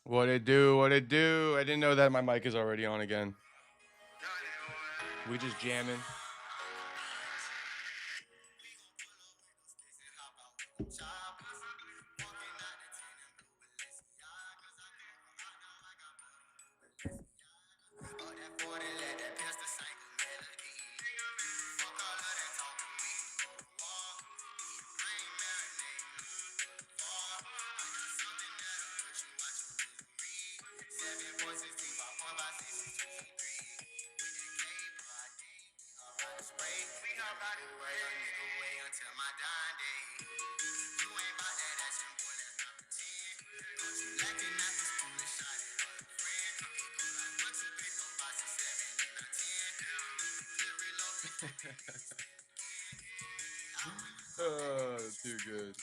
What it do? What it do? I didn't know that my mic is already on again. We just jamming. Oh, too good.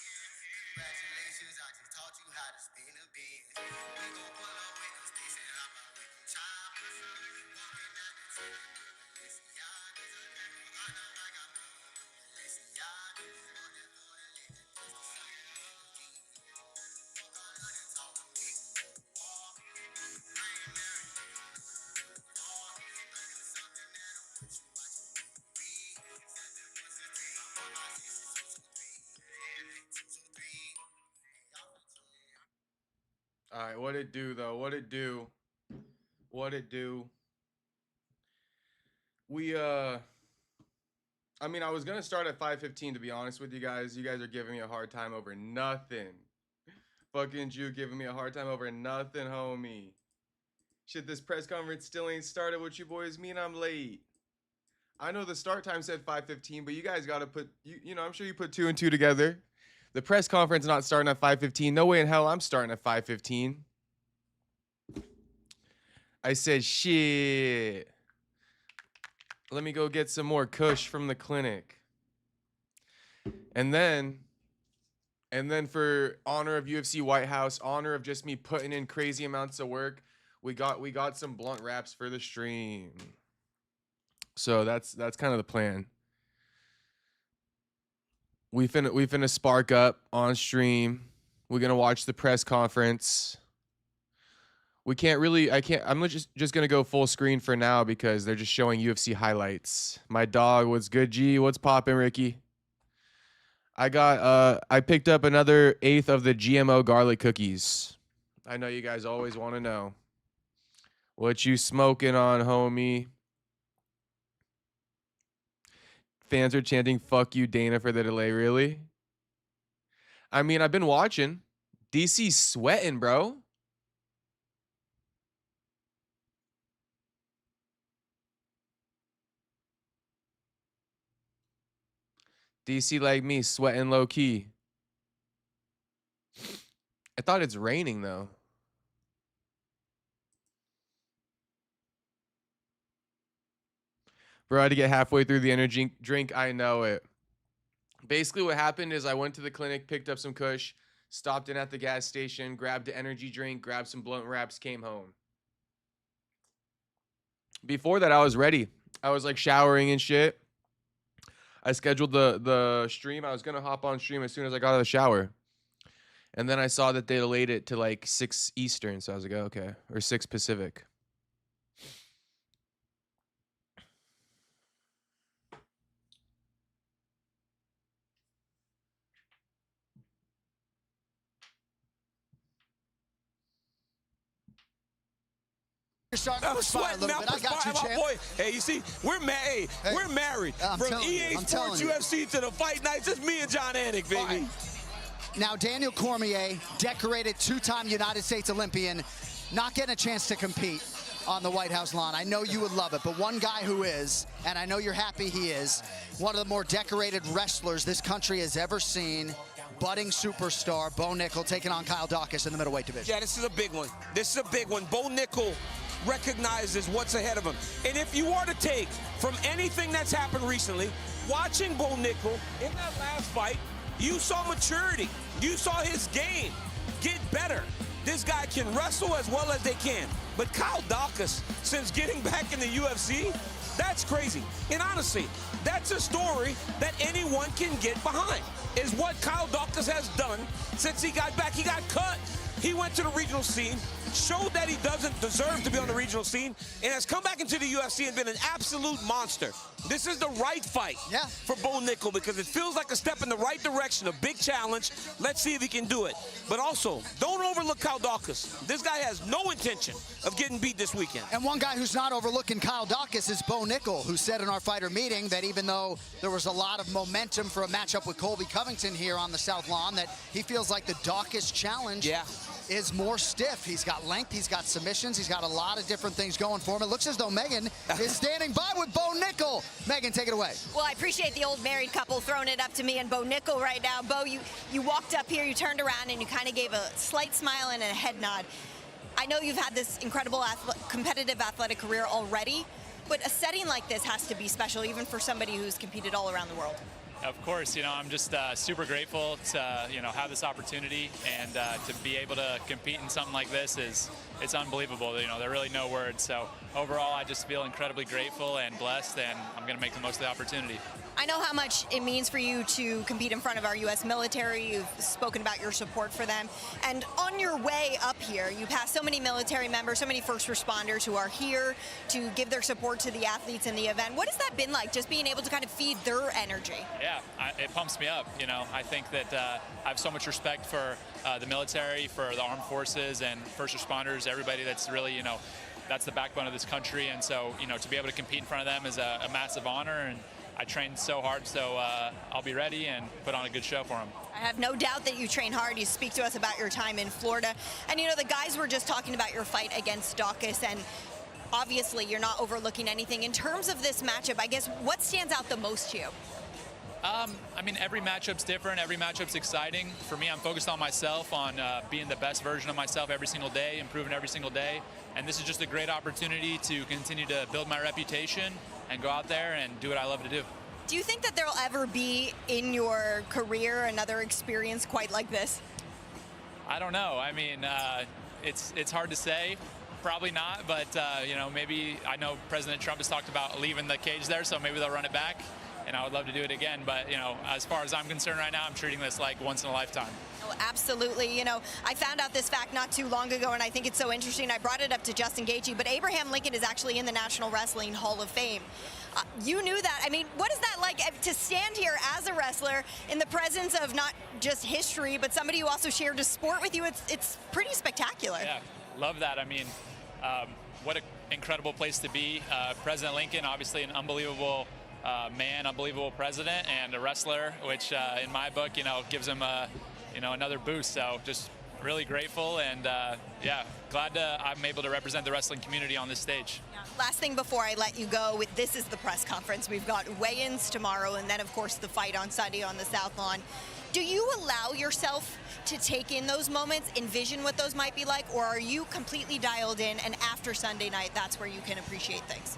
All right, what it do though? What it do? What it do? We I mean, I was gonna start at 5:15 to be honest with you guys. You guys are giving me a hard time over nothing. Fucking Jew giving me a hard time over nothing, homie. Shit, this press conference still ain't started. What you boys mean I'm late? I know the start time said 5:15, but you guys gotta put you know, I'm sure you put two and two together. The press conference not starting at 5:15. No way in hell I'm starting at 5:15. I said shit. Let me go get some more kush from the clinic. And then for honor of UFC White House, honor of just me putting in crazy amounts of work, we got some blunt wraps for the stream. So that's kind of the plan. We finna spark up on stream. We're gonna watch the press conference. I'm just gonna go full screen for now because they're just showing UFC highlights. My dog, what's good, G? What's poppin', Ricky? I picked up another eighth of the GMO garlic cookies. I know you guys always want to know. What you smoking on, homie? Fans are chanting, fuck you, Dana, for the delay, really? I mean, I've been watching. DC sweating, bro. DC like me, sweating low key. I thought it's raining though. Bro, I had to get halfway through the energy drink. I know it. Basically what happened is I went to the clinic, picked up some kush, stopped in at the gas station, grabbed an energy drink, grabbed some blunt wraps, came home. Before that, I was ready. I was like showering and shit. I scheduled the stream. I was going to hop on stream as soon as I got out of the shower. And then I saw that they delayed it to like 6 Eastern. So I was like, oh, okay. Or 6 Pacific. I'm sweating out. I got you, champ. Boy. Hey, you see, we're married. We're married. From EA Sports UFC to the fight nights, it's me and John Anik, baby. Right. Now, Daniel Cormier, decorated 2-time United States Olympian, not getting a chance to compete on the White House lawn. I know you would love it, but one guy who is, and I know you're happy he is, one of the more decorated wrestlers this country has ever seen, budding superstar, Bo Nickel, taking on Kyle Dawkins in the middleweight division. Yeah, this is a big one. This is a big one. Bo Nickel recognizes what's ahead of him. And if you are to take from anything that's happened recently, watching Bo Nickel in that last fight, you saw maturity. You saw his game get better. This guy can wrestle as well as they can. But Kyle Dawkins, since getting back in the UFC, that's crazy. And honestly, that's a story that anyone can get behind, is what Kyle Dawkins has done since he got back. He got cut He went to the regional scene, showed that he doesn't deserve to be on the regional scene, and has come back into the UFC and been an absolute monster. This is the right fight for Bo Nickal because it feels like a step in the right direction, a big challenge. Let's see if he can do it. But also, don't overlook Kyle Dawkins. This guy has no intention of getting beat this weekend. And one guy who's not overlooking Kyle Dawkins is Bo Nickal, who said in our fighter meeting that even though there was a lot of momentum for a matchup with Colby Covington here on the South Lawn, that he feels like the Dawkins challenge is more stiff. He's got length, he's got submissions, he's got a lot of different things going for him. It looks as though Megan is standing by with Bo Nickal. Megan, take it away. Well, I appreciate the old married couple throwing it up to me and Bo Nickal right now. Bo, you walked up here, you turned around, and you kind of gave a slight smile and a head nod. I know you've had this incredible competitive athletic career already, but a setting like this has to be special, even for somebody who's competed all around the world. Of course, I'm just super grateful to, have this opportunity and to be able to compete in something like this it's unbelievable. There are really no words. So overall, I just feel incredibly grateful and blessed, and I'm going to make the most of the opportunity. I know how much it means for you to compete in front of our U.S. military. You've spoken about your support for them. And on your way up here, you pass so many military members, so many first responders who are here to give their support to the athletes in the event. What has that been like, just being able to kind of feed their energy? Yeah, it pumps me up. I think that I have so much respect for the military, for the armed forces and first responders, everybody that's really, that's the backbone of this country. And so, to be able to compete in front of them is a massive honor. And I trained so hard, so I'll be ready and put on a good show for them. I have no doubt that you train hard. You speak to us about your time in Florida. And, the guys were just talking about your fight against Dawkins, and obviously you're not overlooking anything. In terms of this matchup, I guess, what stands out the most to you? Every matchup's different. Every matchup's exciting. For me, I'm focused on myself, on being the best version of myself every single day, improving every single day. And this is just a great opportunity to continue to build my reputation and go out there and do what I love to do. Do you think that there'll ever be in your career another experience quite like this? I don't know. It's hard to say. Probably not, but maybe. I know President Trump has talked about leaving the cage there, so maybe they'll run it back. And I would love to do it again, but as far as I'm concerned right now, I'm treating this like once in a lifetime. Oh, absolutely. I found out this fact not too long ago, and I think it's so interesting. I brought it up to Justin Gaethje, but Abraham Lincoln is actually in the National Wrestling Hall of Fame. You knew that. What is that like to stand here as a wrestler in the presence of not just history, but somebody who also shared a sport with you? It's pretty spectacular. Yeah, love that. What an incredible place to be. President Lincoln, obviously an unbelievable man, unbelievable president, and a wrestler, which in my book, gives him another boost. So just really grateful, and glad I'm able to represent the wrestling community on this stage. Last thing before I let you go, this is the press conference. We've got weigh-ins tomorrow, and then of course the fight on Sunday on the South Lawn. Do you allow yourself to take in those moments, envision what those might be like, or are you completely dialed in, and after Sunday night, that's where you can appreciate things?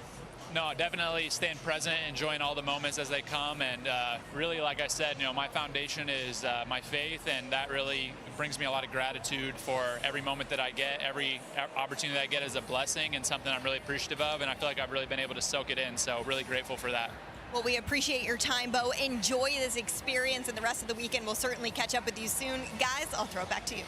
No, definitely staying present, enjoying all the moments as they come, and really, like I said, my foundation is my faith, and that really brings me a lot of gratitude for every moment that I get. Every opportunity that I get is a blessing and something I'm really appreciative of, and I feel like I've really been able to soak it in, so really grateful for that. Well, we appreciate your time, Bo. Enjoy this experience, and the rest of the weekend we'll certainly catch up with you soon. Guys, I'll throw it back to you.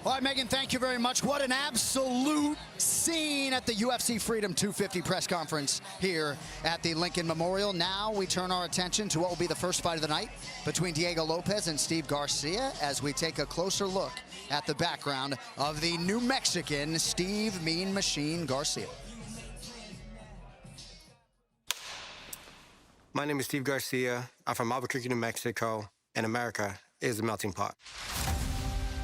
All right, Megan, thank you very much. What an absolute scene at the UFC Freedom 250 press conference here at the Lincoln Memorial. Now we turn our attention to what will be the first fight of the night between Diego Lopez and Steve Garcia as we take a closer look at the background of the New Mexican Steve Mean Machine Garcia. My name is Steve Garcia. I'm from Albuquerque, New Mexico, and America is a melting pot.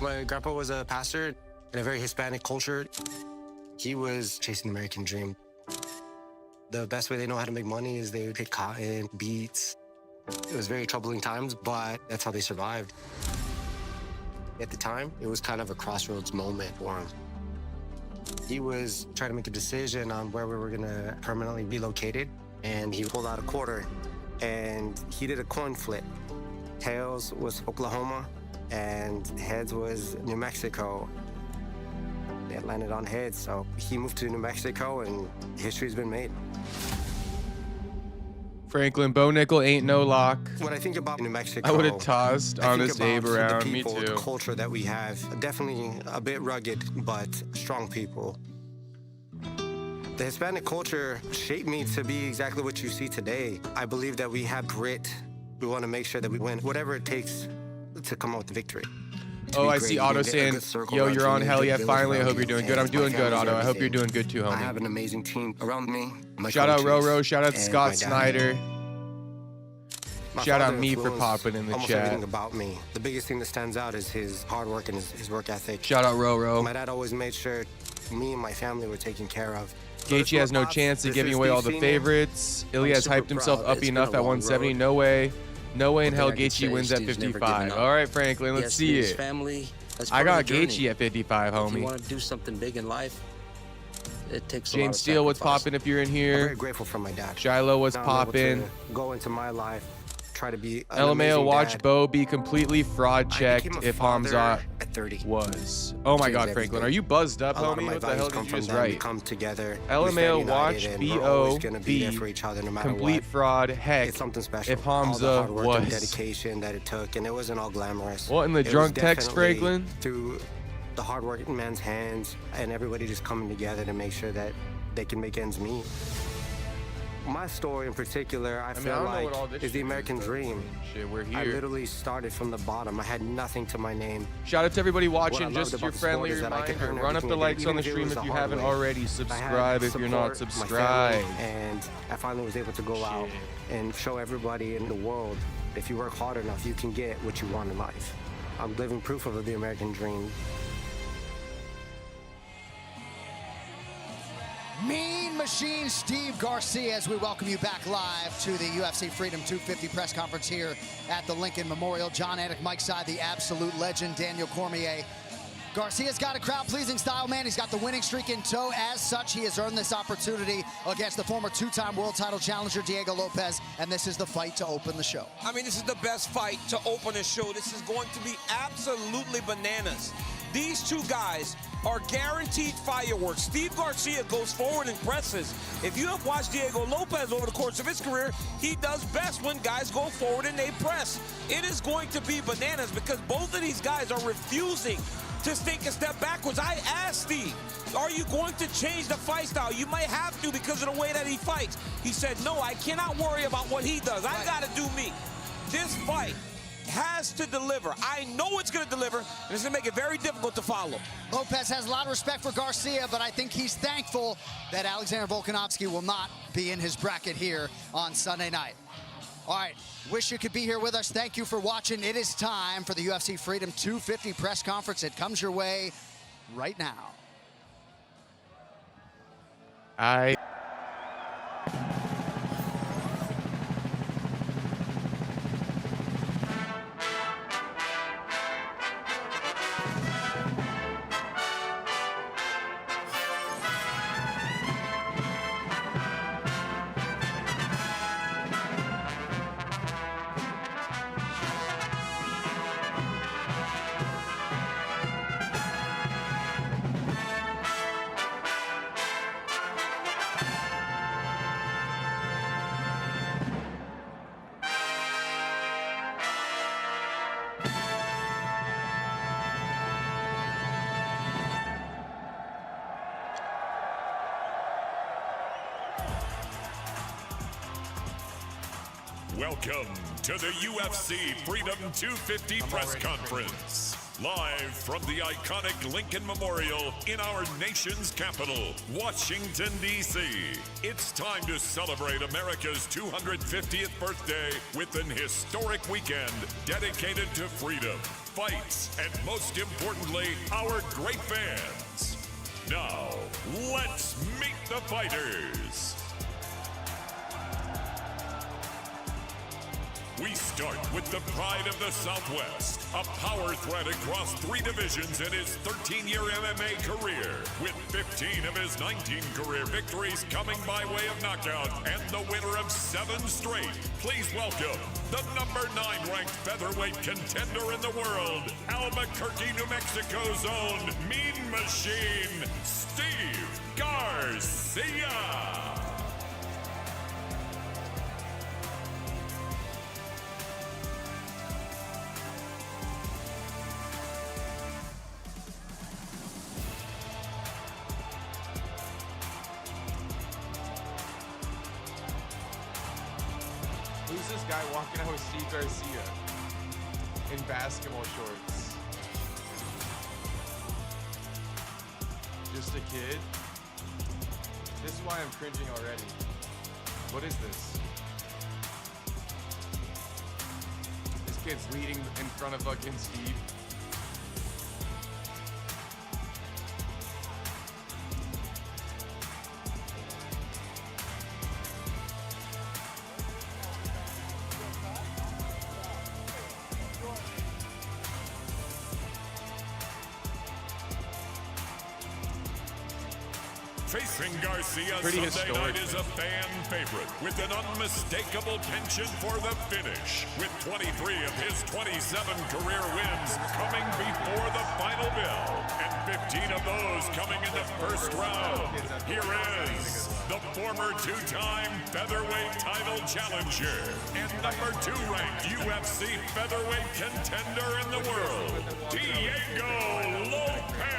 My grandpa was a pastor in a very Hispanic culture. He was chasing the American dream. The best way they know how to make money is they pick cotton, beets. It was very troubling times, but that's how they survived. At the time, it was kind of a crossroads moment for him. He was trying to make a decision on where we were gonna permanently be located, and he pulled out a quarter, and he did a coin flip. Tails was Oklahoma, and heads was New Mexico. It landed on heads, so he moved to New Mexico, and history's been made. Franklin, Bo Nickel ain't no lock. When I think about New Mexico, I would have tossed I think Honest Abe about the around. Me people, too. the culture that we have, definitely a bit rugged, but strong people. The Hispanic culture shaped me to be exactly what you see today. I believe that we have grit. We want to make sure that we win whatever it takes to come out with the victory. Oh, I see Otto saying, yo, you're on. Hell yeah, finally. I hope you're doing good. I'm doing good, Otto. I hope you're doing good too, I have homie. an amazing team around me. Shout out Roro. Shout out and Scott my dad. Snyder. My Shout out father me for influenced popping in the almost chat. everything about me. The biggest thing that stands out is his hard work and his work ethic. Shout out Roro. My dad always made sure me and my family were taken care of. Gaethje has no chance of giving away all the favorites. Ilia has hyped himself up enough at 170. No way. No way in hell Gaethje wins at 55. All right, Franklin, let's see it. Family, I got Gaethje at 55, If you homie. want to do something big in life, it takes a lot James of Steele, what's sacrifice. popping if you're in I'm here? very grateful for my dad. Shiloh, what's Now I'm able to popping? Go into my life, try to be an LMAO, amazing watch dad. Bo be completely fraud I checked became a if father Hamzat at 30. was. Oh my Changed God, Franklin, everything. are you buzzed up, A lot of homie? my What the values hell come did you from just them. We write? come together. LMAO, we stand watch united, and we're always gonna be there BOB, for each other no matter complete what. fraud. Heck, It's something special. if All the Hamza hard work and was. dedication that it took, and it wasn't all glamorous. What in the It was drunk text, definitely Franklin? Through the hard working man's hands and everybody just coming together to make sure that they can make ends meet. My story in particular, I I feel don't know like, what all this is the shit American though. dream. Shit, we're I here. literally started from the bottom. I had nothing to my name. Shout out to everybody What I watching. loved Just about your the sport friendly is that I could reminder. earn Run up everything the I did, likes even on the if it stream was if the you hard haven't way. already. I had Subscribe if you're not support, my subscribed. family, and I finally was able to go out and show everybody in the world, if you work hard enough, you can get what you want in life. I'm living proof of the American dream. Mean Machine Steve Garcia, as we welcome you back live to the UFC Freedom 250 press conference here at the Lincoln Memorial. John Anik, Mike Side, the absolute legend, Daniel Cormier. Garcia's got a crowd-pleasing style, man. He's got the winning streak in tow. As such, he has earned this opportunity against the former two-time world title challenger, Diego Lopez, and this is the fight to open the show. I mean, this is the best fight to open a show. This is going to be absolutely bananas. These two guys are guaranteed fireworks. Steve Garcia goes forward and presses. If you have watched Diego Lopez over the course of his career, he does best when guys go forward and they press. It is going to be bananas because both of these guys are refusing to take a step backwards. I asked Steve, are you going to change the fight style? You might have to because of the way that he fights. He said, no, I cannot worry about what he does. I got to do me. This fight has to deliver. I know it's going to deliver, and it's going to make it very difficult to follow. Lopez has a lot of respect for Garcia, but I think he's thankful that Alexander Volkanovski will not be in his bracket here on Sunday night. All right, wish you could be here with us. Thank you for watching. It is time for the UFC Freedom 250 press conference. It comes your way right now. Welcome to the UFC Freedom 250 press conference. Live from the iconic Lincoln Memorial in our nation's capital, Washington, D.C. It's time to celebrate America's 250th birthday with an historic weekend dedicated to freedom, fights, and most importantly, our great fans. Now, let's meet the fighters. We start with the pride of the Southwest, a power threat across 3 divisions in his 13-year MMA career, with 15 of his 19 career victories coming by way of knockout, and the winner of 7 straight. Please welcome the number 9 ranked featherweight contender in the world, Albuquerque, New Mexico's own Mean Machine, Steve Garcia. Who's this guy walking out with Steve Garcia in basketball shorts? Just a kid? This is why I'm cringing already. What is this? This kid's leading in front of fucking Steve. Facing Garcia Pretty Sunday night historic. is a fan favorite with an unmistakable penchant for the finish. With 23 of his 27 career wins coming before the final bell, and 15 of those coming in the first round. Here is the former two-time featherweight title challenger and number 2 ranked UFC featherweight contender in the world, Diego Lopez.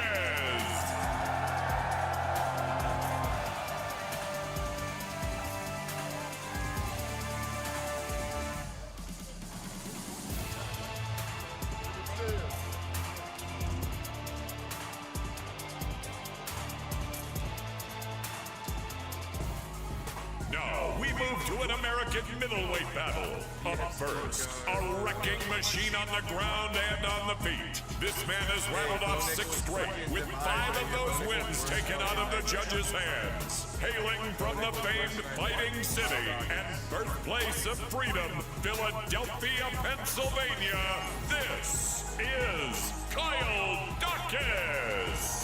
Now, we move to an American middleweight battle. Up first, a wrecking machine on the ground and on the feet. This man has rattled off 6 straight, with 5 of those wins taken out of the judges' hands. Hailing from the famed Fighting City and birthplace of freedom, Philadelphia, Pennsylvania, this is Kyle Dawkins.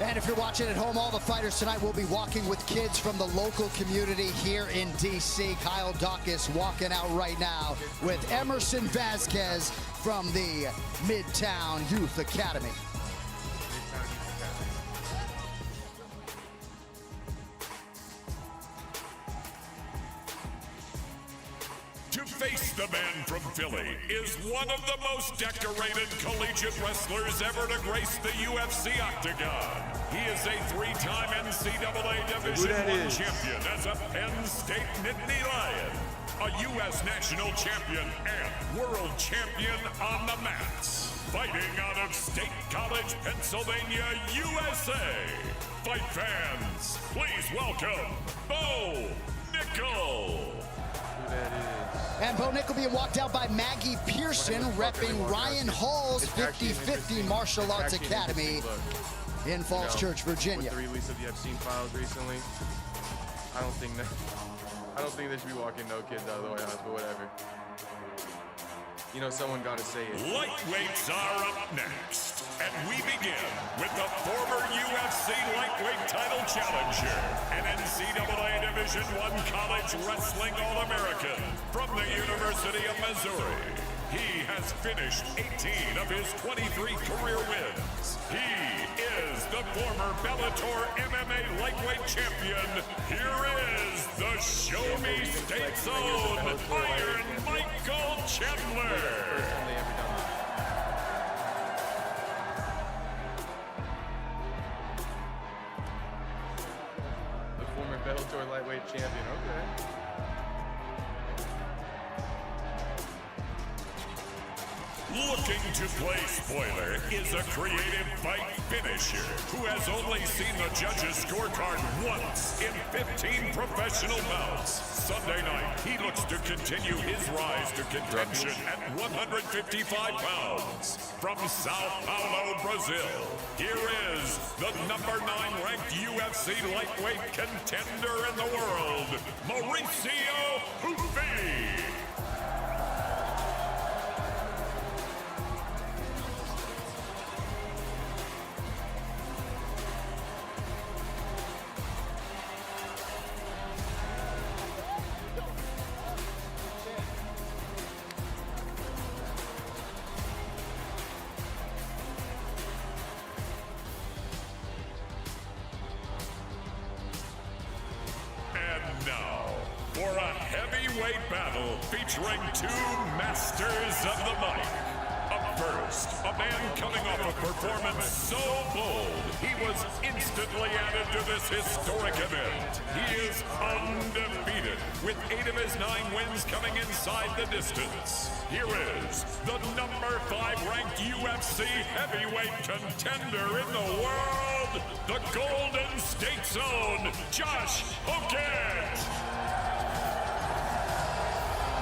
And if you're watching at home, all the fighters tonight will be walking with kids from the local community here in D.C. Kyle Dawkins walking out right now with Emerson Vasquez from the Midtown Youth Academy. To face the man from Philly is one of the most decorated collegiate wrestlers ever to grace the UFC octagon. He is a 3-time NCAA Division I champion as a Penn State Nittany Lion, a U.S. national champion and world champion on the mats. Fighting out of State College, Pennsylvania, USA. Fight fans, please welcome Bo Nickel. And Bo Nickel being walked out by Maggie Pearson, repping Ryan Hall's 50-50 Martial Arts Academy in Falls Church, Virginia. With the release of the Epstein files recently, I don't think they should be walking no kids out of the White House, but whatever. You know, someone got to say it. Lightweights are up next, and we begin with the former UFC lightweight title challenger and NCAA Division I college wrestling All-American from the University of Missouri. He has finished 18 of his 23 career wins. He is the former Bellator MMA lightweight champion. Here is the Show Me State's own Iron Michael Chandler. The former Bellator lightweight champion, okay. Looking to play spoiler is a creative fight finisher who has only seen the judges' scorecard once in 15 professional bouts. Sunday night, he looks to continue his rise to contention at 155 pounds. From Sao Paulo, Brazil, here is the number 9 ranked UFC lightweight contender in the world, Mauricio Hufi. For a heavyweight battle featuring 2 masters of the mic. Up First, a man coming off a performance so bold, he was instantly added to this historic event. He is undefeated, with 8 of his 9 wins coming inside the distance. Here is the number 5 ranked UFC heavyweight contender in the world, the Golden State Zone, Josh Hogan.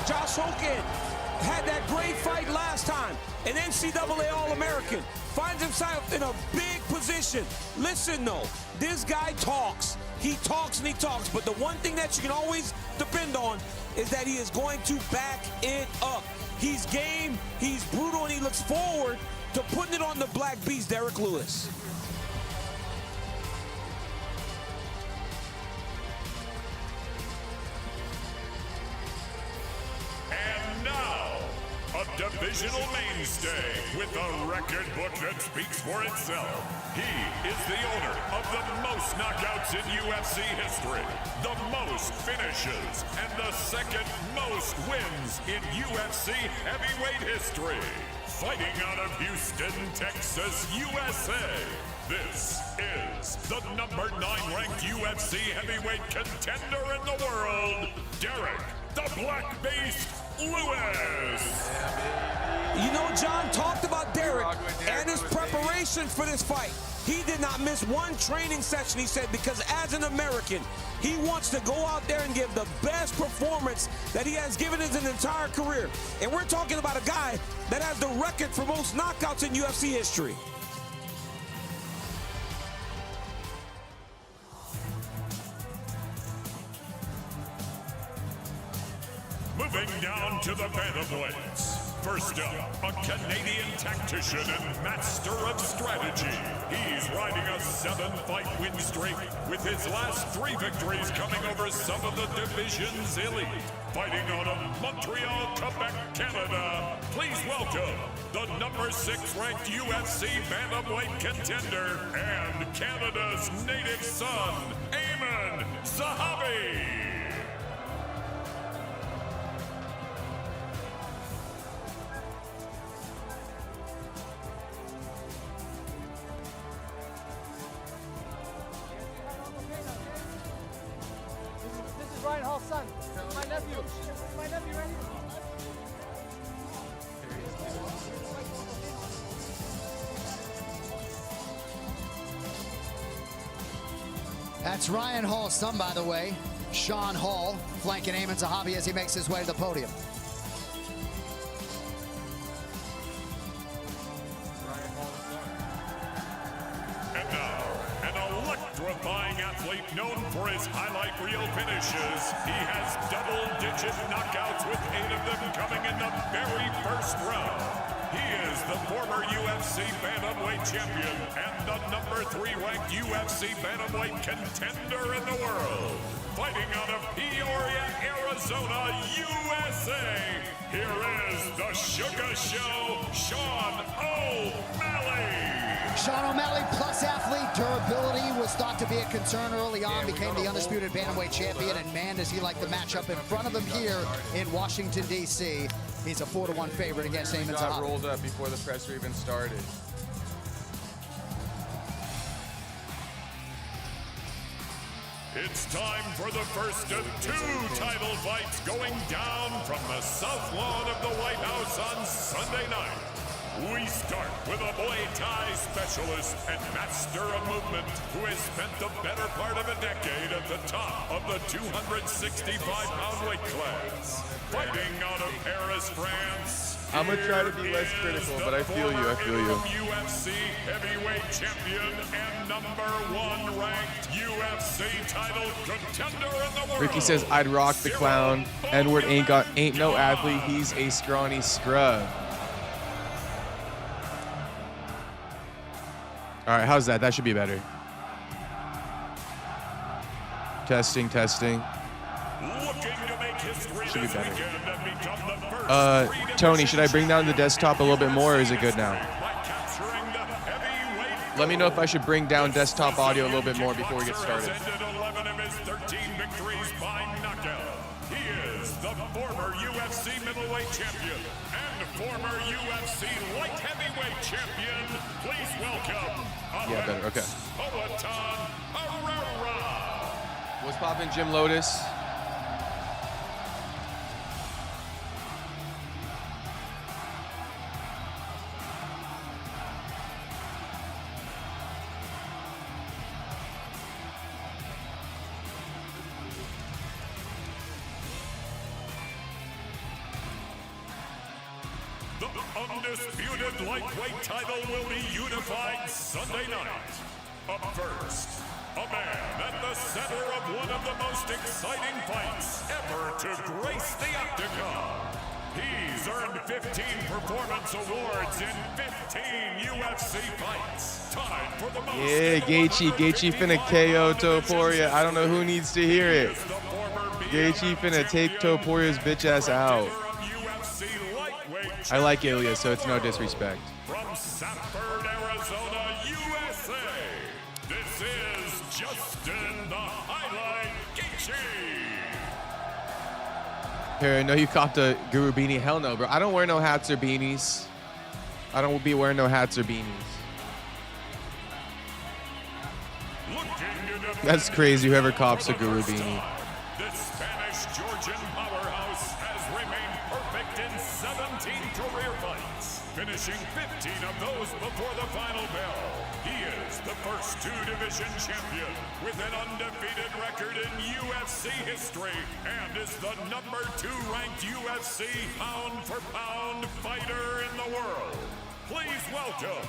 Josh Hogan had that great fight last time, an NCAA All-American, finds himself in a big position. Listen though, this guy talks. He talks and he talks, but the one thing that you can always depend on is that he is going to back it up. He's game, he's brutal, and he looks forward to putting it on the Black Beast, Derek Lewis. Divisional mainstay with a record book that speaks for itself. He is the owner of the most knockouts in UFC history, the most finishes, and the second most wins in UFC heavyweight history. Fighting out of Houston, Texas, USA. This is the number 9 ranked UFC heavyweight contender in the world, Derek the Black Beast Lewis. You know, John talked about Derek and his preparation for this fight. He did not miss one training session, he said, because as an American, he wants to go out there and give the best performance that he has given his entire career. And we're talking about a guy that has the record for most knockouts in UFC history. Moving down to the bantamweights. First up, a Canadian tactician and master of strategy. He's riding a 7-fight win streak with his last 3 victories coming over some of the division's elite. Fighting out of Montreal, Quebec, Canada, please welcome the number 6 ranked UFC bantamweight contender and Canada's native son, Aiemann Zahabi. Ryan Hall's son. My nephew. My nephew right here. That's Ryan Hall's son, by the way, Sean Hall, flanking Aiemann Zahabi as he makes his way to the podium. And now, an electrifying athlete known for his highlight reel finishes. He has double-digit knockouts with 8 of them coming in the very first round. He is the former UFC bantamweight champion and the number 3 ranked UFC bantamweight contender in the world. Fighting out of Peoria, Arizona, USA. Here is the Sugar Show, Sean O'Malley. Sean O'Malley, plus athlete, durability was thought to be a concern early on, became the undisputed bantamweight champion, and man, does he like the matchup in front of him here in Washington, D.C. He's a 4-1 favorite against Aiemann Zahabi. Got rolled up before the presser even started. It's time for the first of 2 title fights going down from the South Lawn of the White House on Sunday night. We start with a Muay Thai specialist and master of movement who has spent the better part of a decade at the top of the 265-pound weight class. Fighting out of Paris, France. I'm going to try to be less critical, but I feel you, I feel you. UFC heavyweight champion and number 1 ranked UFC title contender in the world. Ricky says, I'd rock the clown. Edward ain't no athlete, he's a scrawny scrub. All right, how's that? That should be better. Testing. Should be better. Tony, should I bring down the desktop a little bit more, or is it good now? Let me know if I should bring down desktop audio a little bit more before we get started. He is the former UFC middleweight champion and former UFC light heavyweight champion. Please welcome Yeah, better. Okay. What's poppin', Jim Lotus? The undisputed lightweight title will be unified Sunday night. Up first, a man at the center of one of the most exciting fights ever to grace the octagon. He's earned 15 performance awards in 15 UFC fights. Tied for the most. Yeah, Gaethje finna KO Topuria. I don't know who needs to hear it. Gaethje finna take Topuria's bitch ass out. I like Ilia, so it's no disrespect. From Sanford, Arizona, USA, this is Justin the Highlight Gaethje. Here, I know you copped a Guru beanie. Hell no, bro. I don't wear no hats or beanies. I don't be wearing no hats or beanies. That's crazy, whoever cops a Guru beanie. The Spanish-Georgian powerhouse has remained perfect in 17 career fights, finishing 15 of those before the final bell. He is the first two-division champion with an undefeated record in UFC history and is the number 2 ranked UFC pound-for-pound fighter in the world. Please welcome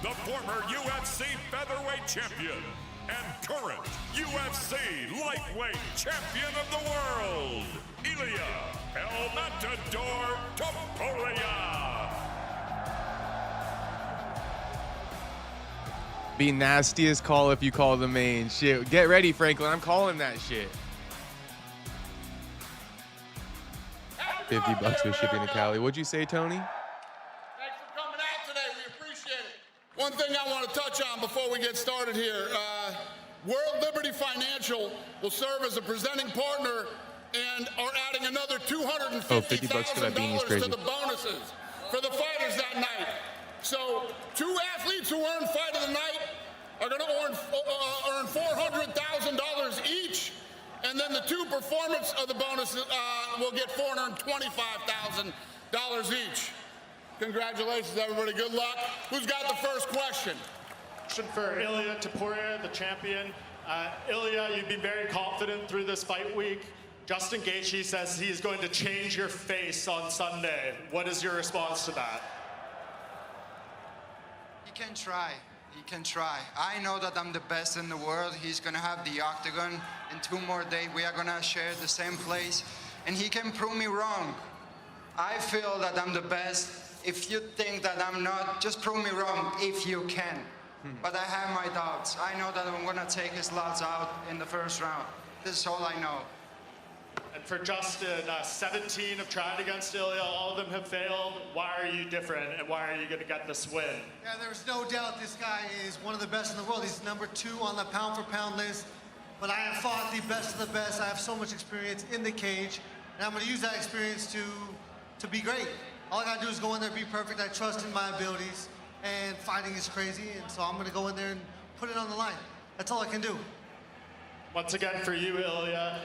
the former UFC featherweight champion and current UFC lightweight champion of the world, Ilia El Matador Topuria. Be nastiest call if you call the main. Shit, get ready, Franklin. I'm calling that shit. 50 bucks for shipping to Cali. What'd you say, Tony? Thanks for coming out today. We appreciate it. One thing I want to touch on before we get started here. World Liberty Financial will serve as a presenting partner and are adding another $250,000 to the bonuses for the fighters that night. So 2 athletes who earn Fight of the Night are going to earn $400,000 each, and then the 2 performance of the bonuses will get $425,000 each. Congratulations, everybody. Good luck. Who's got the first question? Question for Ilia Topuria, the champion. Ilia, you've been very confident through this fight week. Justin Gaethje says he is going to change your face on Sunday. What is your response to that? He can try. He can try. I know that I'm the best in the world. He's going to have the octagon in 2 more days. We are going to share the same place, and he can prove me wrong. I feel that I'm the best. If you think that I'm not, just prove me wrong if you can. But I have my doubts. I know that I'm going to take his lots out in the first round. This is all I know. And for Justin, 17 have tried against Ilia. All of them have failed. Why are you different, and why are you going to get this win? Yeah, there's no doubt this guy is one of the best in the world. He's #2 on the pound-for-pound list. But I have fought the best of the best. I have so much experience in the cage, and I'm going to use that experience to be great. All I got to do is go in there, be perfect. I trust in my abilities, and fighting is crazy, and so I'm going to go in there and put it on the line. That's all I can do. Once again, for you, Ilia,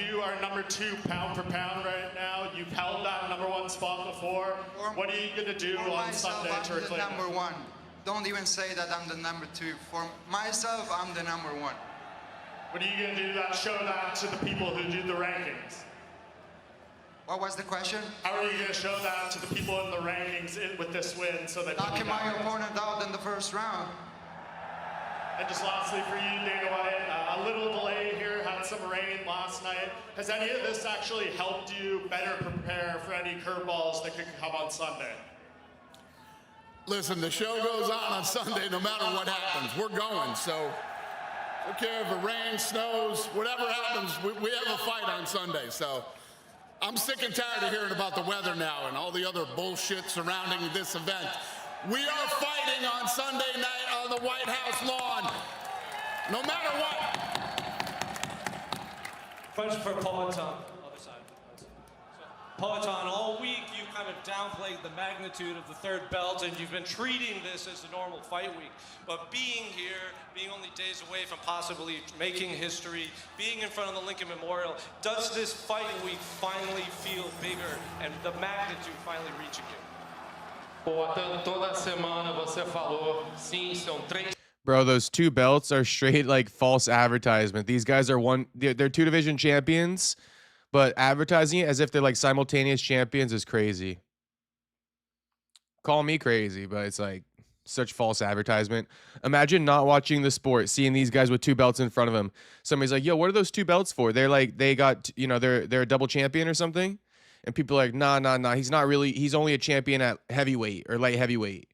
you are #2 pound for pound right now. You've held that #1 spot before. What are you going to do on Sunday to reclaim it? I'm the #1. Don't even say that I'm the #2. For myself, I'm the #1. What are you going to do to show that to the people who do the rankings? What was the question? How are you going to show that to the people in the rankings with this win so that knocking my opponent out in the first round? And just lastly for you, Dana White, a little delay here, had some rain last night. Has any of this actually helped you better prepare for any curveballs that could come on Sunday? Listen, the show goes on Sunday no matter what happens. We're going, so I don't care if it rains, snows, whatever happens, we have a fight on Sunday. So I'm sick and tired of hearing about the weather now and all the other bullshit surrounding this event. We are fighting on Sunday night on the White House lawn, no matter what. Question for Paul and Tom, other side. Poetan, all week you kind of downplayed the magnitude of the third belt, and you've been treating this as a normal fight week. But being here, being only days away from possibly making history, being in front of the Lincoln Memorial, does this fight week finally feel bigger and the magnitude finally reaching you? Poetan, toda semana você falou, sim, são 3. Bro, those 2 belts are straight like false advertisement. These guys are they're 2 division champions, but advertising it as if they're like simultaneous champions is crazy. Call me crazy, but it's like such false advertisement. Imagine not watching the sport, seeing these guys with 2 belts in front of them. Somebody's like, yo, what are those 2 belts for? They're like, they got, you know, they're a double champion or something. And people are like, nah. He's not really, he's only a champion at heavyweight or light heavyweight.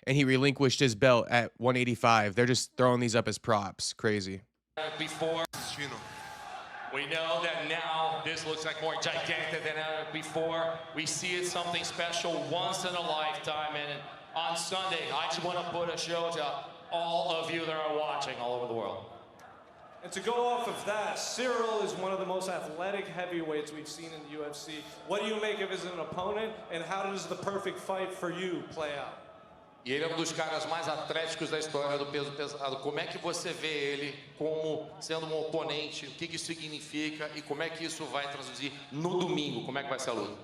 And he relinquished his belt at 185. They're just throwing these up as props. Crazy. Before, we know that now this looks like more gigantic than ever before. We see it something special once in a lifetime. And on Sunday, I just want to put a show to all of you that are watching all over the world. And to go off of that, Cyril is one of the most athletic heavyweights we've seen in the UFC. What do you make of him as an opponent, and how does the perfect fight for you play out? E ele é dos caras mais atléticos da história do peso pesado. Como é que você vê ele como sendo oponente? O que isso significa e como é que isso vai traduzir no domingo? Como é que vai ser a luta?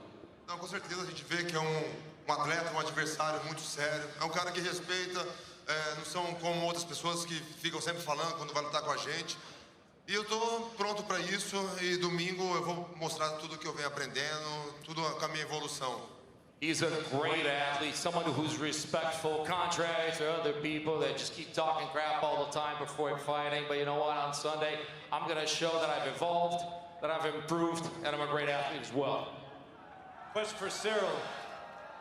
Não, com certeza a gente vê que é um atleta, um adversário muito sério. É um cara que respeita, não são como outras pessoas que ficam sempre falando quando vai lutar com a gente. E eu estou pronto para isso e domingo eu vou mostrar tudo que eu venho aprendendo, tudo com a minha evolução. He's a great athlete, someone who's respectful, contrary to other people that just keep talking crap all the time before fighting. But you know what? On Sunday, I'm going to show that I've evolved, that I've improved, and I'm a great athlete as well. Question for Cyril.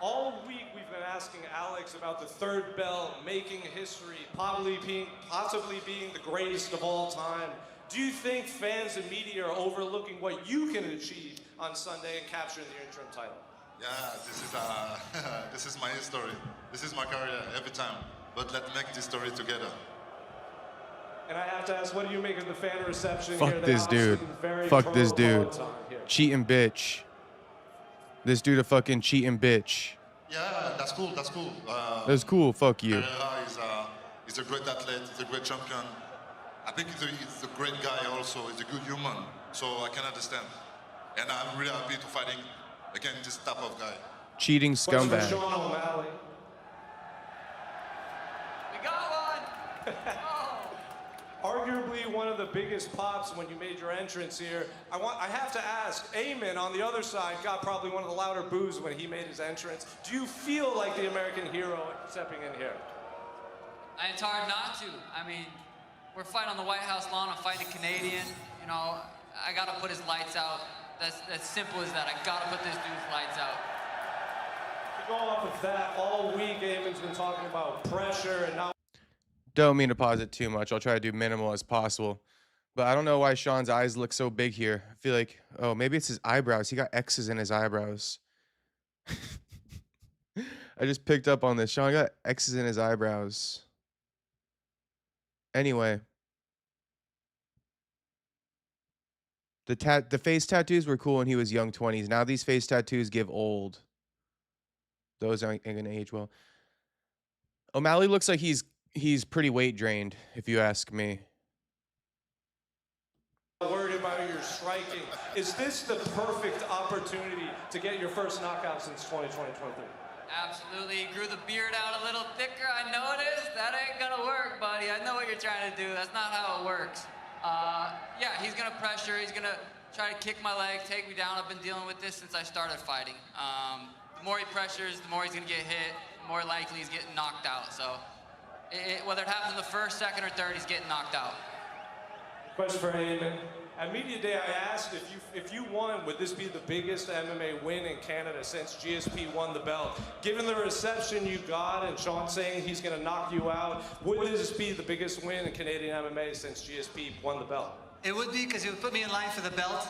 All week we've been asking Alex about the third belt, making history, possibly being the greatest of all time. Do you think fans and media are overlooking what you can achieve on Sunday and capturing the interim title? Yeah, this is my story. This is my career every time. But let's make this story together. And I have to ask, what do you make of the fan reception Fuck here? this dude. Fuck this dude. Cheating bitch. This dude a fucking cheating bitch. Yeah, that's cool. That's cool. That's cool. Fuck you. He's a great athlete. He's a great champion. I think he's a great guy also. He's a good human. So I can understand. And I'm really happy to fighting against this type of guy. Cheating scumbag. Sean O'Malley. We got one. Arguably one of the biggest pops when you made your entrance here. I have to ask, Eamon on the other side got probably one of the louder boos when he made his entrance. Do you feel like the American hero stepping in here? It's hard not to. I mean, we're fighting on the White House lawn. I'm fighting a Canadian. You know, I got to put his lights out. That's simple as that. I got to put this dude's lights out. To go off of that, all week Eamon's been talking about pressure and not. Don't mean to pause it too much. I'll try to do minimal as possible. But I don't know why Sean's eyes look so big here. I feel like, oh, maybe it's his eyebrows. He got X's in his eyebrows. I just picked up on this. Sean got X's in his eyebrows. Anyway. The face tattoos were cool when he was young 20s. Now these face tattoos give old. Those aren't going to age well. O'Malley looks like he's pretty weight drained, if you ask me. Worried about your striking. Is this the perfect opportunity to get your first knockout since 2023? Absolutely. He grew the beard out a little thicker. I know it is. That ain't gonna work, buddy. I know what you're trying to do. That's not how it works. Yeah, he's gonna pressure. He's gonna try to kick my leg, take me down. I've been dealing with this since I started fighting. The more he pressures, the more he's gonna get hit, the more likely he's getting knocked out. So whether it happens in the first, second, or third, he's getting knocked out. Question for Eamon. At Media Day, I asked if you won, would this be the biggest MMA win in Canada since GSP won the belt? Given the reception you got and Sean saying he's going to knock you out, would this be the biggest win in Canadian MMA since GSP won the belt? It would be, because it would put me in line for the belt.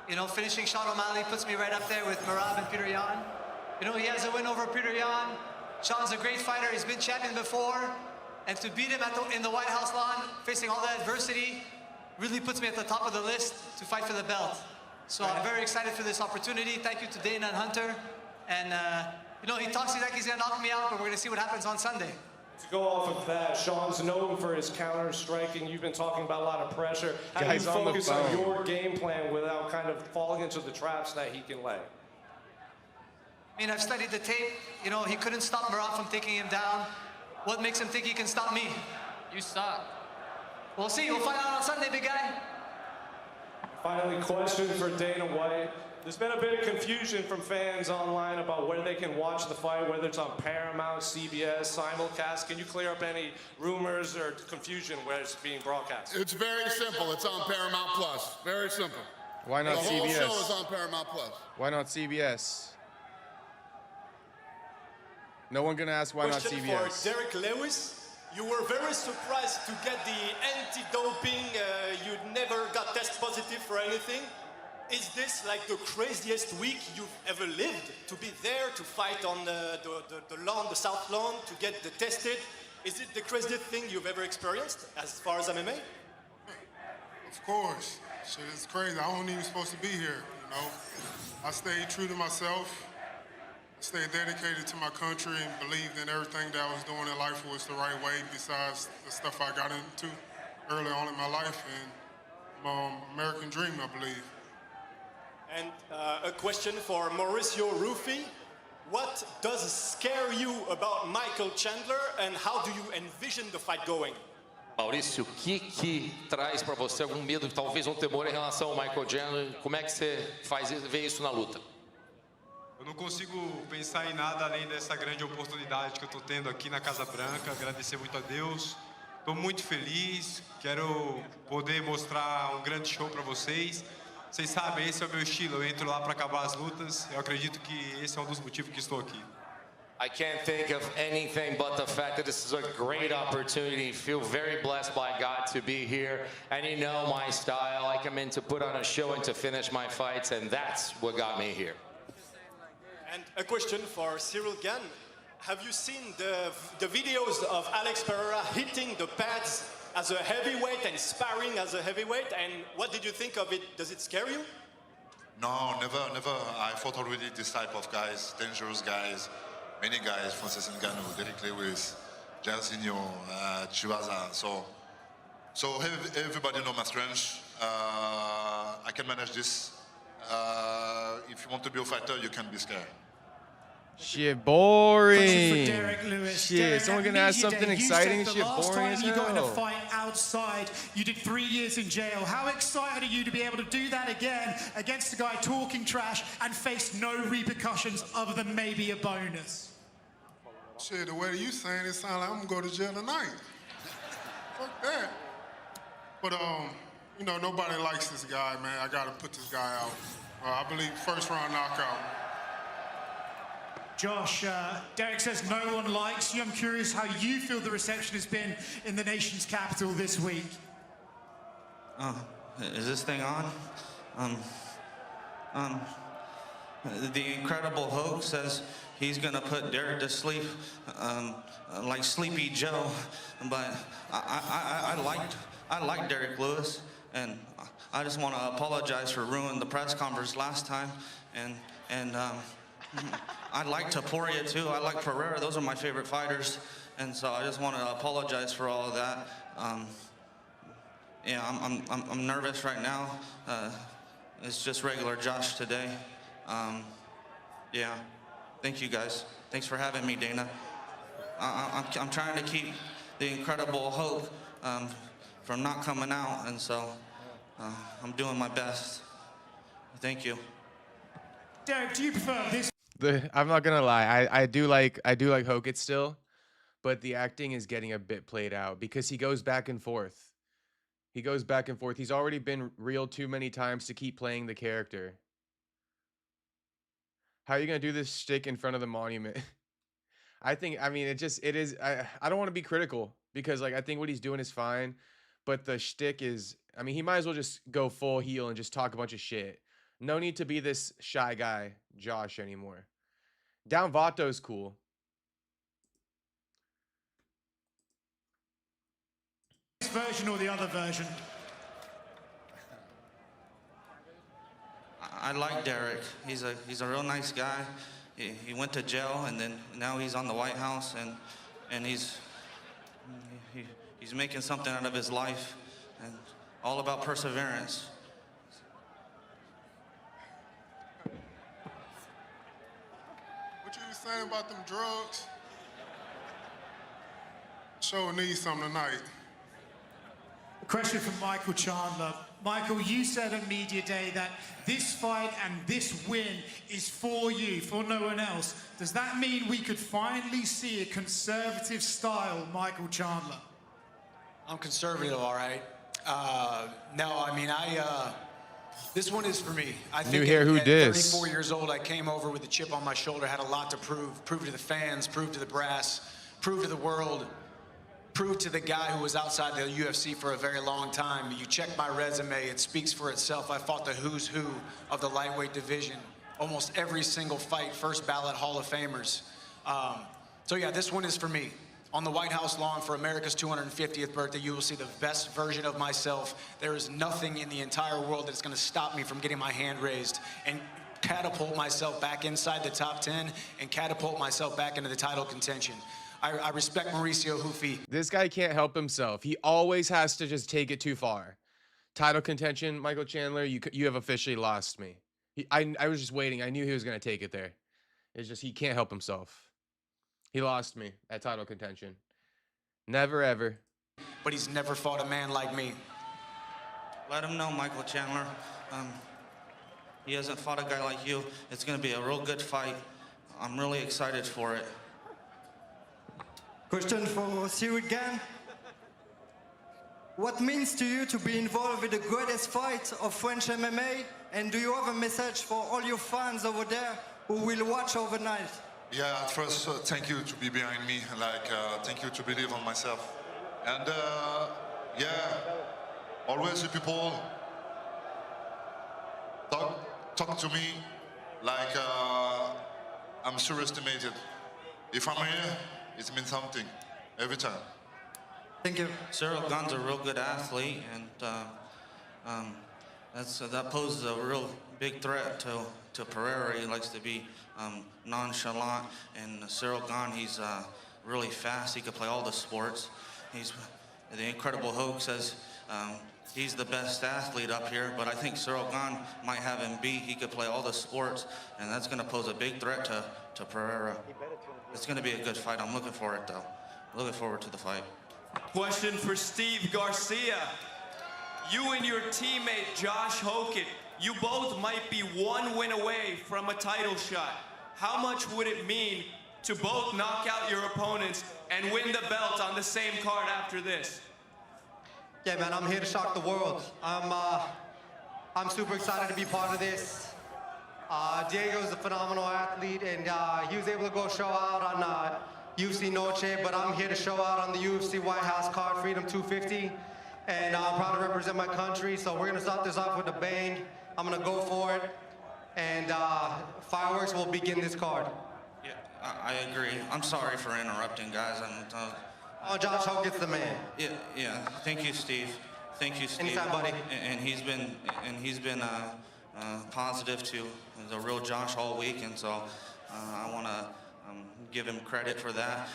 You know, finishing Sean O'Malley puts me right up there with Merab and Peter Yan. You know, he has a win over Peter Yan. Sean's a great fighter. He's been champion before. And to beat him in the White House lawn, facing all that adversity, really puts me at the top of the list to fight for the belt. So I'm very excited for this opportunity. Thank you to Dana and Hunter. And, you know, he talks like he's going to knock me out, but we're going to see what happens on Sunday. To go off of that, Sean's known for his counter striking. You've been talking about a lot of pressure. How do you focus on your game plan without kind of falling into the traps that he can lay? I mean, I've studied the tape. You know, he couldn't stop Murat from taking him down. What makes him think he can stop me? You suck. We'll see. We'll find out on Sunday, big guy. Finally, question for Dana White. There's been a bit of confusion from fans online about where they can watch the fight, whether it's on Paramount, CBS, simulcast. Can you clear up any rumors or confusion where it's being broadcast? It's very simple. It's on Paramount Plus. Very simple. Why not CBS? The whole show is on Paramount Plus. Why not CBS? No one gonna ask why not CBS. Question for Derek Lewis. You were very surprised to get the anti-doping. You never got test positive for anything. Is this like the craziest week you've ever lived? To be there, to fight on the lawn, the South Lawn, to get the tested? Is it the craziest thing you've ever experienced as far as MMA? Of course. Shit, it's crazy. I wasn't even supposed to be here, you know. I stayed true to myself. I stayed dedicated to my country and believed in everything that I was doing in life was the right way besides the stuff I got into early on in my life and my American dream, I believe. And a question for Mauricio Ruffi. What does scare you about Michael Chandler and how do you envision the fight going? Maurício, o que traz para você algum medo, talvez um temor em relação ao Michael Chandler? Como é que você vê isso na luta? Eu não consigo pensar em nada além dessa grande oportunidade que eu estou tendo aqui na Casa Branca. Agradecer muito a Deus. Estou muito feliz. Quero poder mostrar um grande show para vocês. Vocês sabem, esse é o meu estilo. Eu entro lá para acabar as lutas. Eu acredito que esse é um dos motivos que estou aqui. I can't think of anything but the fact that this is a great opportunity. Feel very blessed by God to be here. And you know my style. I come in to put on a show and to finish my fights, and that's what got me here. And a question for Cyril Gann. Have you seen the videos of Alex Pereira hitting the pads as a heavyweight and sparring as a heavyweight? And what did you think of it? Does it scare you? No, never. I fought already this type of guys, dangerous guys, many guys, Francis Ngannou, Derek Lewis, Jairzinho, Chivaza. So everybody know my strength. I can manage this. If you want to be a fighter, you can be scared. Shit, boring. Shit, Derek, someone gonna ask something exciting? Shit, boring as you got in a hell. fight outside, you did 3 years in jail. How excited are you to be able to do that again against a guy talking trash and face no repercussions other than maybe a bonus? Shit, the way that you saying it sounds like I'm gonna go to jail tonight. Fuck that. But you know, nobody likes this guy, man. I gotta put this guy out. I believe first round knockout. Josh, Derek says no one likes you. I'm curious how you feel the reception has been in the nation's capital this week. Is this thing on? The Incredible Hulk says he's gonna put Derek to sleep, like Sleepy Joe. But I like Derek Lewis, and I just want to apologize for ruining the press conference last time, and I like Topuria too. I like Pereira. Those are my favorite fighters, and so I just want to apologize for all of that. Yeah, I'm nervous right now. It's just regular Josh today. Yeah, thank you guys. Thanks for having me, Dana. I'm trying to keep the Incredible Hulk from not coming out, and so I'm doing my best. Thank you. Derek, do you prefer this? I'm not gonna lie, I do like Hokit still, but the acting is getting a bit played out because he goes back and forth. He goes back and forth. He's already been real too many times to keep playing the character. How are you gonna do this shtick in front of the monument? I mean, it is. I don't want to be critical because like I think what he's doing is fine, but the shtick is. I mean, he might as well just go full heel and just talk a bunch of shit. No need to be this shy guy, Josh, anymore. Down Vato's cool. This version or the other version? I like Derek. He's a real nice guy. He went to jail, and then now he's on the White House, and he's making something out of his life, and all about perseverance. What you was saying about them drugs? Sure needs some tonight. A question from Michael Chandler. Michael, you said at Media Day that this fight and this win is for you, for no one else. Does that mean we could finally see a conservative style Michael Chandler? I'm conservative, all right. No, I mean, this one is for me. I think New hair, who at dis? 34 years old, I came over with a chip on my shoulder, had a lot to prove to the fans, prove to the brass, prove to the world, prove to the guy who was outside the UFC for a very long time. You check my resume, it speaks for itself. I fought the who's who of the lightweight division. Almost every single fight, first ballot Hall of Famers. So yeah, this one is for me. On the White House lawn for America's 250th birthday, you will see the best version of myself. There is nothing in the entire world that's gonna stop me from getting my hand raised and catapult myself back inside the top 10 and catapult myself back into the title contention. I respect Mauricio Hufi. This guy can't help himself. He always has to just take it too far. Title contention, Michael Chandler, you have officially lost me. I was just waiting. I knew he was going to take it there. It's just he can't help himself. He lost me at title contention. Never, ever. But he's never fought a man like me. Let him know, Michael Chandler. He hasn't fought a guy like you. It's going to be a real good fight. I'm really excited for it. Question for Cyril again. What means to you to be involved with the greatest fight of French MMA? And do you have a message for all your fans over there who will watch overnight? Yeah, at first, thank you to be behind me. Thank you to believe on myself. And yeah, always the people talk to me like I'm surestimated. If I'm here, it means something every time. Thank you. Cyril Gane's a real good athlete, and that poses a real big threat to Pereira. He likes to be nonchalant, and Cyril Gane, he's really fast. He could play all the sports. The Incredible Hulk says he's the best athlete up here, but I think Cyril Gane might have him beat. He could play all the sports, and that's going to pose a big threat to Pereira. It's going to be a good fight. I'm looking for it, though. Looking forward to the fight. Question for Steve Garcia. You and your teammate, Josh Hogan, you both might be one win away from a title shot. How much would it mean to both knock out your opponents and win the belt on the same card after this? Yeah, man, I'm here to shock the world. I'm super excited to be part of this. Diego's a phenomenal athlete, and he was able to go show out on UFC Noche, but I'm here to show out on the UFC White House card, Freedom 250, and I'm proud to represent my country, so we're gonna start this off with a bang. I'm gonna go for it, and fireworks will begin this card. Yeah, I agree. I'm sorry for interrupting, guys. Oh, Josh Hogan's the man. Yeah. Thank you, Steve. Thank you, Steve. Anytime, buddy. And he's been positive to the real Josh all week, and so I want to give him credit for that.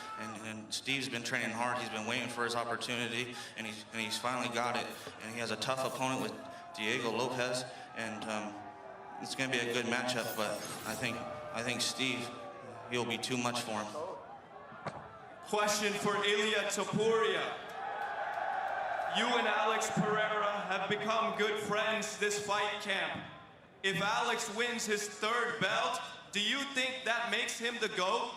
And Steve's been training hard. He's been waiting for his opportunity, and he's finally got it. And he has a tough opponent with Diego Lopez, and it's going to be a good matchup. But I think Steve, he'll be too much for him. Question for Ilia Topuria. You and Alex Pereira have become good friends this fight camp. If Alex wins his third belt, do you think that makes him the GOAT?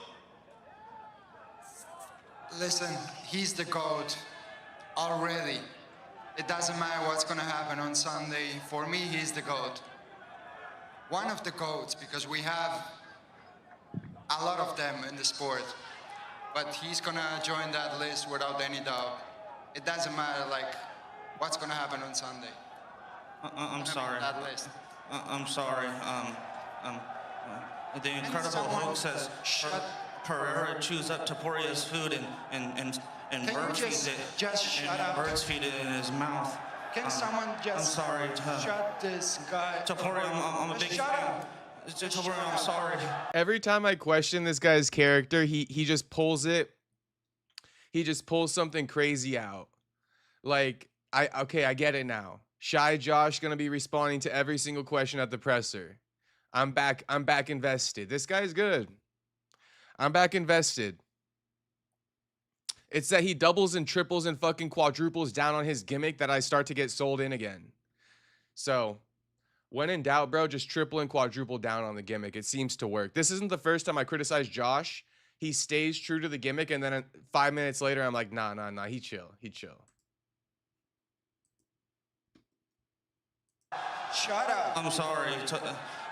Listen, he's the GOAT already. It doesn't matter what's gonna happen on Sunday. For me, he's the GOAT. One of the GOATs, because we have a lot of them in the sport. But he's gonna join that list without any doubt. It doesn't matter, like, what's gonna happen on Sunday. I'm sorry. That list. I'm sorry. The Incredible Hulk says Pereira chews up Topuria's food and bird feeds it. Just shut up. Birds feed it in his mouth. Can someone just I'm sorry. shut this guy? Topuria, I'm a big Shut fan. up. Topuria, I'm sorry. Every time I question this guy's character, he just pulls it. He just pulls something crazy out. Like, I get it now. Shy Josh gonna be responding to every single question at the presser. I'm back invested. This guy's good. I'm back invested. It's that he doubles and triples and fucking quadruples down on his gimmick that I start to get sold in again. So, when in doubt, bro, just triple and quadruple down on the gimmick. It seems to work. This isn't the first time I criticized Josh. He stays true to the gimmick, and then 5 minutes later, I'm like, nah, he chill. Shut up. I'm sorry.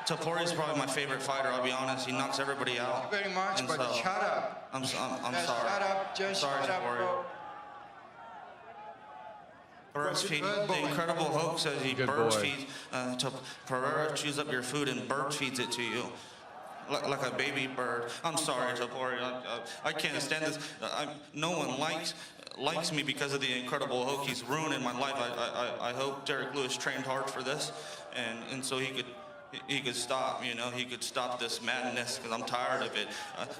Topuria's probably my favorite fighter, I'll be honest. He knocks everybody out. Thank you very much, And but so, shut up. I'm sorry. Shut up. Just sorry, shut up, Topuria. bro. The Incredible Hulk says he Good bird boy. feeds. Pereira chews up your food and bird feeds it to you. Like a baby bird. I'm sorry, Topuria. I can't stand this. No one likes me because of the Incredible Hulk. He's ruining my life. I hope Derek Lewis trained hard for this, and so he could stop. You know, he could stop this madness because I'm tired of it.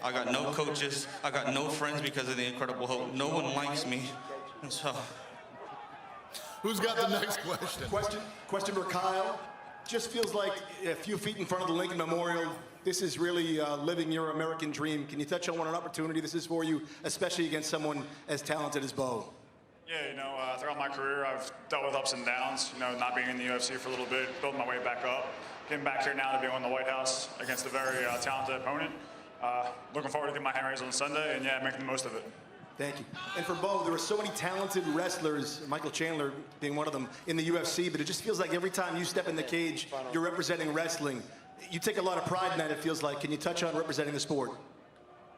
I got no coaches. I got no friends because of the Incredible Hulk. No one likes me, and so. Who's got the next question? Question for Kyle. Just feels like a few feet in front of the Lincoln Memorial. This is really living your American dream. Can you touch on what an opportunity this is for you, especially against someone as talented as Bo? Yeah, you know, throughout my career, I've dealt with ups and downs. You know, not being in the UFC for a little bit, building my way back up. Getting back here now to be on the White House against a very talented opponent. Looking forward to getting my hand raised on Sunday and, yeah, making the most of it. Thank you. And for Bo, there are so many talented wrestlers, Michael Chandler being one of them, in the UFC, but it just feels like every time you step in the cage, you're representing wrestling. You take a lot of pride in that, it feels like. Can you touch on representing the sport?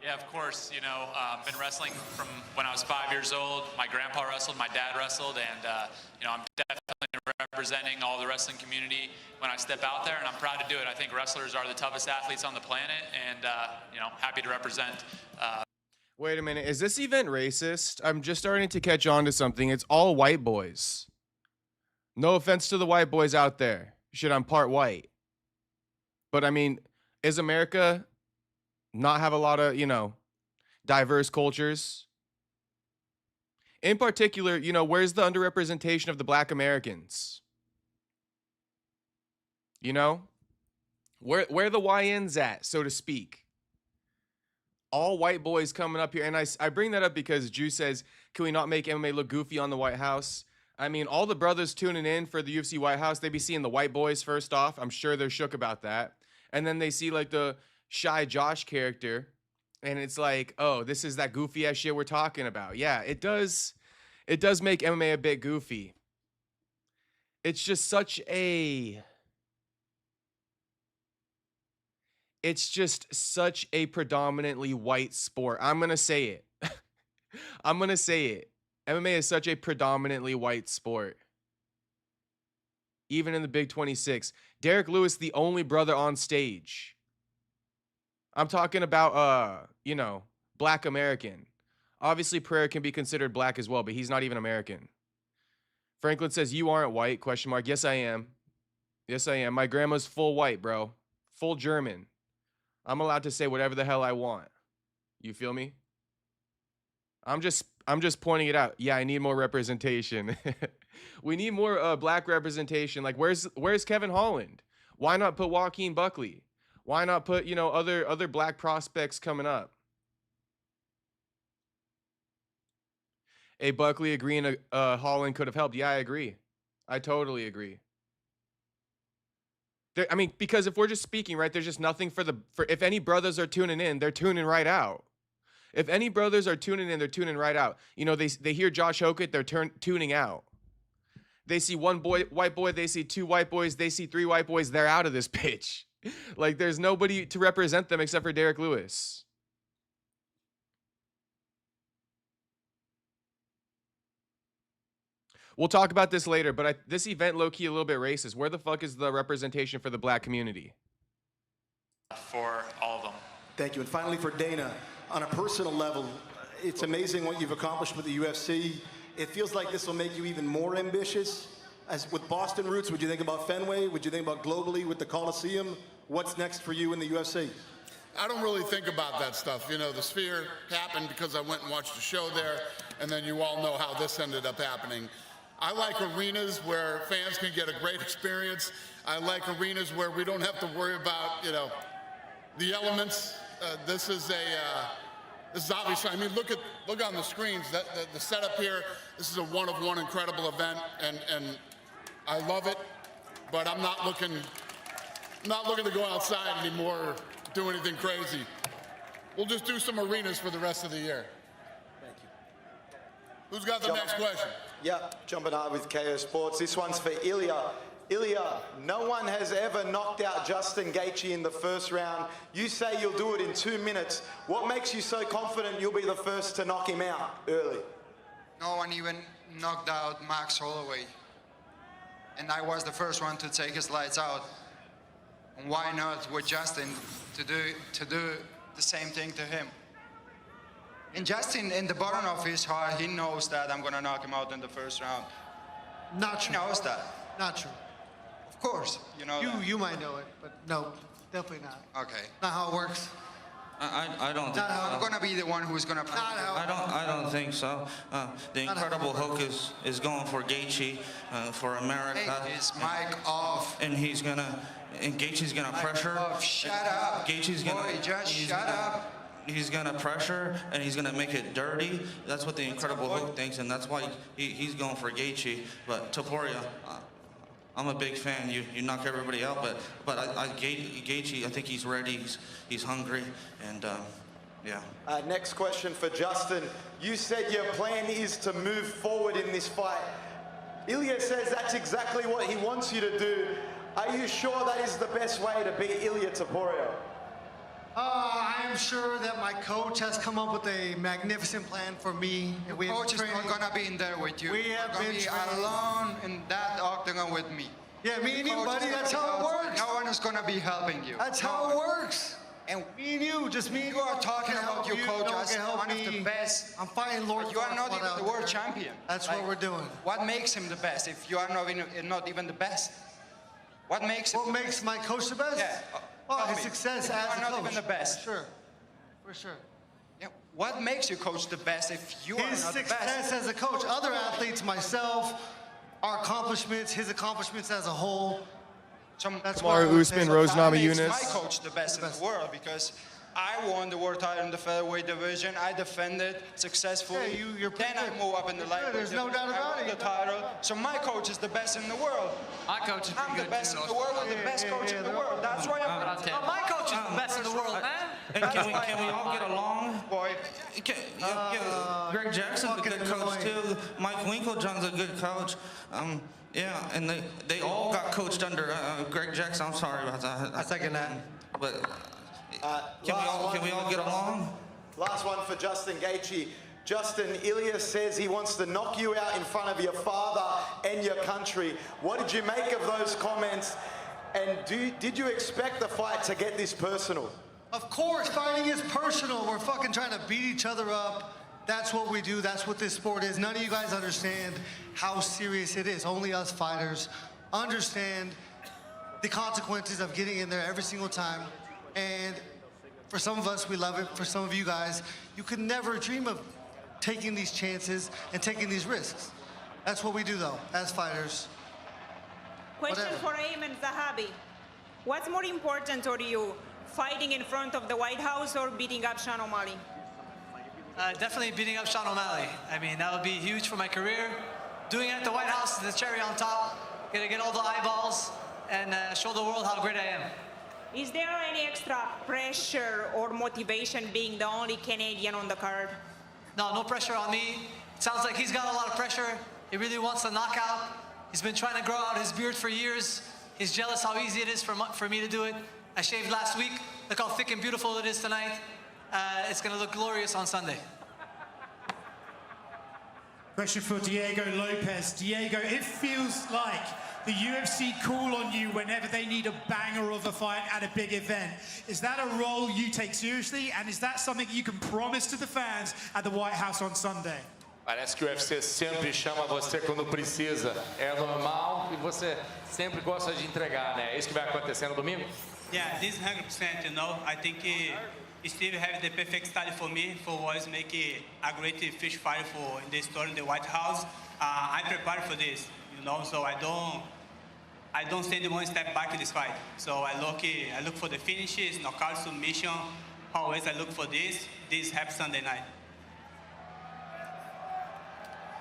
Yeah, of course. You know, been wrestling from when I was 5 years old. My grandpa wrestled, my dad wrestled, and you know, I'm definitely representing all the wrestling community when I step out there, and I'm proud to do it. I think wrestlers are the toughest athletes on the planet, and you know, happy to represent. Wait a minute. Is this event racist? I'm just starting to catch on to something. It's all white boys. No offense to the white boys out there. Shit, I'm part white. But I mean, is America not have a lot of, you know, diverse cultures? In particular, you know, where's the underrepresentation of the black Americans? You know? Where the YNs at, so to speak? All white boys coming up here. And I bring that up because Drew says, can we not make MMA look goofy on the White House? I mean, all the brothers tuning in for the UFC White House, they be seeing the white boys first off. I'm sure they're shook about that. And then they see like the Shy Josh character. And it's like, oh, this is that goofy ass shit we're talking about. Yeah, it does make MMA a bit goofy. It's just such a... It's just such a predominantly white sport. I'm going to say it. I'm going to say it. MMA is such a predominantly white sport. Even in the Big 26. Derek Lewis, the only brother on stage. I'm talking about, you know, black American. Obviously, Pereira can be considered black as well, but he's not even American. Franklin says, you aren't white, question mark. Yes, I am. Yes, I am. My grandma's full white, bro. Full German. I'm allowed to say whatever the hell I want. You feel me? I'm just pointing it out. Yeah, I need more representation. We need more black representation. Like, where's Kevin Holland? Why not put Joaquin Buckley? Why not put, you know, other black prospects coming up? Hey, Buckley agreeing Holland could have helped. Yeah, I agree. I totally agree. I mean, because if we're just speaking, right, there's just nothing for if any brothers are tuning in, they're tuning right out. If any brothers are tuning in, they're tuning right out. You know, they hear Josh Hokett, they're tuning out. They see one white boy, they see two white boys, they see three white boys, they're out of this pitch. Like, there's nobody to represent them except for Derek Lewis. We'll talk about this later, but this event low-key a little bit racist. Where the fuck is the representation for the black community? For all of them. Thank you. And finally for Dana, on a personal level, it's amazing what you've accomplished with the UFC. It feels like this will make you even more ambitious. as with Boston roots, would you think about Fenway? Would you think about globally with the Coliseum? What's next for you in the UFC? I don't really think about that stuff. You know, the Sphere happened because I went and watched a show there, and then you all know how this ended up happening. I like arenas where fans can get a great experience. I like arenas where we don't have to worry about, you know, the elements. This is obviously, I mean, look on the screens, the setup here. This is a one-of-one incredible event, and I love it, but I'm not looking to go outside anymore or do anything crazy. We'll just do some arenas for the rest of the year. Thank you. Who's got the next question? Yeah, jumping out with KO Sports. This one's for Ilia. Ilia, no one has ever knocked out Justin Gaethje in the first round. You say you'll do it in 2 minutes. What makes you so confident you'll be the first to knock him out early? No one even knocked out Max Holloway. And I was the first one to take his lights out. And why not with Justin to do the same thing to him? And Justin, in the bottom of his heart, he knows that I'm gonna knock him out in the first round. Not true. He knows that. Not true. Of course, you know that. You might know it, but no, definitely not. Okay. Not how it works. I don't think I'm gonna be the one who's gonna prove it. I don't think so. The Incredible Hulk is going for Gaethje for America. Hey, his mic off. And he's gonna, and Gaethje's gonna pressure. Shut up. Gaethje's gonna. Boy, just shut up. He's gonna pressure and he's gonna make it dirty. That's what the Incredible Hulk thinks, and that's why he's going for Gaethje. But Topuria, I'm a big fan. You knock everybody out, but Gaethje, I think he's ready. He's hungry, and yeah. Next question for Justin. You said your plan is to move forward in this fight. Ilia says that's exactly what he wants you to do. Are you sure that is the best way to beat Ilia Topuria? I am sure that my coach has come up with a magnificent plan for me. Your coach is not gonna be in there with you. We have been training alone in that octagon with me. Yeah, me and you, buddy. That's how it works. No one is gonna be helping you. That's how it works. And me and you, just me and you. You are talking about your coach as one of the best. I'm fighting Lord. But you are not even the world champion. That's what we're doing. What makes him the best if you are not even the best? What makes him? What makes my coach the best? Yeah. Oh, his success as a coach. You are not even the best. Sure. For sure. Yeah. What makes your coach the best if you are not the best? His success as a coach, other athletes, myself, our accomplishments, his accomplishments as a whole. That's Kamar Usman, Rosenama Yunus. Yunus. My coach the best in the world because I won the world title in the featherweight division. I defended successfully. Yeah, you're then I move up in the lightweight There's no doubt about it. The title. So my coach is the best in the world. My coach is pretty I'm good the best too, in the world with the best coach in the world. That's why I'm. my coach is the best in the world, man. And can we all get along? Boy. Greg Jackson's a good coach too. Mike Winklejohn's a good coach. Yeah, and they all got coached under Greg Jackson. I'm sorry about that. I second that. But can we all get along? Last one for Justin Gaethje. Justin, Ilia says he wants to knock you out in front of your father and your country. What did you make of those comments? And did you expect the fight to get this personal? Of course, fighting is personal. We're fucking trying to beat each other up. That's what we do. That's what this sport is. None of you guys understand how serious it is. Only us fighters understand the consequences of getting in there every single time. And for some of us, we love it. For some of you guys, you could never dream of taking these chances and taking these risks. That's what we do, though, as fighters. Question for Ayman Zahabi. What's more important to you, fighting in front of the White House or beating up Sean O'Malley? Definitely beating up Sean O'Malley. I mean, that would be huge for my career. Doing it at the White House is the cherry on top. Gonna get all the eyeballs and show the world how great I am. Is there any extra pressure or motivation being the only Canadian on the card? No pressure on me. It sounds like he's got a lot of pressure. He really wants the knockout. He's been trying to grow out his beard for years. He's jealous how easy it is for me to do it. I shaved last week. Look how thick and beautiful it is tonight. It's gonna look glorious on Sunday. Question for Diego Lopez. Diego, it feels like the UFC call on you whenever they need a banger of a fight at a big event. Is that a role you take seriously? And is that something you can promise to the fans at the White House on Sunday? Parece que o UFC sempre chama você quando precisa. É normal e você sempre gosta de entregar, né? É isso que vai acontecer no domingo? Yeah, this 100%, you know. I think Steve have the perfect style for me for was make a great fish fight for in the store in the White House. I prepared for this, you know, so I don't stand one step back in this fight. So I look for the finishes, knockout, submission. Always I look for this. This happens Sunday night.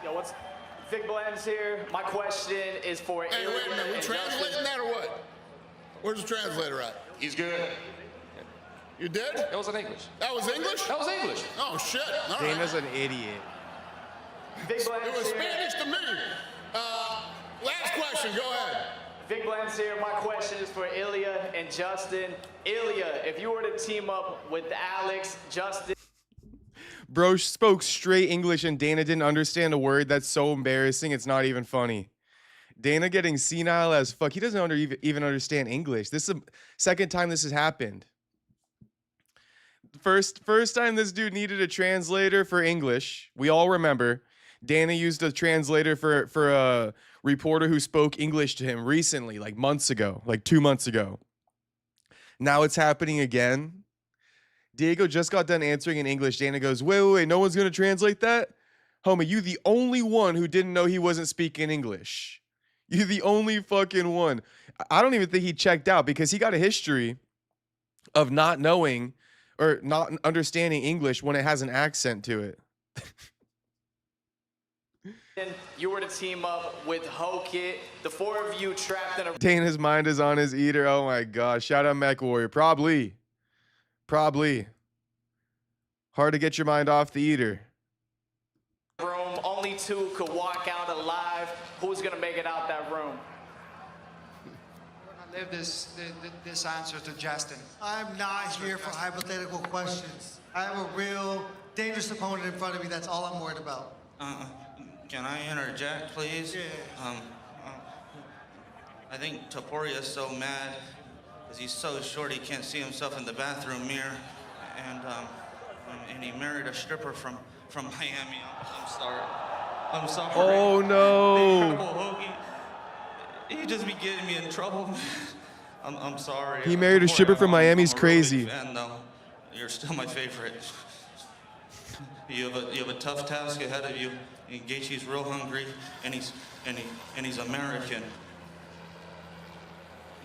Yo, what's Vic Blends here? My question is for Hey, wait a minute. We translating that or what? Where's the translator at? He's good. You did? That was in English. That was English? That was English. Oh, shit. All right. Dana's an idiot. Vic Blends It was here. Spanish to me. Last question. Go ahead. Vic Blends here. My question is for Ilia and Justin. Ilia, if you were to team up with Alex, Justin. Bro spoke straight English and Dana didn't understand a word. That's so embarrassing. It's not even funny. Dana getting senile as fuck. He doesn't even understand English. This is the second time this has happened. First time this dude needed a translator for English. We all remember. Dana used a translator for a reporter who spoke English to him recently, like months ago, like 2 months ago. Now it's happening again. Diego just got done answering in English. Dana goes, wait, no one's going to translate that? Homie, you the only one who didn't know he wasn't speaking English. You the only fucking one. I don't even think he checked out because he got a history of not knowing or not understanding English when it has an accent to it. You were to team up with Hokit. The four of you trapped in a Dana's mind is on his eater. Oh my gosh. Shout out Mech Warrior. Probably. Hard to get your mind off the eater. room. Only two could walk out alive. Who's gonna make it out that room? I leave this answer to Justin. I'm not here for hypothetical questions. I have a real dangerous opponent in front of me. That's all I'm worried about. Can I interject, please? Yeah. I think Topuria is so mad because he's so short he can't see himself in the bathroom mirror, and he married a stripper from Miami. I'm sorry. Oh no! The Incredible Hoagie. He just be getting me in trouble. I'm sorry. He married a Topuria, stripper from Miami's I'm a really crazy. big fan, though. You're still my favorite. You have a tough task ahead of you. And Gaethje's real hungry, and he's American.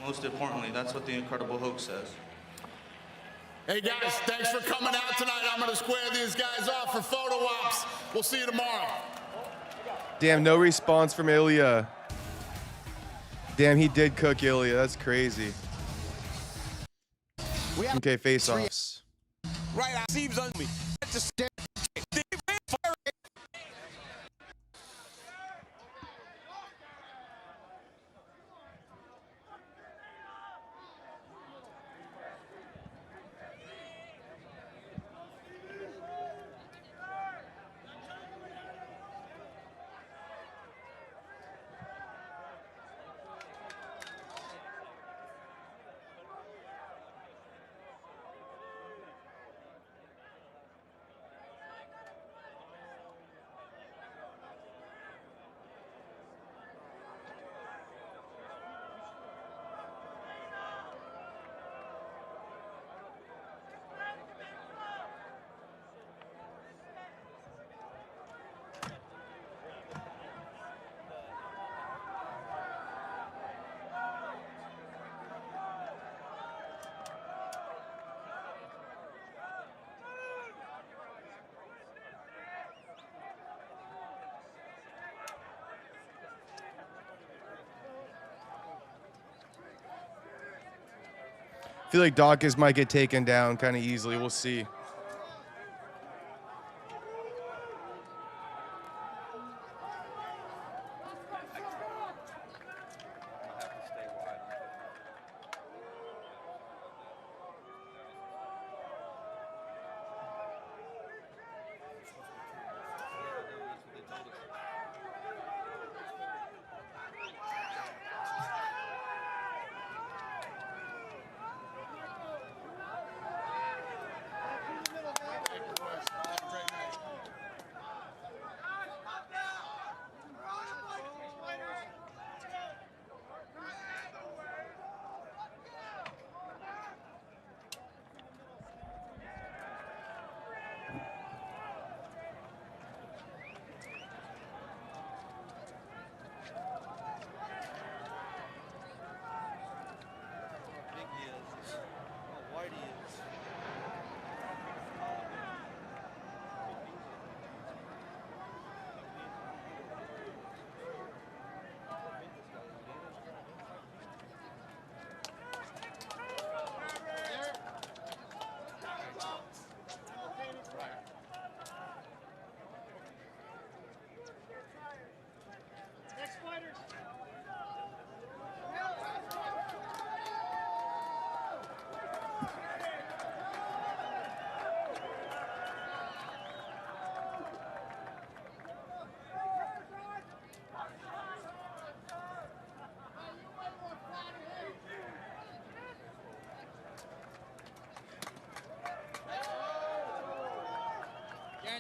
Most importantly, that's what the Incredible Hulk says. Hey guys, thanks for coming out tonight. I'm gonna square these guys off for photo ops. We'll see you tomorrow. Damn, no response from Ilia. Damn, he did cook Ilia. That's crazy. Okay, face-offs. Right out, Steve's on me. I feel like Dawkins might get taken down kind of easily. We'll see.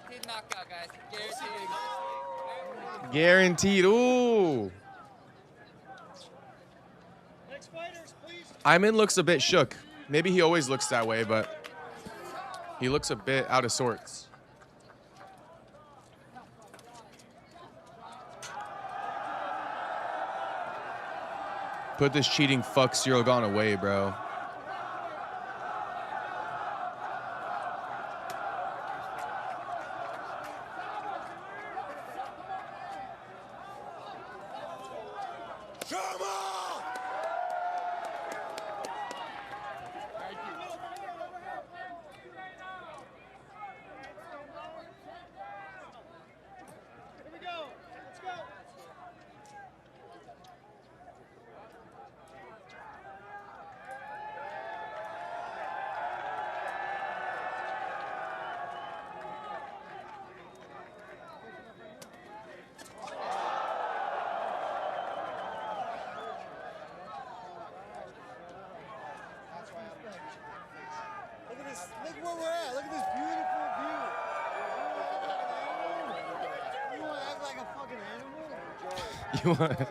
Guaranteed knockout, guys. Guaranteed. Guaranteed. Ooh. Iman looks a bit shook. Maybe he always looks that way, but he looks a bit out of sorts. Put this cheating fuck Cyril Gane away, bro. Look where we're at. Look at this beautiful view. You want to act like a fucking animal? You want? Like an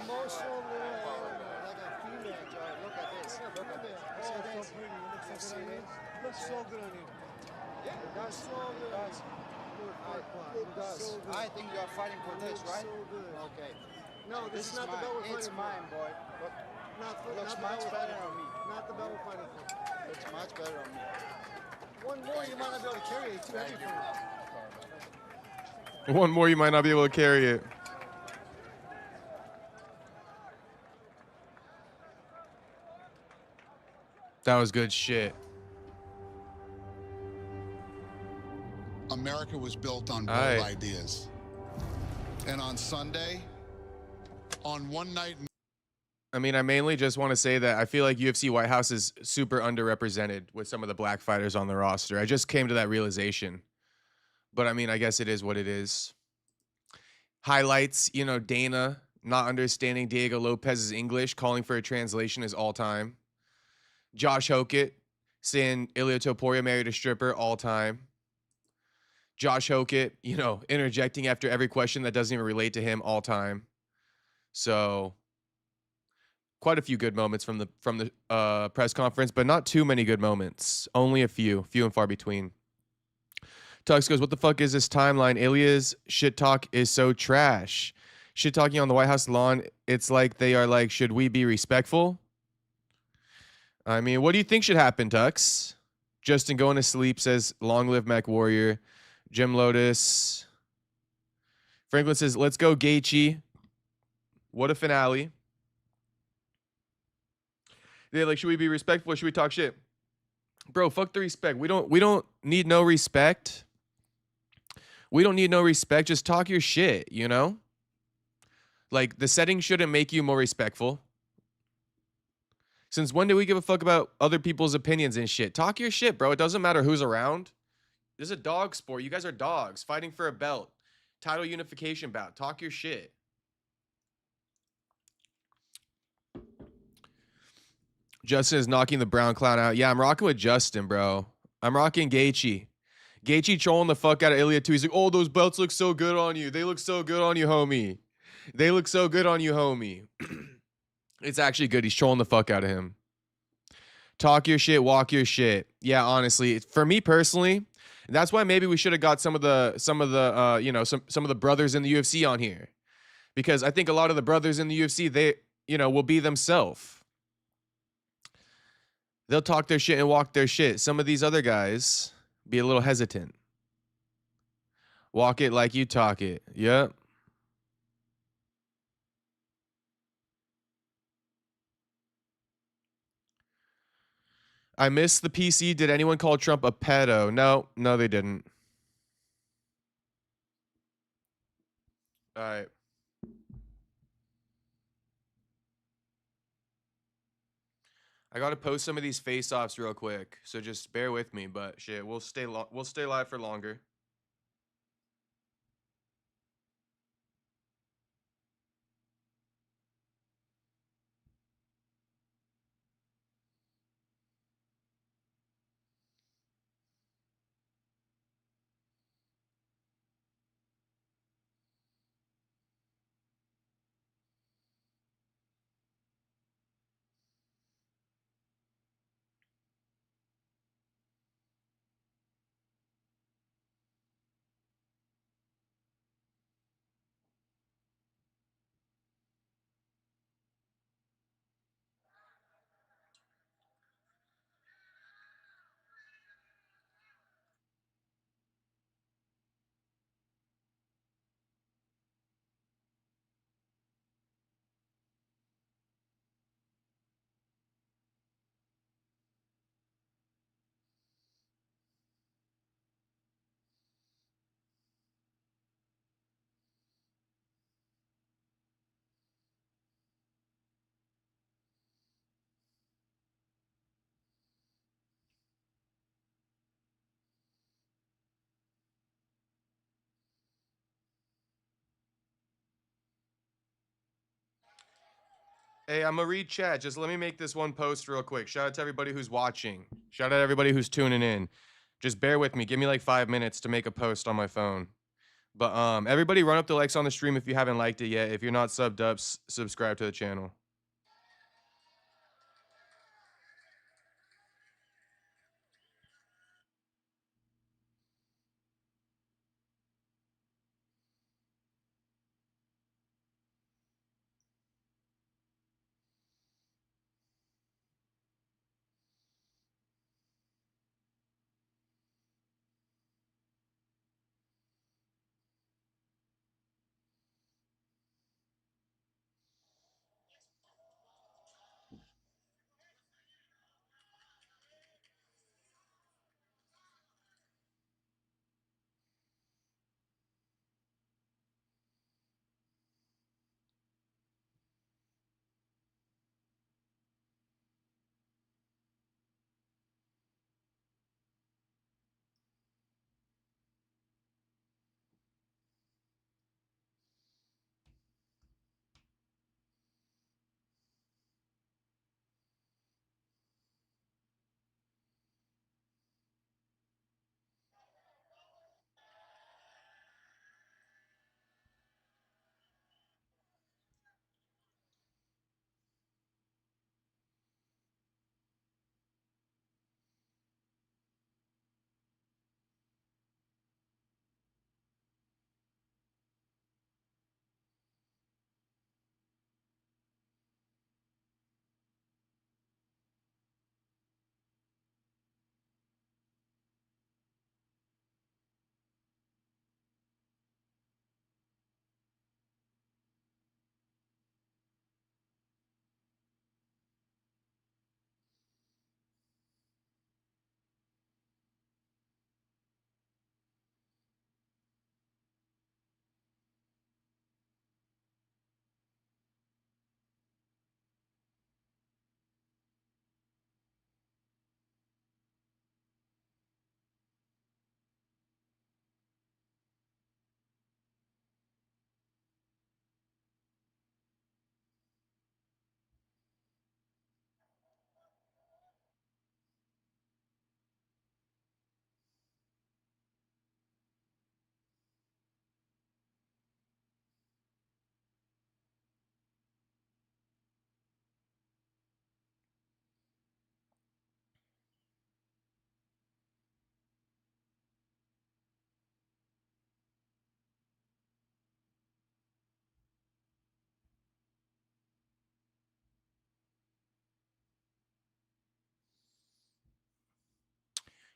emotional little animal, like a female. Look at this. Look at this. Oh, so pretty. It looks so good on you. Yeah, it does. So good. It does. So good. I think you are fighting for this, right? So good. Okay. No, this is not the belt we're fighting for. It's mine, boy. Look, looks much better on me. Not the belt we're fighting for. Looks much better on me. One more, you might not be able to carry it. It's too heavy for you. One more, you might not be able to carry it. That was good shit. America was built on bold Aye. ideas. And on Sunday, on one night... I mean, I mainly just want to say that I feel like UFC White House is super underrepresented with some of the black fighters on the roster. I just came to that realization. But I mean, I guess it is what it is. Highlights, you know, Dana not understanding Diego Lopez's English, calling for a translation is all time. Josh Hokett saying Ilia Topuria married a stripper, all time. Josh Hokett, you know, interjecting after every question that doesn't even relate to him, all time. So quite a few good moments from the press conference, but not too many good moments. Only a few and far between. Tux goes, what the fuck is this timeline? Ilia's shit talk is so trash. Shit talking on the White House lawn, it's like they are like, should we be respectful? I mean, what do you think should happen, Tux? Justin going to sleep says, long live Mac Warrior. Jim Lotus. Franklin says, let's go Gaethje. What a finale. They're like, should we be respectful or should we talk shit? Bro, fuck the respect. We don't need no respect. We don't need no respect. Just talk your shit, you know? Like, the setting shouldn't make you more respectful. Since when do we give a fuck about other people's opinions and shit? Talk your shit, bro. It doesn't matter who's around. This is a dog sport. You guys are dogs fighting for a belt. Title unification bout. Talk your shit. Justin is knocking the brown clown out. Yeah, I'm rocking with Justin, bro. I'm rocking Gaethje. Gaethje trolling the fuck out of Ilia too. He's like, oh, those belts look so good on you. They look so good on you, homie. They look so good on you, homie. It's actually good. He's trolling the fuck out of him. Talk your shit, walk your shit. Yeah, honestly, for me personally, that's why maybe we should have got some of the brothers in the UFC on here, because I think a lot of the brothers in the UFC, they, you know, will be themselves. They'll talk their shit and walk their shit. Some of these other guys be a little hesitant. Walk it like you talk it. Yep. I missed the PC. Did anyone call Trump a pedo? No, they didn't. All right. I got to post some of these face-offs real quick, so just bear with me, but shit, we'll stay live for longer. Hey, I'm gonna read chat. Just let me make this one post real quick. Shout out to everybody who's watching. Shout out to everybody who's tuning in. Just bear with me. Give me like 5 minutes to make a post on my phone. But everybody run up the likes on the stream if you haven't liked it yet. If you're not subbed up, subscribe to the channel.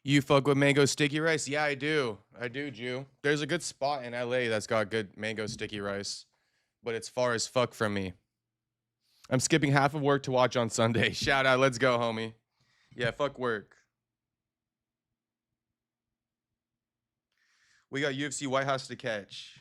You fuck with mango sticky rice? Yeah, I do. I do, Jew. There's a good spot in LA that's got good mango sticky rice, but it's far as fuck from me. I'm skipping half of work to watch on Sunday. Shout out. Let's go, homie. Yeah, fuck work. We got UFC White House to catch.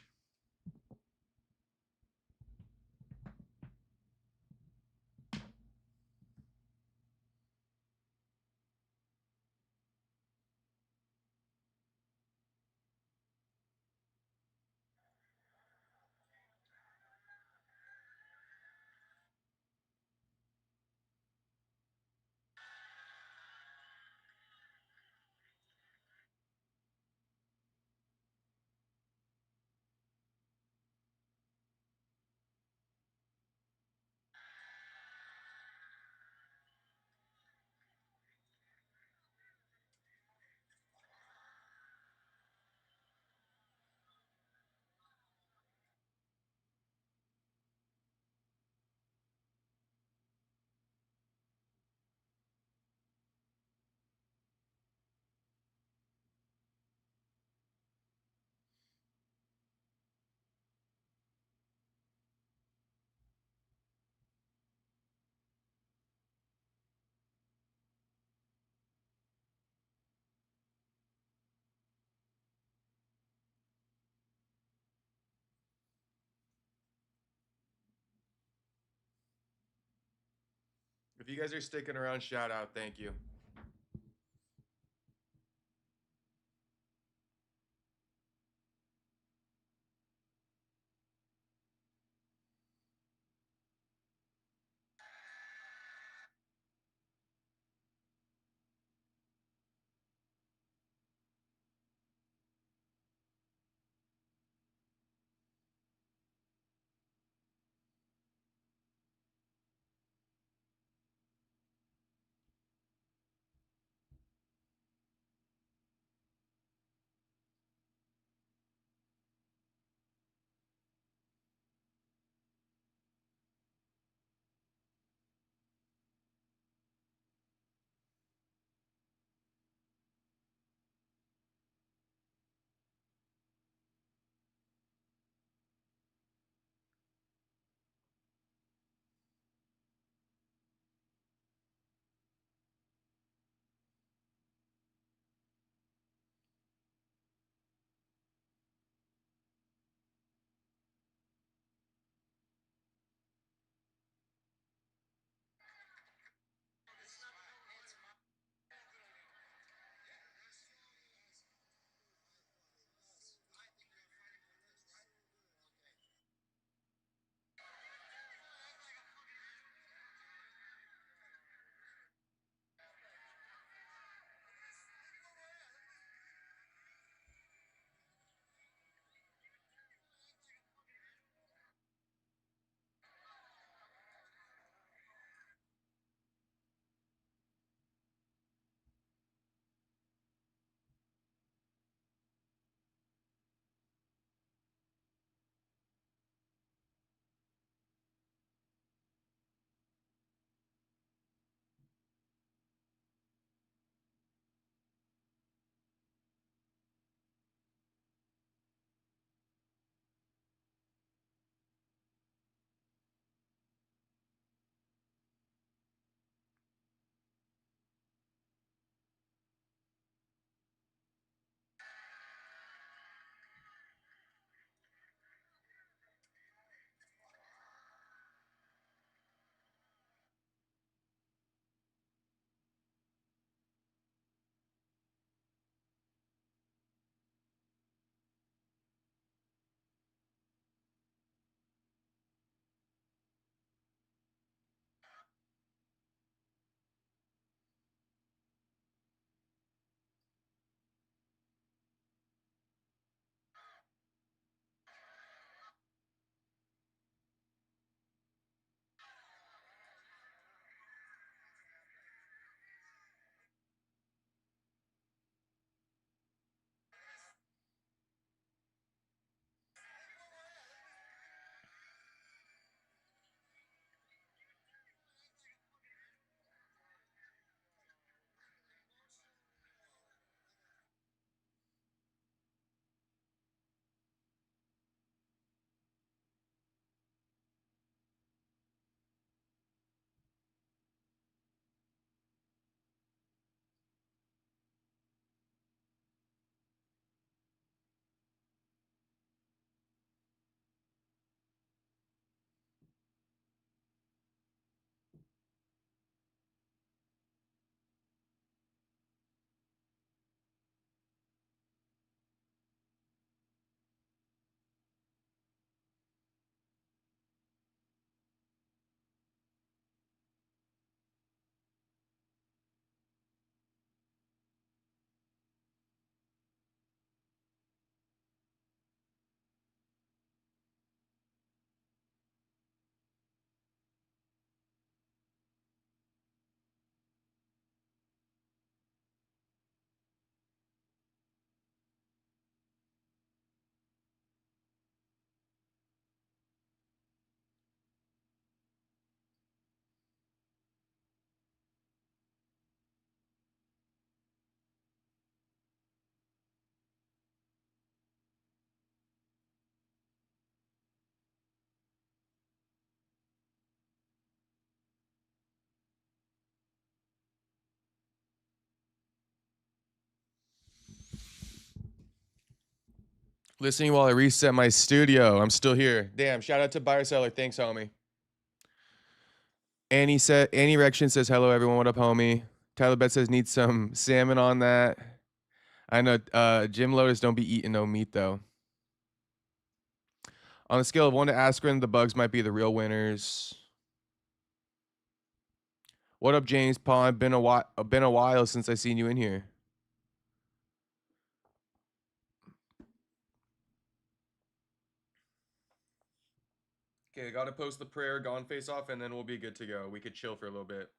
If you guys are sticking around, shout out. Thank you. Listening while I reset my studio. I'm still here. Damn, shout out to Buyer Seller. Thanks, homie. Annie Erection says, hello, everyone. What up, homie? Tyler Bet says, need some salmon on that. I know Jim Lotus don't be eating no meat, though. On a scale of 1 to Askren, the Bugs might be the real winners. What up, James Pond? Been a while since I seen you in here. Okay, gotta post the prayer, gone face off, and then we'll be good to go. We could chill for a little bit.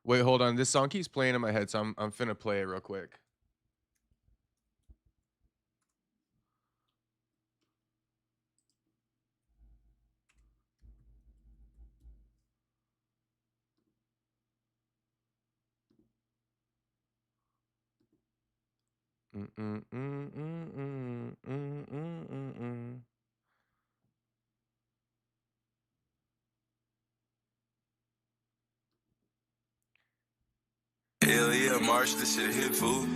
Wait, hold on. This song keeps playing in my head, so I'm finna play it real quick. Ilia, March, this shit hit, fool.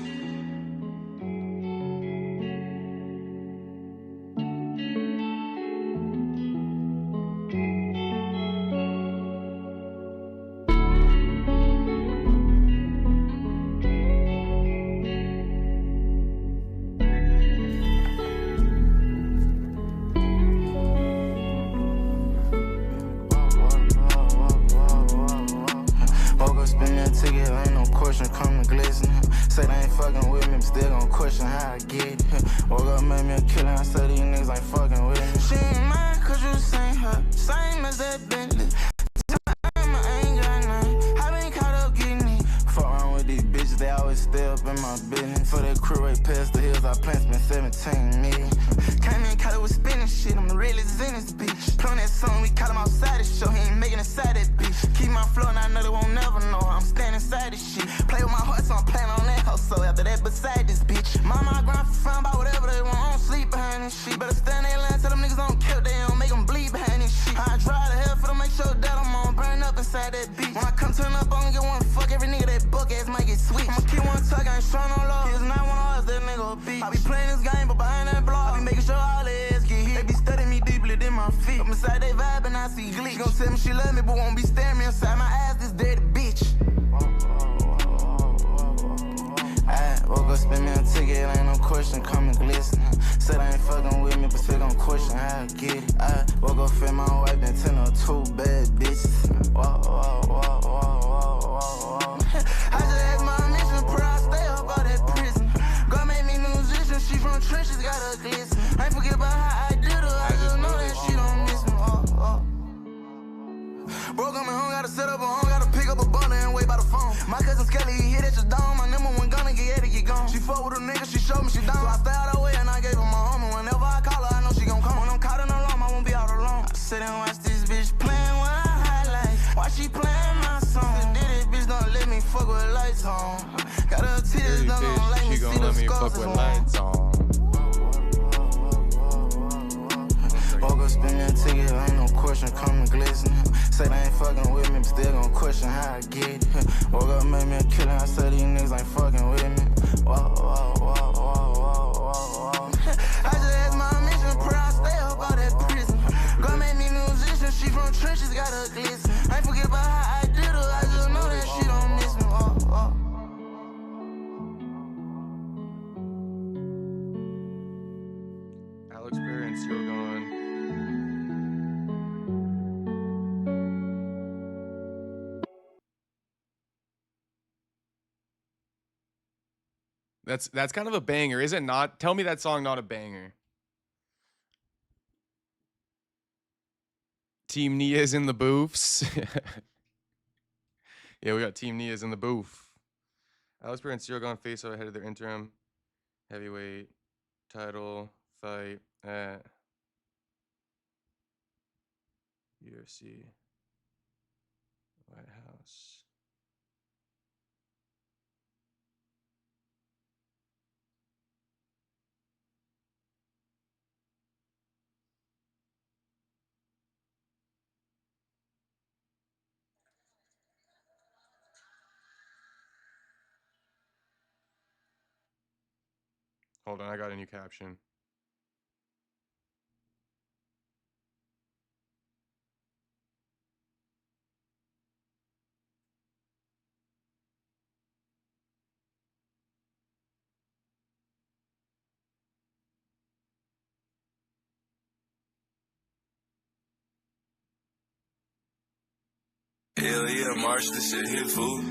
That's kind of a banger, is it not? Tell me that song not a banger. Team Nia's in the booths. Yeah, we got Team Nia's in the booth. Alisper and Cyril going face ahead of their interim heavyweight title fight at UFC White House. Hold on, I got a new caption. Hell yeah, March, this shit here, fool.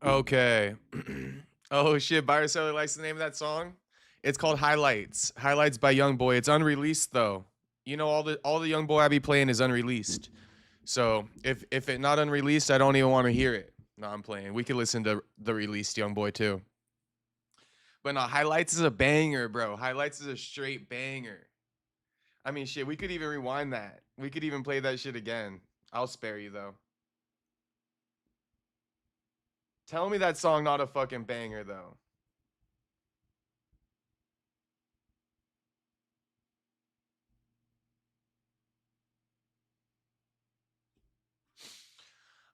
Okay. Oh shit, Buyer Seller likes the name of that song. It's called Highlights. Highlights by Young Boy. It's unreleased though. You know, all the Young Boy I be playing is unreleased. So if it not unreleased, I don't even want to hear it. No, I'm playing. We could listen to the released Young Boy too. But no, Highlights is a banger, bro. Highlights is a straight banger. I mean, shit, we could even rewind that. We could even play that shit again. I'll spare you though. Tell me that song not a fucking banger though.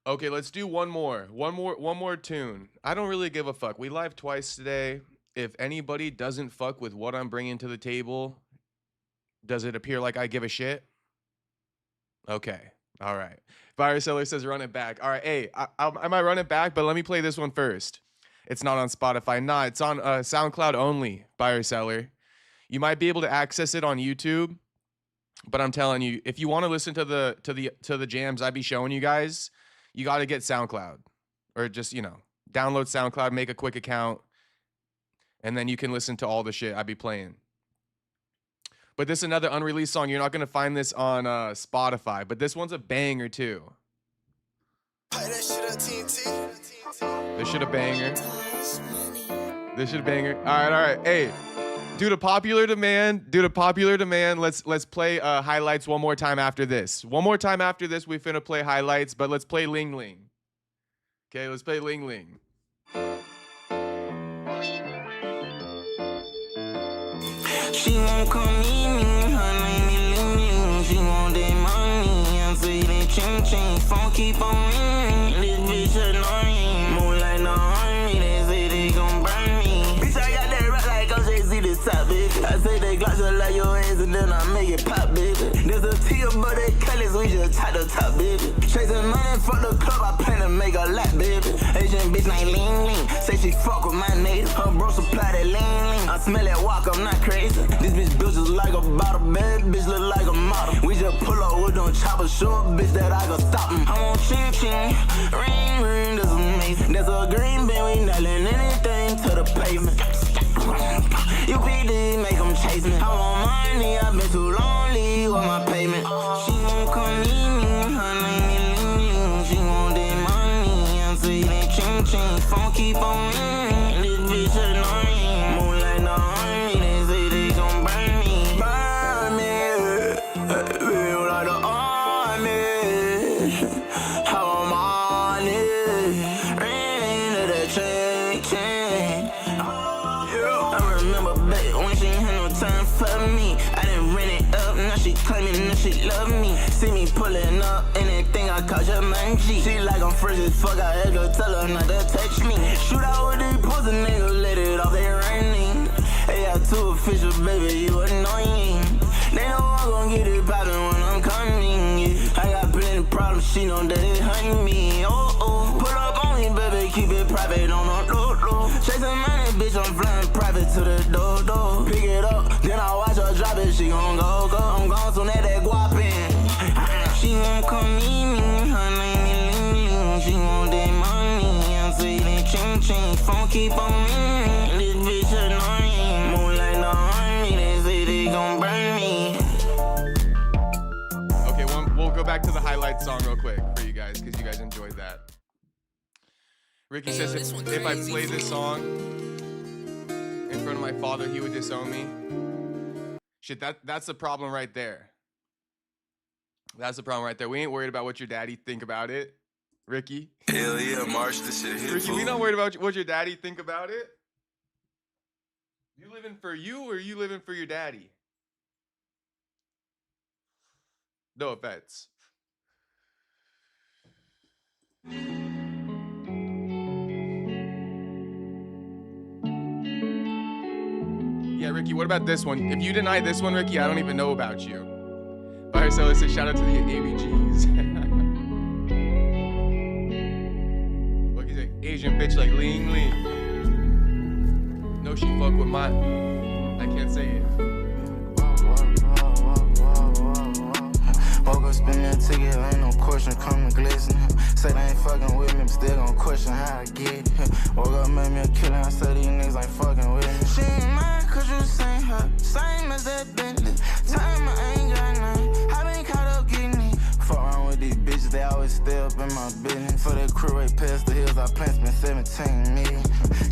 Okay, let's do one more. One more tune. I don't really give a fuck. We live twice today. If anybody doesn't fuck with what I'm bringing to the table, does it appear like I give a shit? Okay. All right. Buyer Seller says run it back. All right. Hey, I might run it back, but let me play this one first. It's not on Spotify. Nah, it's on SoundCloud only, Buyer Seller. You might be able to access it on YouTube, but I'm telling you, if you want to listen to the jams I be showing you guys, you got to get SoundCloud, or just, you know, download SoundCloud, make a quick account, and then you can listen to all the shit I be playing. But this is another unreleased song. You're not going to find this on Spotify, but this one's a banger too. This shit a banger. This shit a banger. All right. Hey, due to popular demand, let's play Highlights one more time after this. One more time after this, we finna play Highlights, but let's play Ling Ling. Okay, let's play Ling Ling. She won't come meet me, her name is Ling Ling. She want that money, and say that ching ching. Phone keep on ringing, this bitch annoying. then I make it pop, baby. There's a tear, but they colors, we just tie the top, baby. Chasing money for the club, I plan to make a lot, baby. Asian bitch named Ling Ling, say she fuck with my native. Her bro supply that Ling Ling, I smell that walk, I'm not crazy. This bitch built just like a bottle, bad bitch look like a model. We just pull up with them choppers, short bitch that I can stop them. I'm on ching ching, ring ring, that's amazing. There's a green bin, we nailing anything to the pavement. UPD make them chase me. I want money, I've been too lonely with my payment. She won't come meet me, her name is Ling Ling. She want that money, I'm saying that ching ching. Phone keep on ringing, this bitch annoying. Moonlight the army, they say they gon' burn me. Burn me, feel like the army. I want money, ring to that ching ching. I remember back when she ain't had no time for me. I done ran it up, now she claiming that she love me. See me pulling up, anything I call your man G. She like I'm fresh as fuck, I had to tell her not to touch me. Shoot out with these pussy niggas, let it off, they raining. Hey, I too official, baby, you annoying. They know I'm gon' get it poppin' when I'm coming, yeah. I got plenty problems, she know that it hunt me. Oh, oh, pull up on me, baby, keep it private on the low. Chasing money, bitch, I'm flying private to the door. Pick it up, then I watch her drop it, she gon' go. I'm gone soon at that guapin'. She won't come meet me, her name is Ling Ling. She want that money, I'm saying that ching ching. Phone keep on ringing, this bitch annoying. Moonlight the army, they say they gon' burn me. Okay, we'll go back to the highlight song real quick for you guys, because you guys enjoyed that. Ricky says if I play this song in front of my father, he would disown me. Shit, that's the problem right there. That's the problem right there. We ain't worried about what your daddy think about it, Ricky. Hell yeah, March, this shit hit. Ricky, we not worried about what your daddy think about it. You living for you or you living for your daddy? No offense. Yeah, Ricky, what about this one? If you deny this one, Ricky, I don't even know about you. All right, so let's say shout out to the ABGs. Look, he's like Asian bitch like Ling Ling. No, she fuck with my... I can't say it. Woke up, spin that ticket, ain't no question, coming glistening. Say they ain't fucking with me, but still gon' question how I get it. Woke up, made me a killer, I said these niggas ain't fucking with me. She ain't mine, cause you seen her, same as that Bentley. Time I ain't got none, I been caught up getting it. Fuck around with these bitches, they always stay up in my business. For that crew right past the hills, I plan spend 17 million.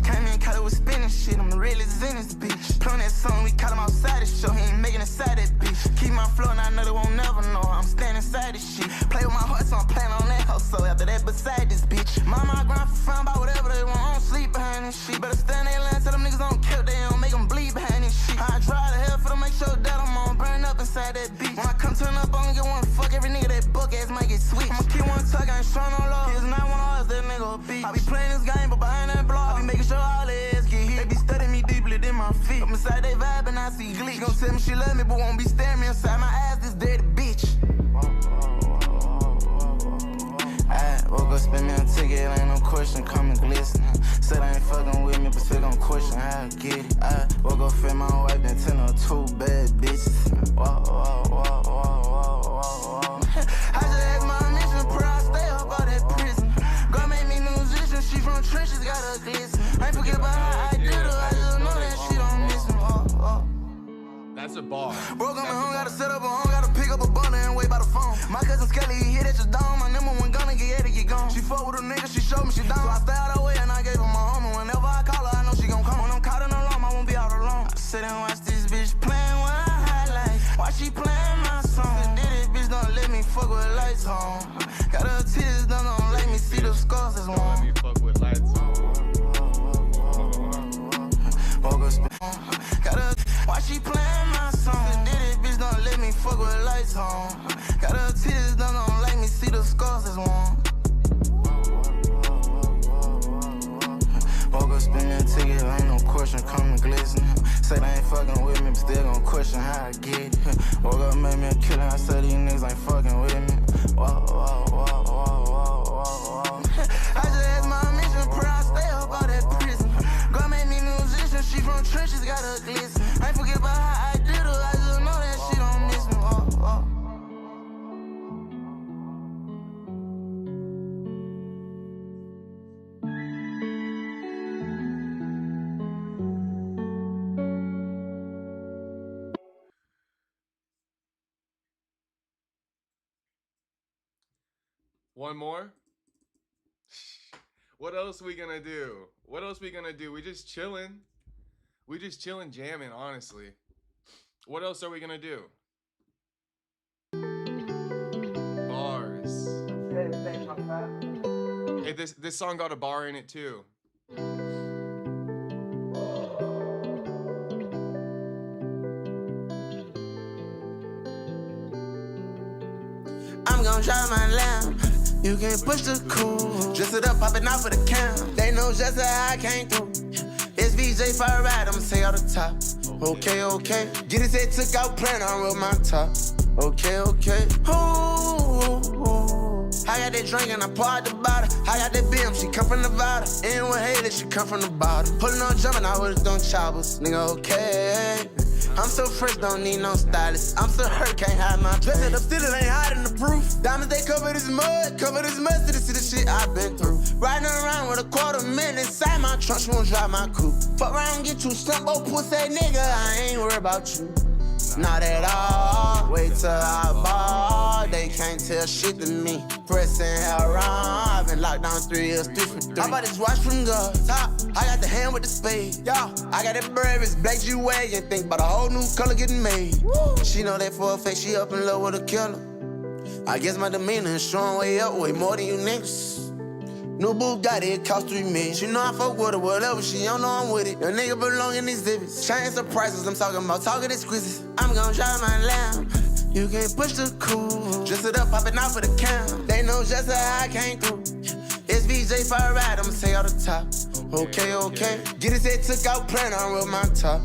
Came in, caught it with spinning shit, I'm the realest in this bitch. Playing that song, we caught him outside the show, he ain't making it side that bitch. Keep my flow and I know they won't never know, I'm standing inside this shit. Play with my heart, so I'm playing on that hoe, so after that beside this bitch. Mama, I grind for fun, by whatever they want, I don't sleep behind this shit. Better stand they line, tell them niggas don't kill, they don't make them bleed behind this shit. I drive to hell for to make sure that I'm on, burn up inside that bitch. When I come turn up, I'm gonna get one fuck every nigga that buck ass might get sweet. I'ma keep one tuck, I ain't showing no love. He's not one of us, that nigga a beat. I be playing this game, but behind that block, I be making sure all their ass get hit. They be studying me deeply than my feet. I'm inside they vibe and I see glee. She gon' tell me she love me, but won't be staring me inside my eyes, this dirty bitch. I woke up, spin me a ticket, ain't no question, coming glistening. Said I ain't fucking with me, but still gon' question how I get it. I woke up, fit my wife, then tell her 2 bad bitches. Whoa. I just had my mission, pray I stay up out that prison. God made me musician, she from trenches, got her glisten. I ain't forget about how I did her, I just know that she don't miss me. That's a bar. Broke on my home, gotta set up a home, gotta pick up a bundle and wait by the phone. My cousin Skelly, he hit at your dome, my number one gunna get to get gone. She fuck with a nigga, she showed me she down. So I stay out her way and I gave her my home. And whenever I call her, I know she gon' come. When I'm caught in alarm, I won't be out alone. I sit and watch this bitch playing with her highlights. Why she playing my song? Did it, bitch, don't let me fuck with lights on. Got her tears done, don't let me see the scars as one. Let me fuck with lights on. Got her, why she playing my song? Did it, bitch, don't let me fuck with lights on. Got her tears done, don't let me see the scars as one. Woke up, spin that ticket, ain't no question, coming glistening. Say they ain't fucking with me, but still gon' question how I get it. One more? What else we gonna do? What else we gonna do? We just chilling. We just chilling, jamming, honestly. What else are we gonna do? Bars. Hey, this song got a bar in it too. I'm gon' drive my lamb. You can't push the cool. Dress it up, popping out for the cam. They know just how I came through. It's VJ for a ride, I'ma say all the top. Okay, okay. Get his head took out, plan on roll my top. Okay, okay. Ooh, ooh. I got that drink and I pour out the bottle. I got that BM, she come from Nevada. Anyone hate it, she come from the bottom. Pulling on jumping, I would've done choppers. Nigga, okay. I'm so fresh, don't need no stylist. I'm so hurt, can't hide my dress it up, still it ain't hiding the proof. Diamonds, they cover this mud to see the shit I've been through. Riding around with a $250,000 inside my trunk, she won't drive my coupe. Fuck around, get you stumped, oh pussy nigga, I ain't worried about you. Not at all, wait till I ball, they can't tell shit to me. Pressing hell around, I've been locked down 3 years, 3 for 3. I bought this watch from the top, I got the hand with the spade. Yo, I got that breakfast, black G-Wagon, think about a whole new color getting made. Woo. She know that for a fact, she up in love with a killer. I guess my demeanor is showing way up, way more than you niggas. New Bugatti, it cost 3 million. She know I fuck with her, whatever, she don't know I'm with it. Your nigga belong in these exhibits. Change the prices, I'm talking about talking exquisite. I'm gon' drive my lamb. You can't push the cool. Dress it up, popping out for the cam. They know just how I came through. It's VJ for a ride, I'ma say all the top. Okay, okay. Get his head took out, plan on roll my top.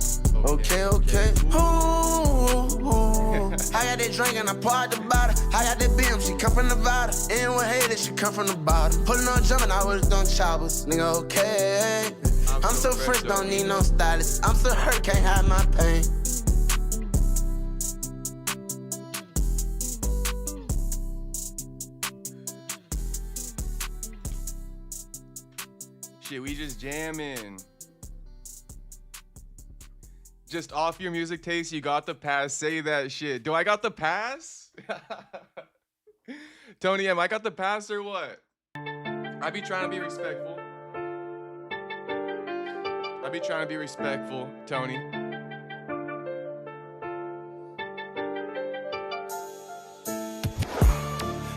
Okay, okay. Ooh, ooh. I got that drink and I pour out the bottle. I got that BM, she come from Nevada. Anyone hate it, she come from the bottom. Pulling on jumping, I would've done choppers. Nigga, okay. I'm so fresh, don't need no stylist. I'm so hurt, can't hide my pain. Shit, we just jamming. Just off your music taste, you got the pass. Say that shit. Do I got the pass? Tony M, I got the pass or what? I be trying to be respectful. I be trying to be respectful, Tony.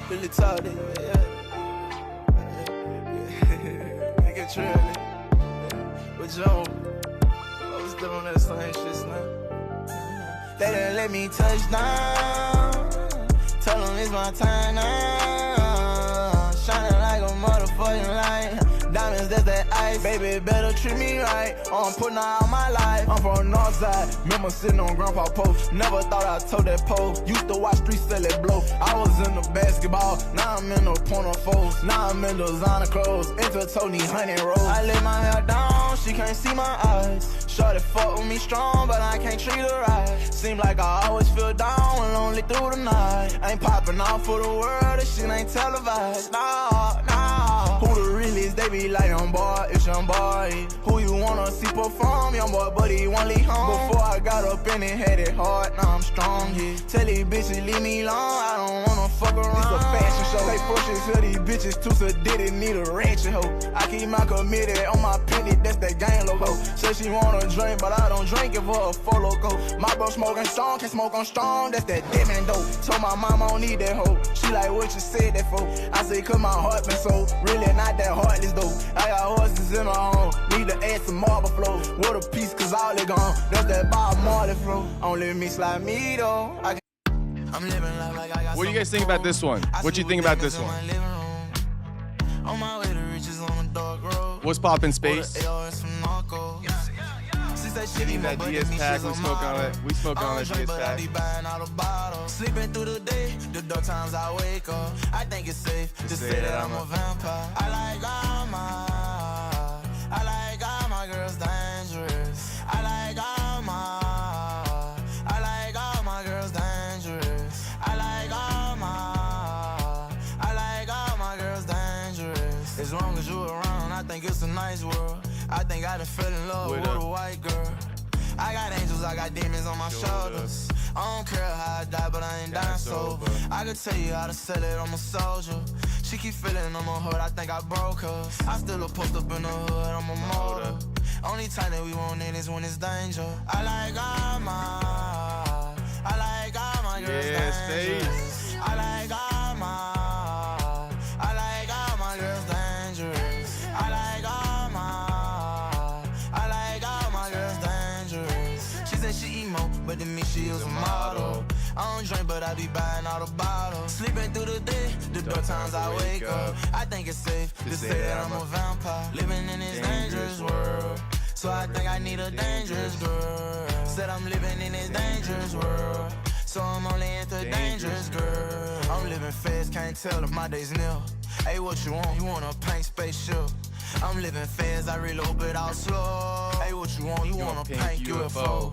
Really talk that, nigga trailing. But Joe, I was still on that same shit now. They didn't let me touch down. Tell them it's my time now. Shining like a motherfucking light. Diamonds, that's that ice. Baby, better treat me right. I'm putting out my life. I'm from the north side. Remember sitting on Grandpa Post. Never thought I told that pole. Used to watch streets sell it blow. I was in the basketball. Now I'm in the porno foes. Now I'm in designer clothes. Into Tony Honey Rose. I lay my hair down. She can't see my eyes. Shorty fuck with me strong, but I can't treat her right. Seem like I always feel down and lonely through the night. Ain't popping off for the world. This shit ain't televised. Nah, nah. Who the realest? They be like, young boy, it's young boy. Who you wanna see perform? Young boy, but he won't leave home. Before I got up in it, had it hard, now I'm strong, yeah. Tell these bitches, leave me alone, I don't wanna fuck around. It's a fashion show, they pushes to these bitches too, so did it need a ratchet hoe. I keep my committed on my penny, that's that gang logo. Said she wanna drink, but I don't drink it for a full loco. My bro smoking strong, can smoke on strong, that's that dead man dope. Told my mom I don't need that hoe. She like, what you said that for? I say, cause my heart been so, really not that heartless though. I got horses in my home, need to add some marble flow. What a piece, cause all it gone, that's that Bob Marley flow. Only me slide me though. I'm living life like I got. What do you guys think about this one? What you think about this one? On my way to riches on a dark road. What's poppin' Space? Getting that DS pack, we smoke on it. We smoke on that DS pack. Sleeping through the day, the dark times I wake up. I think it's safe to say that I'm a vampire. I like all my girls dangerous. I like all my girls dangerous. I like all my girls dangerous. As long as you around, I think it's a nice world. I think I done fell in love with a white girl. I got angels, I got demons on my shoulders. I don't care how I die, but I ain't dying sober. I could tell you how to sell it, I'm a soldier. She keep feeling I'm a hood, I think I broke her. I still a post up in the hood, I'm a motor. Only time that we want it is when it's danger. I like all my girls dangerous. I like all my girls dangerous. I like all my girls dangerous. She said she emo, but to me she is a model. I don't drink, but I be buying all the bottles. Sleeping through the day, the dark times I wake up. I think it's safe to say that I'm a vampire, living in this dangerous world. So I think I need a dangerous girl. Said I'm living in this dangerous world. So I'm only into dangerous girl. I'm living fast, can't tell if my day's near. Hey, what you want? You want a pink spaceship? I'm living fast, I reload but out slow. Hey, what you want? You want a pink UFO?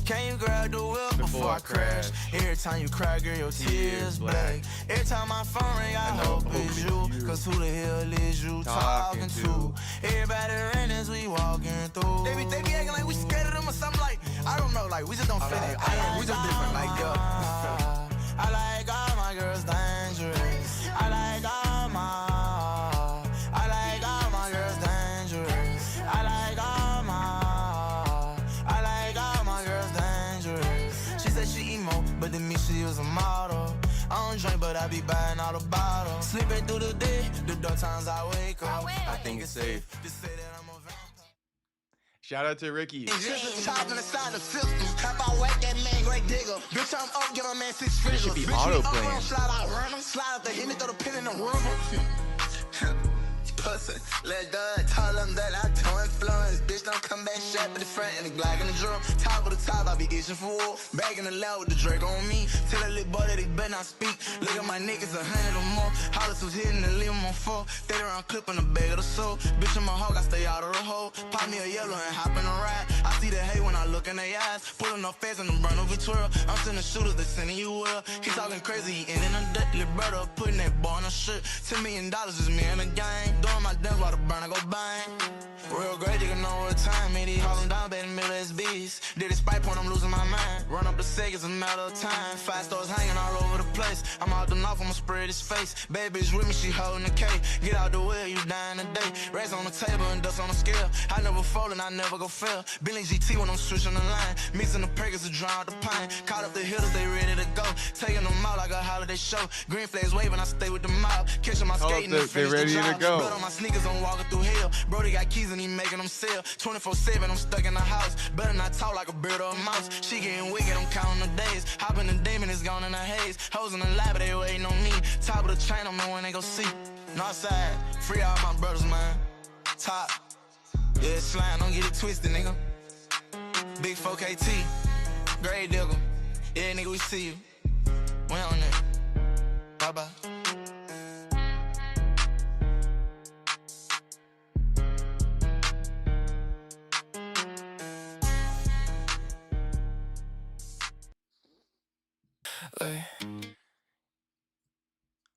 Can you grab the wheel before I crash? Every time you cry, girl, your tears black. Every time my phone ring, I hope it's you. Cause who the hell is you talking to? Everybody ran as we walking through. They be acting like we scared of them or something like, I don't know, like we just don't fit it. We just different, like yo. I like all my girls dangerous. I like all my girls dangerous. I like all my girls dangerous. She said she emo, but to me she was a model. I don't drink, but I be buying all the bottles. Sleeping through the day, the dark times I wake up. I think it's safe to say that I'm a vampire. Shout out to Ricky. It should be auto-playing. Slide up the hit me, throw the pin in the river. Pussy, let God tell them that I don't influence. Bitch, don't come back shot to the front and the Glock in the drum. Top of the top, I be itching for war. Back in the loud with the Drake on me. Tell that little boy that he better not speak. Look at my niggas, 100 or more. Hollis was hitting and leave him on 4. Stay around clipping the bag of the soul. Bitch, I'm a hawk, I stay out of the hole. Pop me a yellow and hop in a ride. I see the hate when I look in their eyes. Pulling up fast and them burn over 12. I'm sending shooters, they sending you well. He talking crazy, he ending a deadly brother. Putting that ball in a shit. $10 million is me and the gang. Doing my dance while the burner go bang. Real great, you can know what time it is. Call them down, bet in the middle of SBs. Did it spike point, I'm losing my mind. Run up the seg, it's a matter of time. 5 stars hanging all over the place. I'm out the north, I'ma spread his face. Baby's with me, she holding the cake. Get out the way, you dying today. Raise on the table and dust on the scale. I never fold and I never go fail. Billy GT when I'm switching the line. Mixing the Perkins to drown out the pine. Caught up the hitters, they ready to go. Taking them out like a holiday show. Green flags waving, I stay with the mob. Catching my skating and finish the job. Blood on my sneakers, I'm walking through hell. Brody got keys and he making them sell. 24/7, I'm stuck in the house. Better not talk like a bird or a mouse. She getting wicked, I'm counting the days. Hopping the demon, it's gone in the haze. Hoes in the lab, but they waiting on me. Top of the train, I'm the one they go see. Northside, free all my brothers, man. Top, yeah, slime, don't get it twisted, nigga. Big 4KT, grade digger. Yeah, nigga, we see you. We on it. Bye-bye.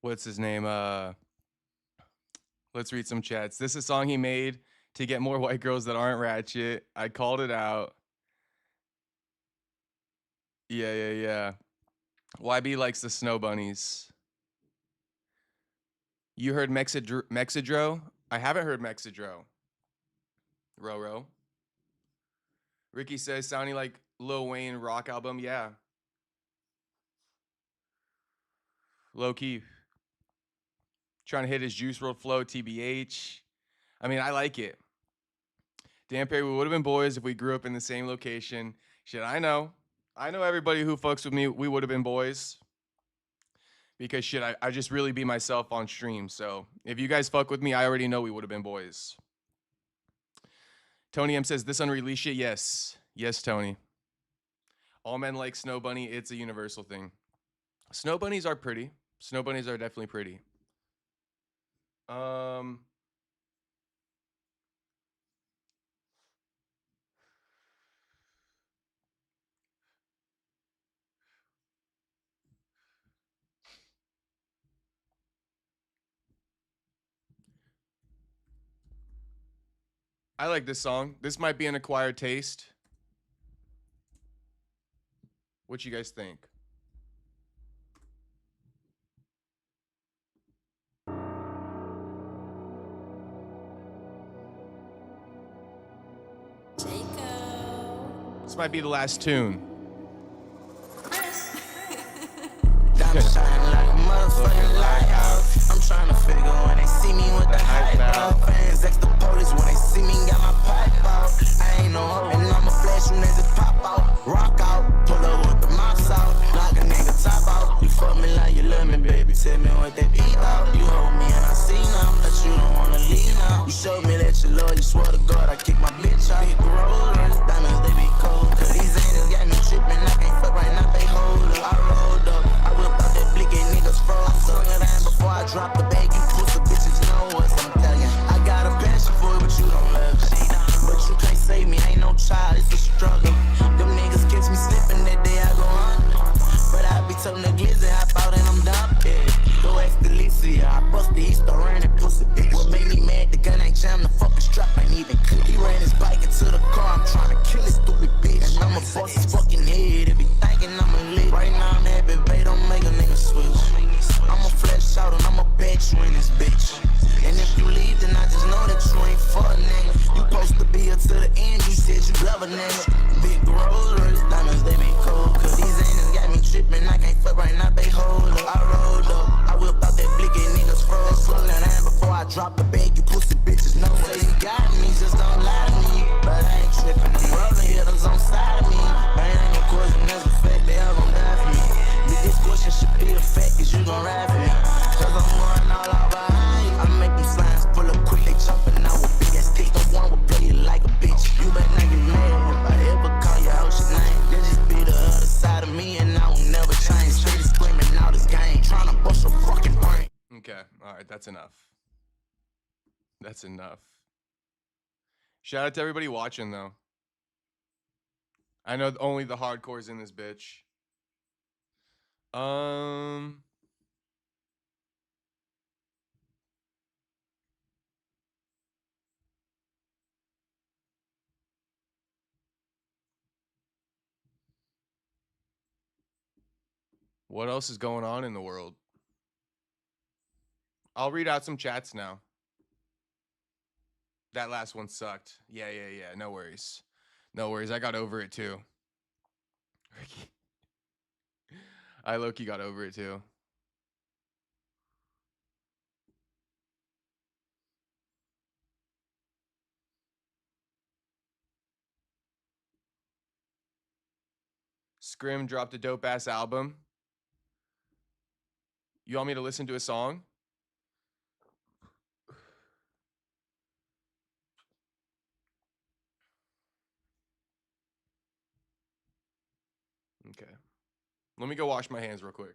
What's his name? Let's read some chats. This is a song he made to get more white girls that aren't ratchet. I called it out. Yeah. YB likes the snow bunnies. You heard Mexidro? I haven't heard Mexidro. Roro. Ricky says, sounding like Lil Wayne rock album. Yeah. Low key. Trying to hit his Juice WRLD flow, TBH. I mean, I like it. Dan Perry, we would have been boys if we grew up in the same location. Shit, I know. I know everybody who fucks with me, we would have been boys. Because shit, I just really be myself on stream. So if you guys fuck with me, I already know we would have been boys. Tony M says, this unreleased shit? Yes. Yes, Tony. All men like Snow Bunny. It's a universal thing. Snow bunnies are pretty. Snow bunnies are definitely pretty. I like this song. This might be an acquired taste. What you guys think? This might be the last tune. Diamonds shining like a motherfucking lighthouse. I'm trying to figure when they see me with the hype out. Fans ex the police when they see me got my pipe out. I ain't no hoe, and I'ma flash when they just pop out. Rock out, pull up with the mops out. Knock a nigga top out. You fuck me like you love me, baby. Tell me what that beat out. You hold me and I see now that you don't wanna leave now. You showed me that you love, you swear to God I kick my bitch out. Hit the rollers, diamonds they be cold. Cause these angels got me tripping, I can't fuck right now, they hold up. I rolled up, I whipped out that blick and niggas froze. I sung it down before I dropped the bag. You pussy bitches know what I'm telling. I got a passion for it, but you don't love it. But you can't save me, ain't no child, it's a struggle. Them niggas catch me slipping that day I go under. But I be telling the glizzy, hop out and I'm done. Yeah. Go ask the Alicia, I bust the Easter ran that pussy bitch. What made me mad, the gun ain't jammed, the fucking strap ain't even clip. He ran his bike into the car, I'm trying to kill his stupid bitch. And I'ma bust his fucking head, it be thinking I'm a lick. Right now I'm happy, babe, don't make a nigga switch. I'ma flash out and I'ma bet you in this bitch. And if you leave, then I just know that you ain't for a nigga. You supposed to be here to the end, you said you love a nigga. Big rollers, diamonds, they be cold. Cause these angels got me tripping, I can't fuck right now, they hold up. I rolled up, I whipped out that blick and niggas froze. Slung that hand before I dropped the bag, you pussy bitches know where you got me, just don't lie to me. But I ain't tripping, them brother hitters on side of me. I ain't no question, that's a fact, they all gon' die for me. But this question should be a fact, cause you gon' ride for me. Cause I'm going all out behind you. I make them slimes pull up quick, they jumping out with big ass sticks. No one will play you like a bitch. You better not get mad if I ever call your house your name. They just be the other side of me and I will never change. Steady screaming out this game, trying to bust your fucking brain. Okay, all right, that's enough. That's enough. Shout out to everybody watching, though. I know only the hardcore's in this bitch. What else is going on in the world? I'll read out some chats now. That last one sucked. Yeah. No worries. No worries. I got over it too. Ricky. I low-key got over it too. Scrim dropped a dope-ass album. You want me to listen to a song? Okay. Let me go wash my hands real quick.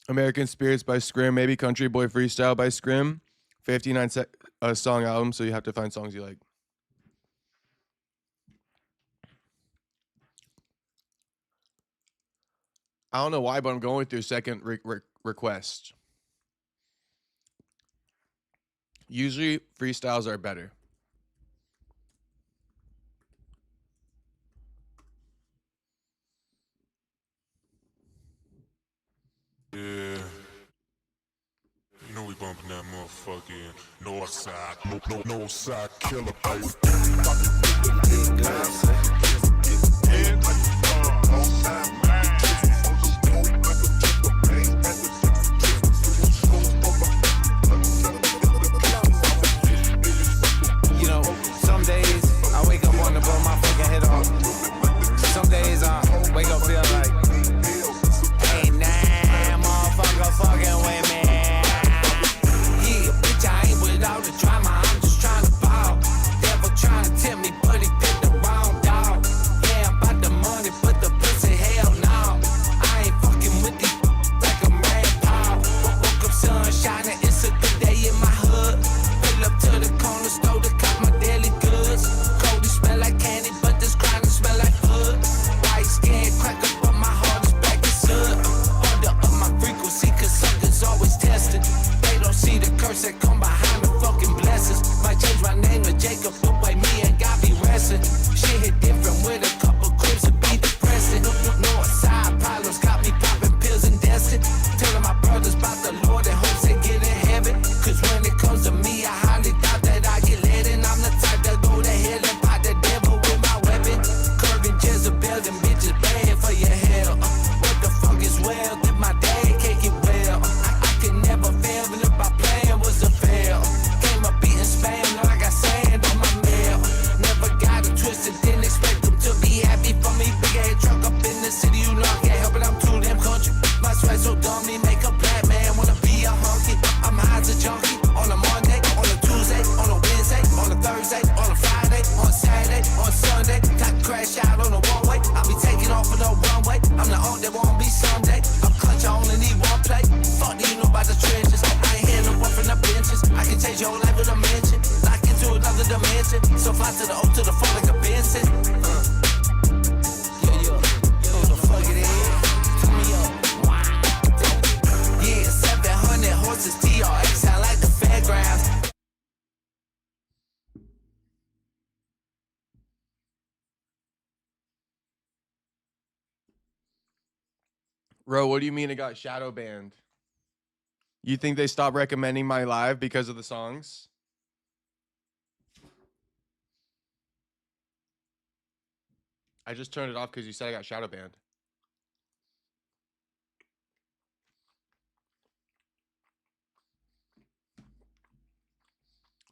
American Spirits by Scrim, maybe Country Boy Freestyle by Scrim. 59 song album, so you have to find songs you like. I don't know why, but I'm going with your second request. Usually freestyles are better. Yeah. You know we bumping that motherfucking north side. No side killer, baby. You know, some days I wake up wanting to blow my fucking head off. Some days I wake up feel like ain't that motherfucker fucking with me. Yeah, bitch, I ain't without the drama. I'm just trying to ball. Devil trying to tempt me, but he picked the wrong dog. Yeah, I'm about the money, but the pussy, hell no. I ain't fucking with these like a man Paul. Woke up sun shining, it's a good day in my hood. Pull up to the corner store to cop my daily goods. Cody smell like candy, but this grind smell like hood. White skin cracker, but my heart is black as hood. Under up my frequency, cause suckers always testing. They don't see the curse that come behind the fucking blessings. Might change my name to Jacob, the way me and God be resting. Shit hit different with a couple crips and be depressing. North side problems got me popping pills and destined. Telling my brothers about the Lord and hopes they get in heaven. Cause when it comes to me, I highly doubt that I get led. And I'm the type that go to hell and fight the devil with my weapon. Curving Jezebel, them bitches bad for your hell. What the fuck is well? Did my dad can't get well? I could never fail, and if my plan was to fail. Came up beating spam, now I got sand on my mail. Never got it twisted, didn't expect them to be happy for me. Big ass truck up in the city, you know I can't help it, I'm too damn country. My sweat so dumb, me make a black man wanna be a hunky. I'm high as a junkie, on a Monday, on a Tuesday, on a Wednesday, on a Thursday, on a Friday, on Saturday, on Sunday. Got to crash out on the one-way, I'll be taking off for no runway. I'm the only that won't be someday. I'm clutch, I only need one play. Fuck do you know about the trenches? I ain't hear no one from the benches. I can change your whole life with a mention. Lock into another dimension. So fly to the O to the phone like a Benson. Who the fuck it is? Turn me up. Yeah, 700 horses, TRX, sound like the fairgrounds. Ro, what do you mean it got shadow banned? You think they stopped recommending my live because of the songs? I just turned it off because you said I got shadow banned.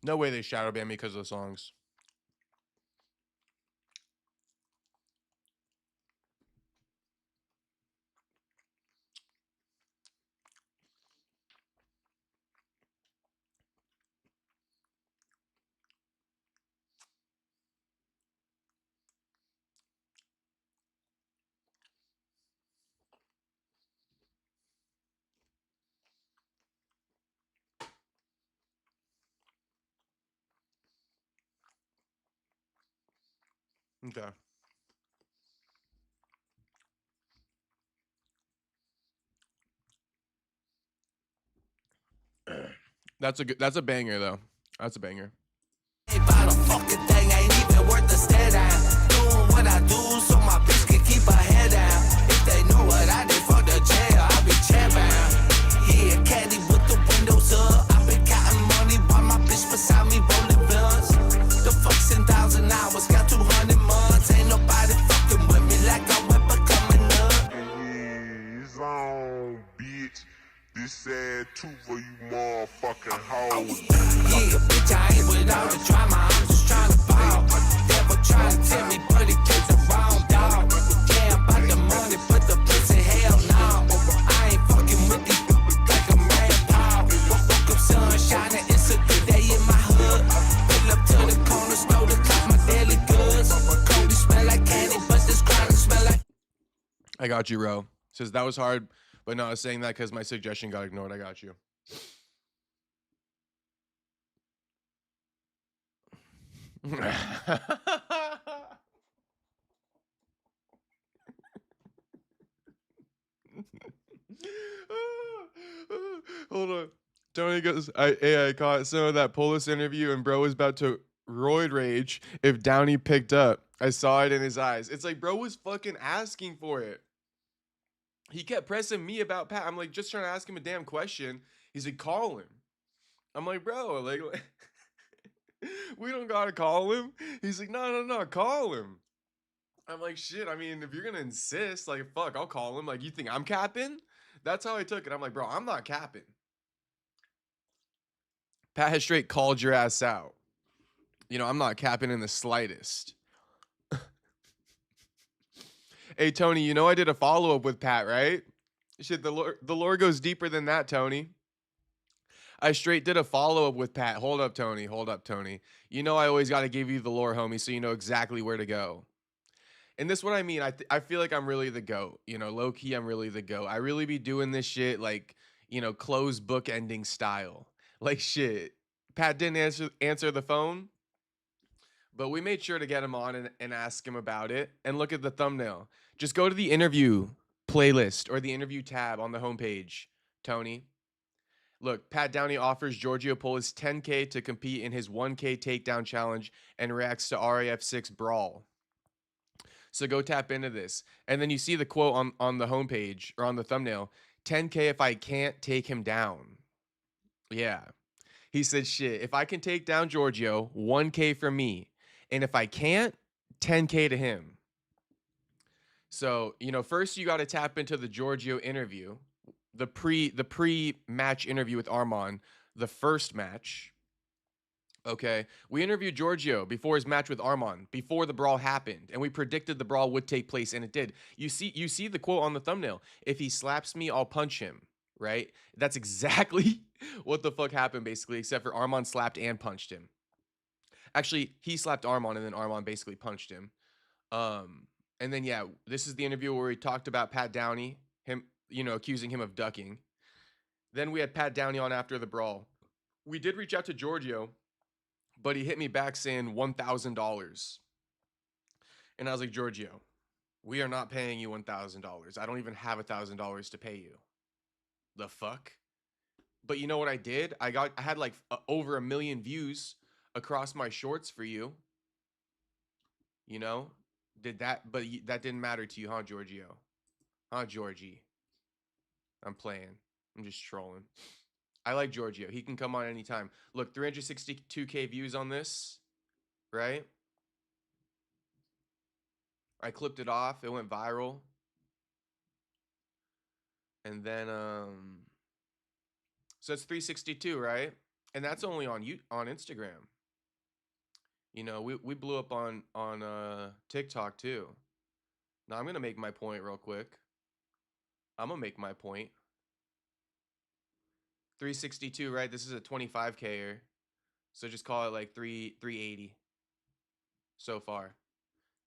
No way they shadow banned me because of the songs. Okay. That's a banger though. That's a banger. About a fucking thing ain't even worth the stare down. Doing what I do so my bitch can keep her head down. If they know what I did for the jail, I'll be chair bound. Yeah, caddy with the windows up. I've been counting money while my bitch beside me rolling blunts. The fuck 10,000 hours, got 200 months. Ain't nobody fucking with me like I went becoming up. He's on, bitch. This sad too for you motherfucking hoes. Yeah, bitch, I ain't without the drama. I'm just trying to ball. Devil trying to tempt me, but he picked the wrong dog. Yeah, I'm about the money, but the pussy, hell no. I ain't fucking with these like a man Paul. Woke up sun shining, it's a good day in my hood. Pull up to the corner store to cop my daily goods. Cody smell like candy, but this grind smell like. I got you, Ro. Says that was hard, But no, I was saying that because my suggestion got ignored. I got you. Hold on. Tony goes, I caught some of that Polis interview and bro was about to roid rage if Downey picked up. I saw it in his eyes. It's like bro was fucking asking for it. He kept pressing me about Pat. I'm like, just trying to ask him a damn question. He's like, call him. I'm like, bro, like we don't gotta call him. He's like, no, call him. I'm like, shit, I mean, if you're gonna insist, like, fuck, I'll call him. Like, you think I'm capping? That's how I took it. I'm like, bro, I'm not capping. Pat has straight called your ass out. You know, I'm not capping in the slightest. Hey, Tony, you know I did a follow-up with Pat, right? Shit, the lore goes deeper than that, Tony. I straight did a follow-up with Pat. Hold up, Tony. You know I always got to give you the lore, homie, so you know exactly where to go. And this is what I mean. I feel like I'm really the GOAT. You know, low-key, I'm really the GOAT. I really be doing this shit like, you know, closed book ending style. Like, shit. Pat didn't answer the phone, but we made sure to get him on and ask him about it. And look at the thumbnail. Just go to the interview playlist or the interview tab on the homepage, Tony. Look, Pat Downey offers Giorgio Polis $10K to compete in his 1K takedown challenge and reacts to RAF6 brawl. So go tap into this. And then you see the quote on the homepage or on the thumbnail, 10K if I can't take him down. Yeah. He said, shit, if I can take down Giorgio, 1K for me. And if I can't, 10K to him. So, you know, first you got to tap into the Giorgio interview, the pre-match interview with Arman, the first match. Okay, we interviewed Giorgio before his match with Arman, before the brawl happened, and we predicted the brawl would take place, and it did. You see the quote on the thumbnail. If he slaps me, I'll punch him. Right? That's exactly what the fuck happened, basically, except for Arman slapped and punched him. Actually, he slapped Arman, and then Arman basically punched him. And then, yeah, this is the interview where we talked about Pat Downey, him, you know, accusing him of ducking. Then we had Pat Downey on after the brawl. We did reach out to Giorgio, but he hit me back saying $1,000. And I was like, Giorgio, we are not paying you $1,000. I don't even have $1,000 to pay you. The fuck? But you know what I did? I had like over 1 million views across my shorts for you. You know? That didn't matter to you, huh, Giorgio? Huh, Georgie? I'm playing. I'm just trolling. I like Giorgio. He can come on anytime. Look, 362K views on this, right? I clipped it off. It went viral. And then, so it's 362, right? And that's only on Instagram. You know, we blew up on TikTok too. Now I'm going to make my point real quick. I'm going to make my point. 362, right? This is a 25K-er. So just call it like 380 so far.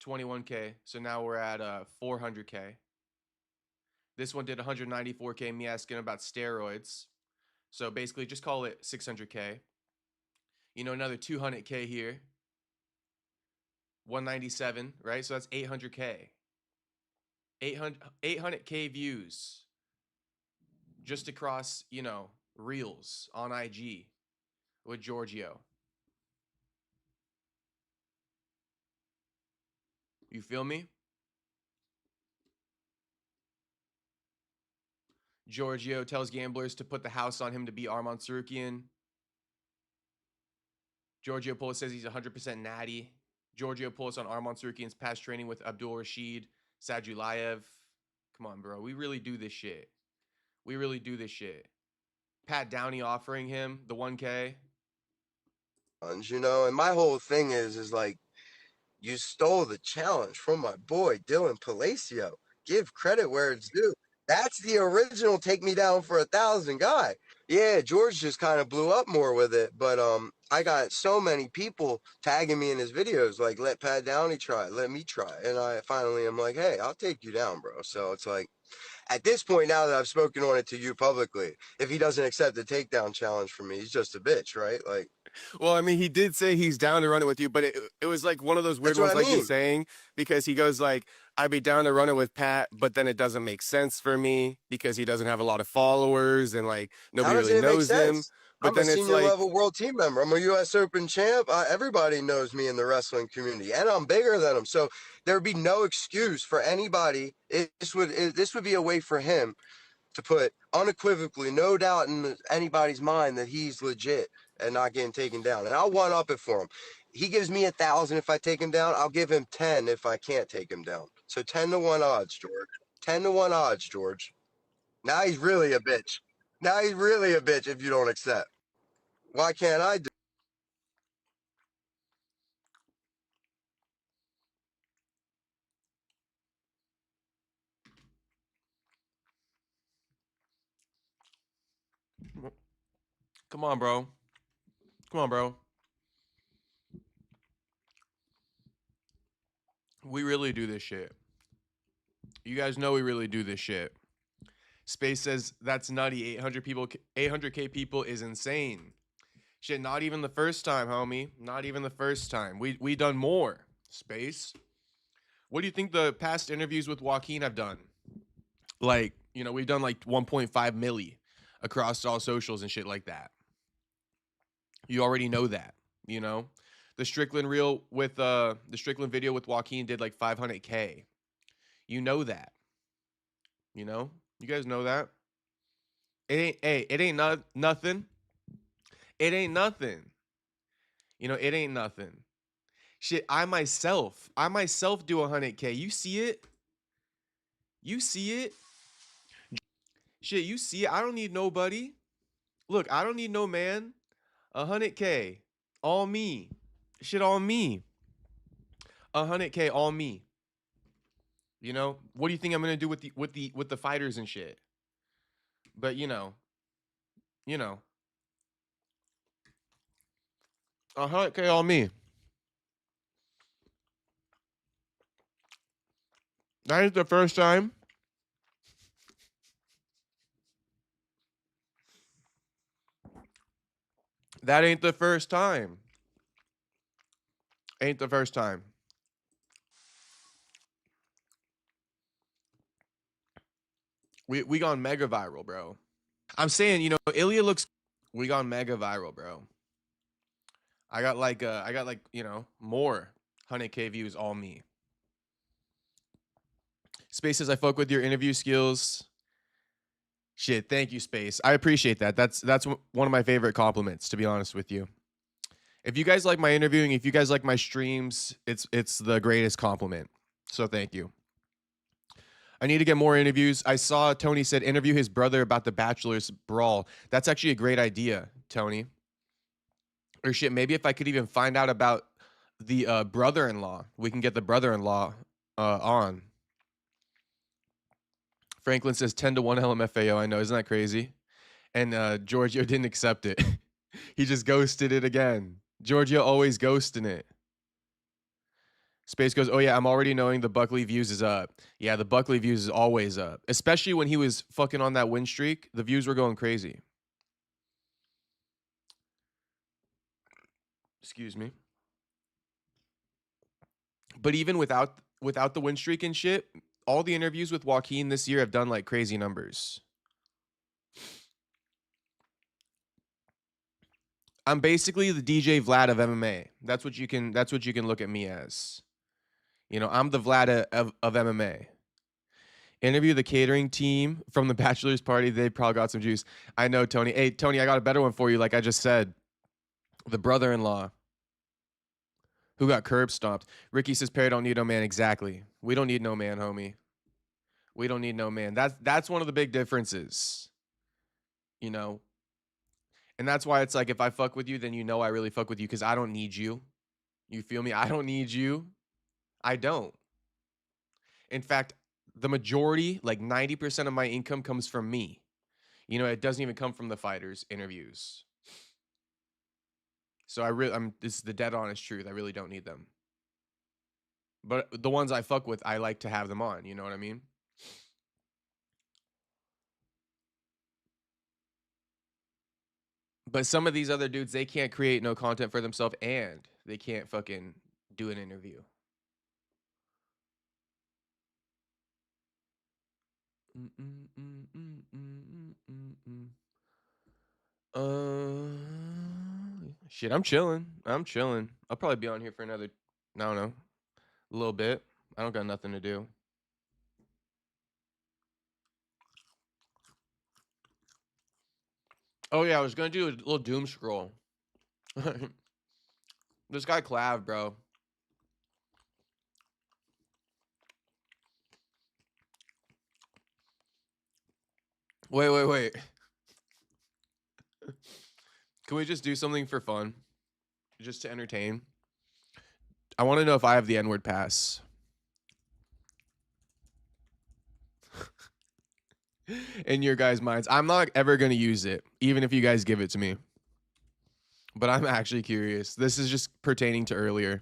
21K. So now we're at 400K. This one did 194K, me asking about steroids. So basically just call it 600K. You know, another 200K here. 197, right? So that's 800K. 800K views. Just across, you know, Reels on IG with Giorgio. You feel me? Giorgio tells gamblers to put the house on him to beat Arman Tsarukyan. Giorgio Polis says he's 100% natty. Giorgio Polis on Arman Tsarukyan's past training with Abdul Rashid Sadulayev. Come on, bro. We really do this shit. We really do this shit. Pat Downey offering him the 1K. You know, and my whole thing is like, you stole the challenge from my boy Dylan Palacio. Give credit where it's due. That's the original take me down for 1,000 guy. Yeah, George just kind of blew up more with it, but I got so many people tagging me in his videos like, let Pat Downey try, let me try, and I finally am like, hey, I'll take you down, bro. So it's like, At this point, now that I've spoken on it to you publicly, if he doesn't accept the takedown challenge from me, he's just a bitch, right? Like, Well, I mean, he did say he's down to run it with you, but it was like one of those weird that's what ones, I like you're mean. saying, because he goes like, I'd be down to run it with Pat, but then it doesn't make sense for me because he doesn't have a lot of followers and like How nobody doesn't really it make knows him. sense? But I'm a then it's senior like, level world team member. I'm a U.S. Open champ. Everybody knows me in the wrestling community, and I'm bigger than him. So there would be no excuse for anybody. This would be a way for him to put unequivocally, no doubt in anybody's mind that he's legit and not getting taken down. And I'll one up it for him. He gives me 1,000 if I take him down. I'll give him 10 if I can't take him down. So 10-1 odds, George. 10-1 odds, George. Now he's really a bitch. Now he's really a bitch if you don't accept. Why can't I do? come on, bro. Come on, bro. We really do this shit. You guys know we really do this shit. Space says that's nutty. 800 people, 800K people is insane. Shit, not even the first time, homie. Not even the first time. We done more. Space. What do you think the past interviews with Joaquin have done? Like, you know, we've done like 1.5 milli across all socials and shit like that. You already know that, you know? The Strickland reel with the Strickland video with Joaquin did like 500K. You know that. You know? You guys know that? It ain't nothing. It ain't nothing. You know, it ain't nothing. Shit, I myself do 100K. You see it? You see it? Shit, you see it? I don't need nobody. Look, I don't need no man. 100K. All me. Shit, all me. 100K, all me. You know? What do you think I'm gonna do with the fighters and shit? But you know. 100K all me. That ain't the first time. That ain't the first time. Ain't the first time. We gone mega viral, bro. I'm saying, you know, Ilia looks. We gone mega viral, bro. I got like, you know, more 100K views, all me. Space says I fuck with your interview skills. Shit, thank you, Space. I appreciate that. That's one of my favorite compliments, to be honest with you. If you guys like my interviewing, if you guys like my streams, it's the greatest compliment. So thank you. I need to get more interviews. I saw Tony said interview his brother about the Bachelor's Brawl. That's actually a great idea, Tony. Or shit, maybe if I could even find out about the brother-in-law, we can get the brother-in-law on. Franklin says 10-1 LMFAO. I know, isn't that crazy? And Giorgio didn't accept it. He just ghosted it again. Giorgio always ghosting it. Space goes, oh yeah, I'm already knowing the Buckley views is up. Yeah, the Buckley views is always up. Especially when he was fucking on that win streak. The views were going crazy. Excuse me. But even without the win streak and shit, all the interviews with Joaquin this year have done like crazy numbers. I'm basically the DJ Vlad of MMA. That's what you can look at me as. You know, I'm the Vlad of MMA. Interview the catering team from the bachelor's party. They probably got some juice. I know, Tony. Hey, Tony, I got a better one for you. Like I just said, the brother-in-law who got curb stomped. Ricky says, Perry don't need no man. Exactly. We don't need no man, homie. We don't need no man. That's one of the big differences. You know? And that's why it's like, if I fuck with you, then you know I really fuck with you because I don't need you. You feel me? I don't need you. I don't. In fact, the majority, like 90% of my income comes from me. You know, it doesn't even come from the fighters' interviews. So this is the dead honest truth. I really don't need them. But the ones I fuck with, I like to have them on. You know what I mean? But some of these other dudes, they can't create no content for themselves and they can't fucking do an interview. Shit, I'm chilling. I'm chilling. I'll probably be on here for another, I don't know, a little bit. I don't got nothing to do. Oh yeah, I was gonna do a little doom scroll. This guy Clav, bro. Wait. Can we just do something for fun? Just to entertain? I want to know if I have the N-word pass. In your guys' minds. I'm not ever going to use it, even if you guys give it to me. But I'm actually curious. This is just pertaining to earlier.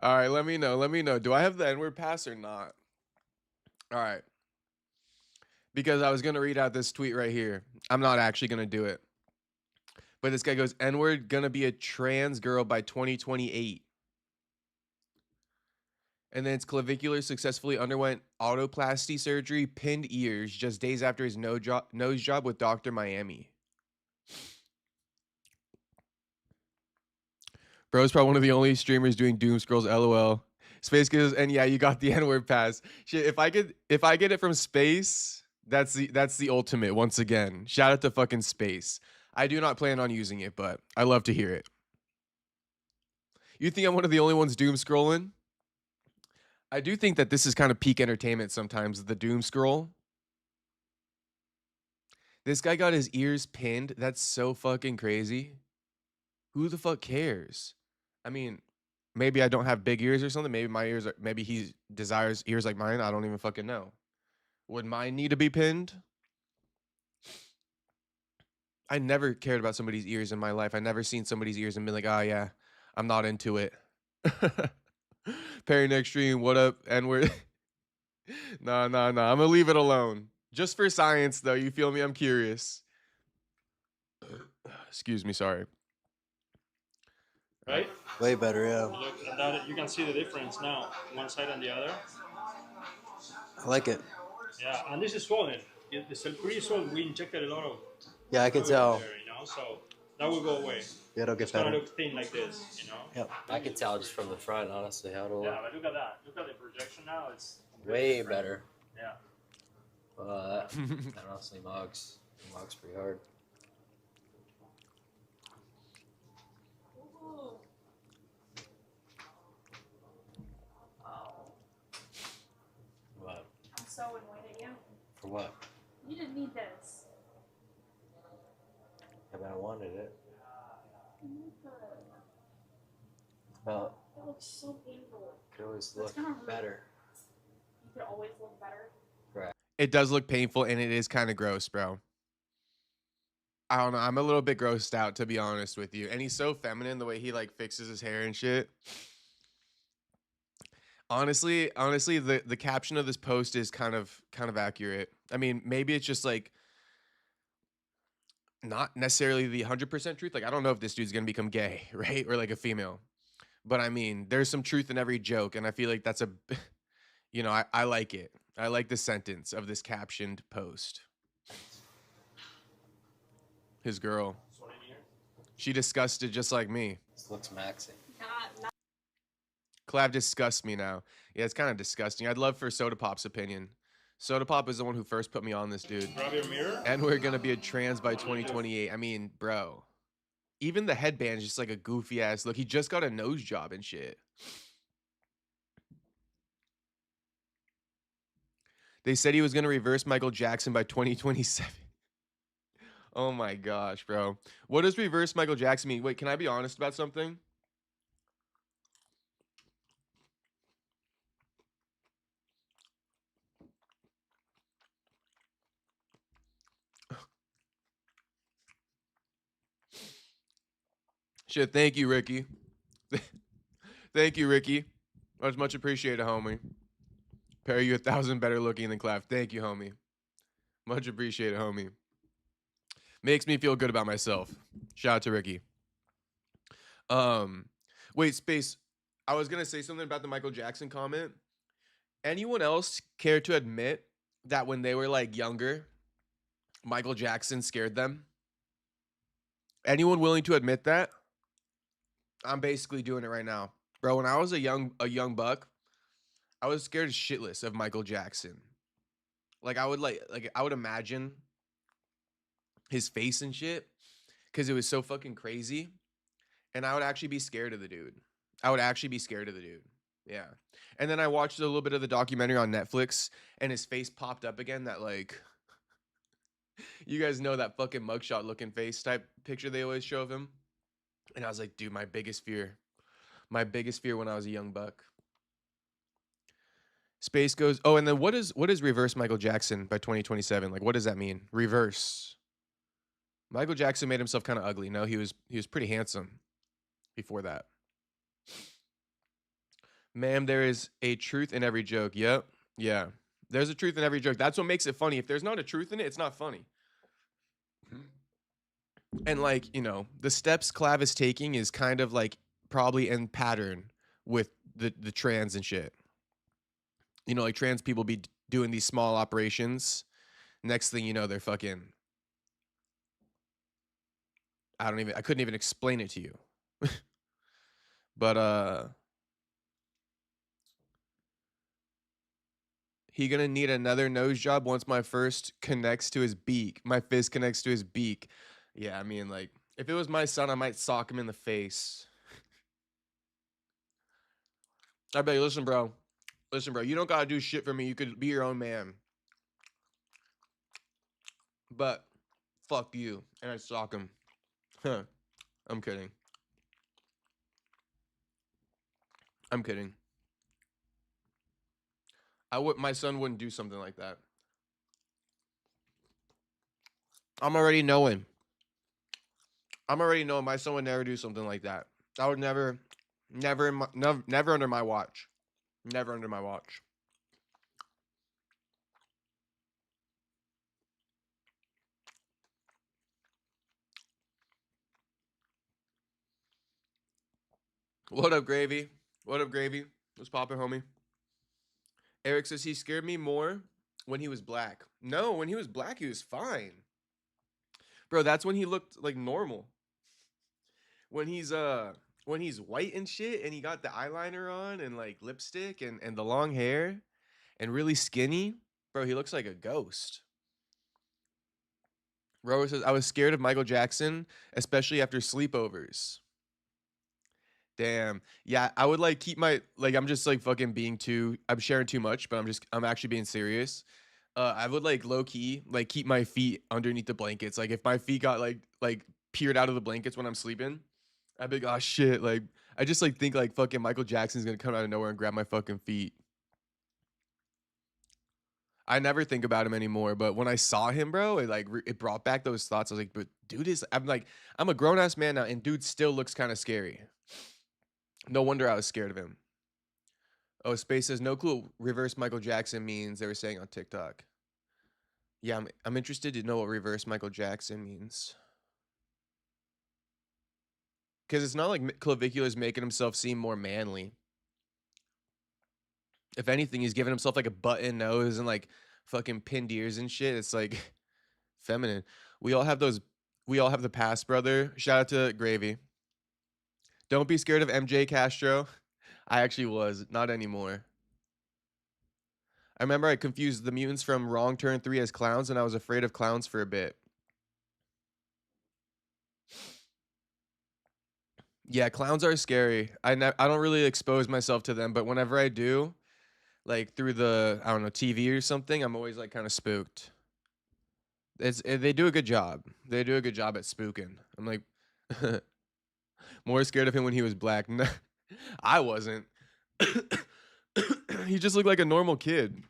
All right, let me know. Let me know. Do I have the N-word pass or not? All right. Because I was going to read out this tweet right here. I'm not actually going to do it. But this guy goes, N-word gonna be a trans girl by 2028. And then it's clavicular successfully underwent autoplasty surgery, pinned ears, just days after his nose job with Dr. Miami. Bro's probably one of the only streamers doing doom scrolls, LOL. Space goes, and yeah, you got the N-word pass. Shit, if I get it from Space, that's the ultimate once again. Shout out to fucking Space. I do not plan on using it, but I love to hear it. You think I'm one of the only ones doom scrolling? I do think that this is kind of peak entertainment sometimes, the doom scroll. This guy got his ears pinned. That's so fucking crazy. Who the fuck cares? I mean, maybe I don't have big ears or something. Maybe my ears are, maybe he desires ears like mine. I don't even fucking know. Would mine need to be pinned? I never cared about somebody's ears in my life. I never seen somebody's ears and been like, oh yeah, I'm not into it. Perry next stream, what up? N-word. Nah. I'm gonna leave it alone. Just for science, though. You feel me? I'm curious. Excuse me. Sorry. Right? Way better, yeah. Look at that. You can see the difference now, one side and the other. I like it. Yeah, and this is swollen. It's pretty swollen. We injected a lot of. Yeah, I can tell. There, so that will go away. Yeah, it'll get it's better. It's gonna better. look thin like this, Yep. I can tell just from the front, honestly, how it'll Yeah, but look at that. Look at the projection now. It's way different. better. Yeah. That honestly mogs pretty hard. What? I'm so annoyed at you. For what? You didn't need this. Yeah, but I wanted it. It Well, looks so painful. could always That's look gonna hurt. better. You could always look better. Right. It does look painful and it is kind of gross, bro. I don't know. I'm a little bit grossed out, to be honest with you. And he's so feminine the way he like fixes his hair and shit. Honestly, the caption of this post is kind of accurate. I mean, maybe it's just like not necessarily the 100% truth. Like, I don't know if this dude's gonna become gay, right? Or like a female. But I mean, there's some truth in every joke, and I feel like that's a, you know, I like it. I like the sentence of this captioned post. His girl. She disgusted just like me. This looks maxing. Clav disgusts me now. Yeah, it's kind of disgusting. I'd love for Soda Pop's opinion. Soda Pop is the one who first put me on this dude. Grab your mirror. And we're gonna be a trans by 2028. I mean, bro. Even the headband is just like a goofy ass look. He just got a nose job and shit. They said he was gonna reverse Michael Jackson by 2027. Oh my gosh, bro. What does reverse Michael Jackson mean? Wait, can I be honest about something? Shit, thank you, Ricky. Thank you, Ricky. That's much appreciated, homie. Perry, you 1,000 better looking than Clef. Thank you, homie. Much appreciated, homie. Makes me feel good about myself. Shout out to Ricky. Wait, Space. I was gonna say something about the Michael Jackson comment. Anyone else care to admit that when they were like younger, Michael Jackson scared them? Anyone willing to admit that? I'm basically doing it right now. Bro, when I was a young buck, I was scared shitless of Michael Jackson. Like I would imagine his face and shit because it was so fucking crazy. And I would actually be scared of the dude. Yeah. And then I watched a little bit of the documentary on Netflix and his face popped up again, that like you guys know that fucking mugshot looking face type picture they always show of him. And I was like, dude, my biggest fear when I was a young buck. Space goes, oh, and then what is reverse Michael Jackson by 2027? Like, what does that mean? Reverse. Michael Jackson made himself kind of ugly. No, he was pretty handsome before that. Ma'am, there is a truth in every joke. Yep. Yeah. There's a truth in every joke. That's what makes it funny. If there's not a truth in it, it's not funny. And like, you know, the steps Clav is taking is kind of like probably in pattern with the trans and shit. You know, like trans people be doing these small operations. Next thing you know, they're fucking, I couldn't even explain it to you. But he gonna need another nose job once my fist connects to his beak. Yeah, I mean, like, if it was my son, I might sock him in the face. I'd be like, listen, bro, you don't gotta do shit for me. You could be your own man. But fuck you. And I'd sock him. Huh. I'm kidding. My son wouldn't do something like that. I'm already knowing my son would never do something like that. I would never under my watch. Never under my watch. What up, Gravy? What's poppin', homie? Eric says he scared me more when he was black. No, when he was black, he was fine. Bro, that's when he looked like normal. When he's white and shit and he got the eyeliner on and like lipstick and the long hair and really skinny, bro, he looks like a ghost. Rower says, I was scared of Michael Jackson, especially after sleepovers. Damn. Yeah, I would like keep my, like, I'm just like fucking I'm sharing too much, but I'm actually being serious. I would like low key, like keep my feet underneath the blankets. Like if my feet got like peered out of the blankets when I'm sleeping, I'd be like, oh shit. Like I just like think like fucking Michael Jackson's gonna come out of nowhere and grab my fucking feet. I never think about him anymore, but when I saw him, bro, it brought back those thoughts. I was like, but dude I'm a grown ass man now, and dude still looks kind of scary. No wonder I was scared of him. Oh, Space says no clue what reverse Michael Jackson means. They were saying on TikTok. Yeah, I'm interested to know what reverse Michael Jackson means. Because it's not like Clavicula's making himself seem more manly. If anything, he's giving himself like a button nose and like fucking pinned ears and shit. It's like feminine. We all have the past, brother. Shout out to Gravy. Don't be scared of MJ Castro. I actually was. Not anymore. I remember I confused the mutants from Wrong Turn 3 as clowns, and I was afraid of clowns for a bit. Yeah, clowns are scary. I don't really expose myself to them, but whenever I do, like through the, I don't know, TV or something, I'm always like kind of spooked. They do a good job. They do a good job at spooking. I'm like more scared of him when he was black. I wasn't. He just looked like a normal kid.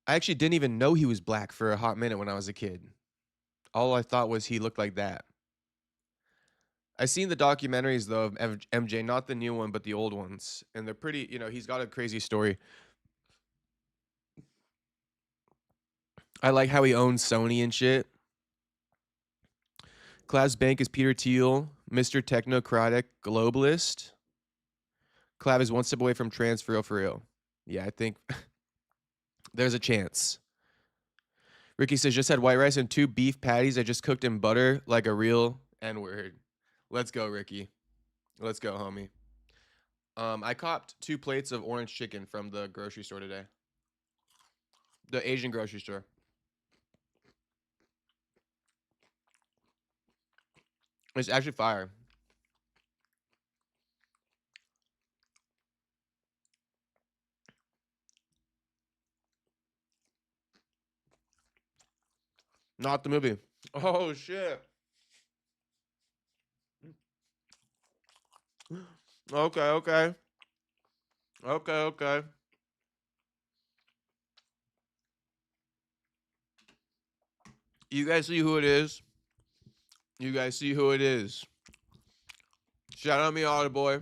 I actually didn't even know he was black for a hot minute when I was a kid. All I thought was he looked like that. I seen the documentaries though of MJ, not the new one, but the old ones, and they're pretty. You know, he's got a crazy story. I like how he owns Sony and shit. Clav's bank is Peter Thiel, Mr. Technocratic Globalist. Clav is one step away from trans for real. Yeah, I think there's a chance. Ricky says, just had white rice and 2 beef patties I just cooked in butter like a real N-word. Let's go, Ricky. Let's go, homie. I copped 2 plates of orange chicken from the grocery store today. The Asian grocery store. It's actually fire. Not the movie. Oh, shit. Okay. You guys see who it is? Shout out me, Otter Boy.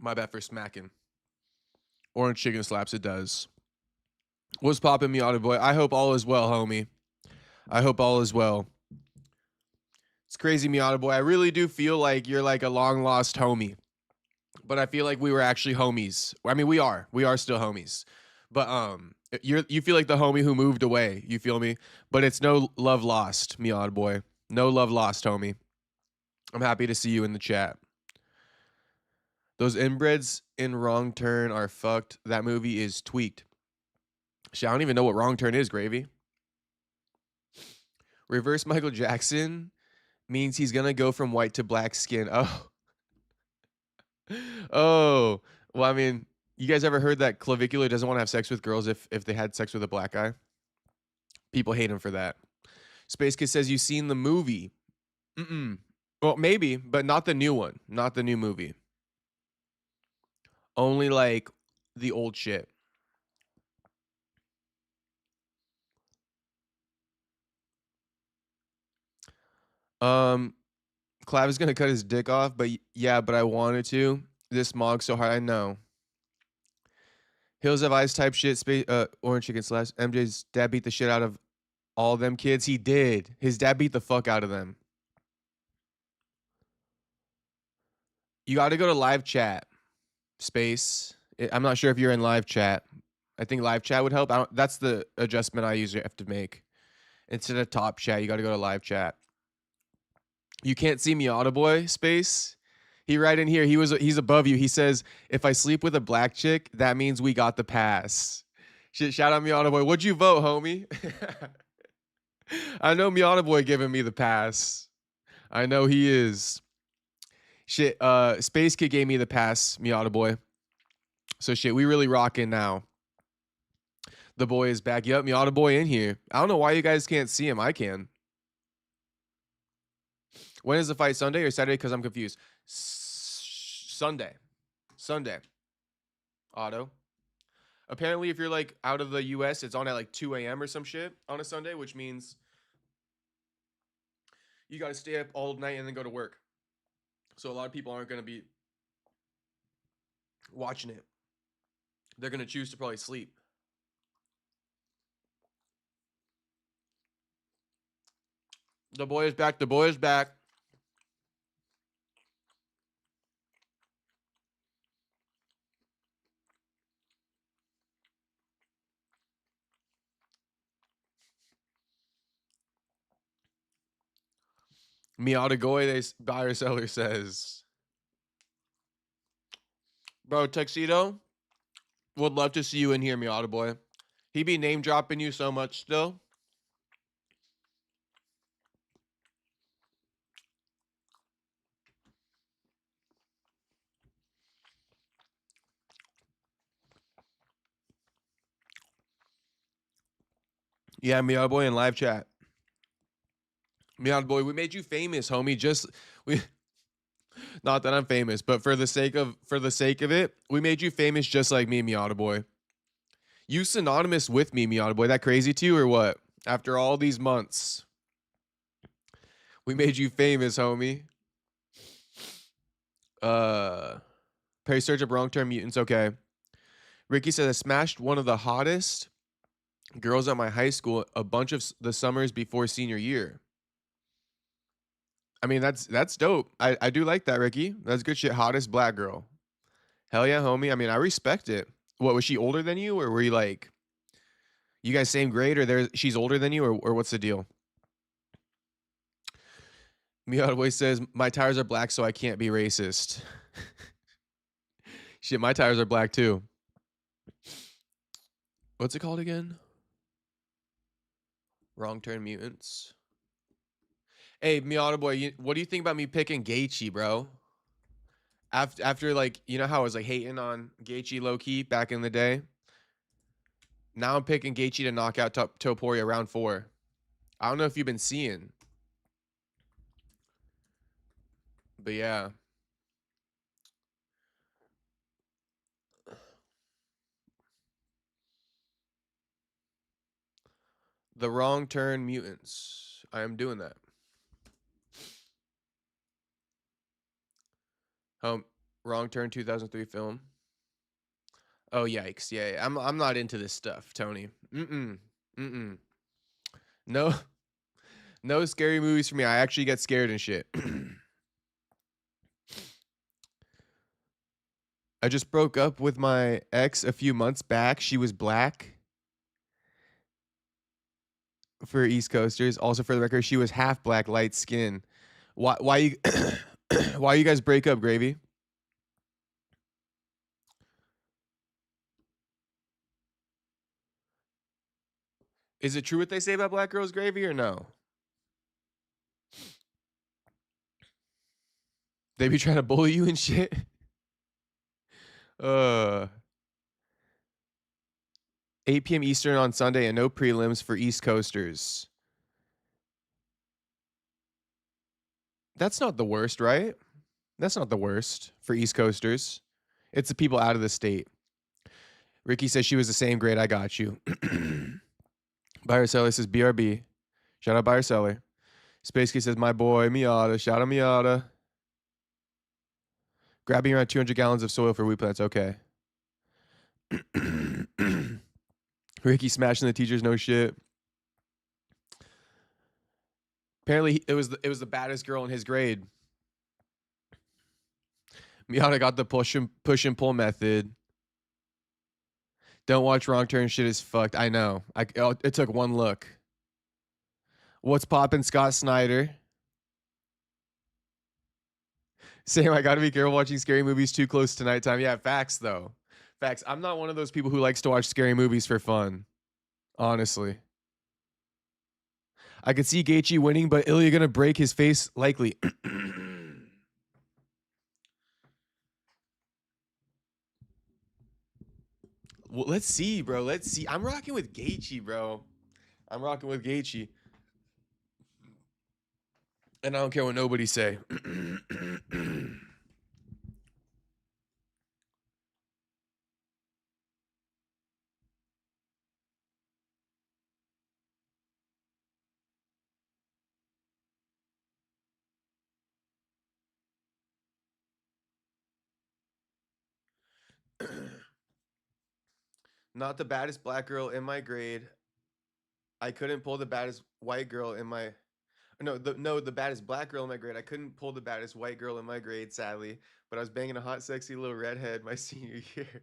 My bad for smacking. Orange chicken slaps, it does. What's poppin', me, Otter Boy? I hope all is well, homie. I hope all is well. It's crazy, Miata boy. I really do feel like you're like a long lost homie, but I feel like we were actually homies. I mean, we are still homies, but you feel like the homie who moved away. You feel me? But it's no love lost, Miata boy. No love lost, homie. I'm happy to see you in the chat. Those inbreds in Wrong Turn are fucked. That movie is tweaked. Shit, I don't even know what Wrong Turn is, Gravy. Reverse Michael Jackson means he's gonna go from white to black skin. Oh, well, I mean, you guys ever heard that Clavicular doesn't want to have sex with girls if they had sex with a black guy? People hate him for that. Space Kid says, you seen the movie? Well, maybe, but not the new one. Not the new movie. Only like the old shit. Clav is gonna cut his dick off, but yeah, but I wanted to. This mog so hard, I know. Hills of Ice type shit. Orange Chicken slash MJ's dad beat the shit out of all them kids. He did. His dad beat the fuck out of them. You got to go to live chat. Space. I'm not sure if you're in live chat. I think live chat would help. That's the adjustment I usually have to make. Instead of top chat, you got to go to live chat. You can't see Miata boy, Space. He right in here. He's above you. He says, if I sleep with a black chick, that means we got the pass. Shit, shout out Miata boy. What'd you vote, homie? I know Miata boy giving me the pass. I know he is. Shit, Space Kid gave me the pass, Miata boy. So shit, we really rocking now. The boy is back. Yup, Miata boy in here. I don't know why you guys can't see him. I can. When is the fight? Sunday or Saturday? Because I'm confused. Sunday. Otto. Apparently, if you're like out of the US, it's on at like 2 a.m. or some shit on a Sunday, which means you got to stay up all night and then go to work. So a lot of people aren't going to be watching it. They're going to choose to probably sleep. The boy is back. The boy is back. Miata Goy, buyer seller says. Bro, Tuxedo, would love to see you in here, Miata boy. He be name dropping you so much still. Yeah, Miata boy in live chat. Miata boy, we made you famous, homie. Not that I'm famous, but for the sake of it, we made you famous just like me, Miata boy. You synonymous with me, Miata boy. That crazy to you or what? After all these months. We made you famous, homie. Perry, search up wrong term mutants. Okay. Ricky says I smashed one of the hottest girls at my high school a bunch of the summers before senior year. I mean, that's dope. I do like that, Ricky. That's good shit. Hottest black girl. Hell yeah, homie. I mean, I respect it. What, was she older than you, or were you like, you guys same grade, or she's older than you, or what's the deal? Miata says my tires are black, so I can't be racist. Shit, my tires are black too. What's it called again? Wrong turn mutants. Hey, Miata boy, what do you think about me picking Gaethje, bro? After like, you know how I was like hating on Gaethje low key back in the day. Now I'm picking Gaethje to knock out Topuria round 4. I don't know if you've been seeing, but yeah. The wrong turn mutants. I am doing that. Wrong turn 2003 film. Oh yikes! Yeah, I'm not into this stuff, Tony. No, no scary movies for me. I actually get scared and shit. I just broke up with my ex a few months back. She was black. For East Coasters, also for the record, she was half black, light skin. Why you why you guys break up, Gravy? Is it true what they say about black girls, Gravy, or no? They be trying to bully you and shit. 8 p.m. Eastern on Sunday and no prelims for East Coasters. That's not the worst, right? That's not the worst for East Coasters. It's the people out of the state. Ricky says she was the same grade. I got you. Buyer Seller says BRB. Shout out Buyer Seller. Spacekey says my boy Miata. Shout out Miata. Grabbing around 200 gallons of soil for wheat plants. Okay. Ricky smashing the teachers. No shit. Apparently, it was the baddest girl in his grade. Miata got the push and pull method. Don't watch Wrong Turn. Shit is fucked. I know. It took one look. What's poppin', Scott Snyder? Sam, I gotta be careful watching scary movies too close to nighttime. Yeah, facts though. Facts. I'm not one of those people who likes to watch scary movies for fun. Honestly. I could see Gaethje winning, but Ilia gonna break his face likely. Well, let's see, bro. Let's see. I'm rocking with Gaethje, bro. I'm rocking with Gaethje. And I don't care what nobody say. Not the baddest black girl in my grade. I couldn't pull the baddest white girl in my the baddest black girl in my grade. I couldn't pull the baddest white girl in my grade, sadly. But I was banging a hot, sexy little redhead my senior year.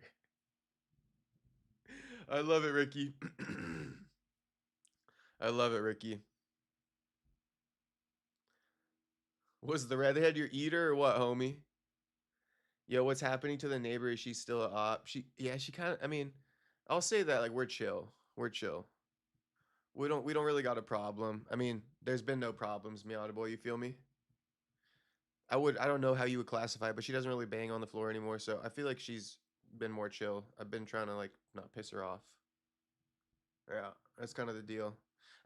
I love it, Ricky. I love it, Ricky. Was the redhead your eater or what, homie? Yo, what's happening to the neighbor? Is she still a op? She kind of, I mean, I'll say that, like, we're chill. We're chill. We don't really got a problem. I mean, there's been no problems, Miata boy, you feel me? I don't know how you would classify it, but she doesn't really bang on the floor anymore, so I feel like she's been more chill. I've been trying to, like, not piss her off. Yeah, that's kind of the deal.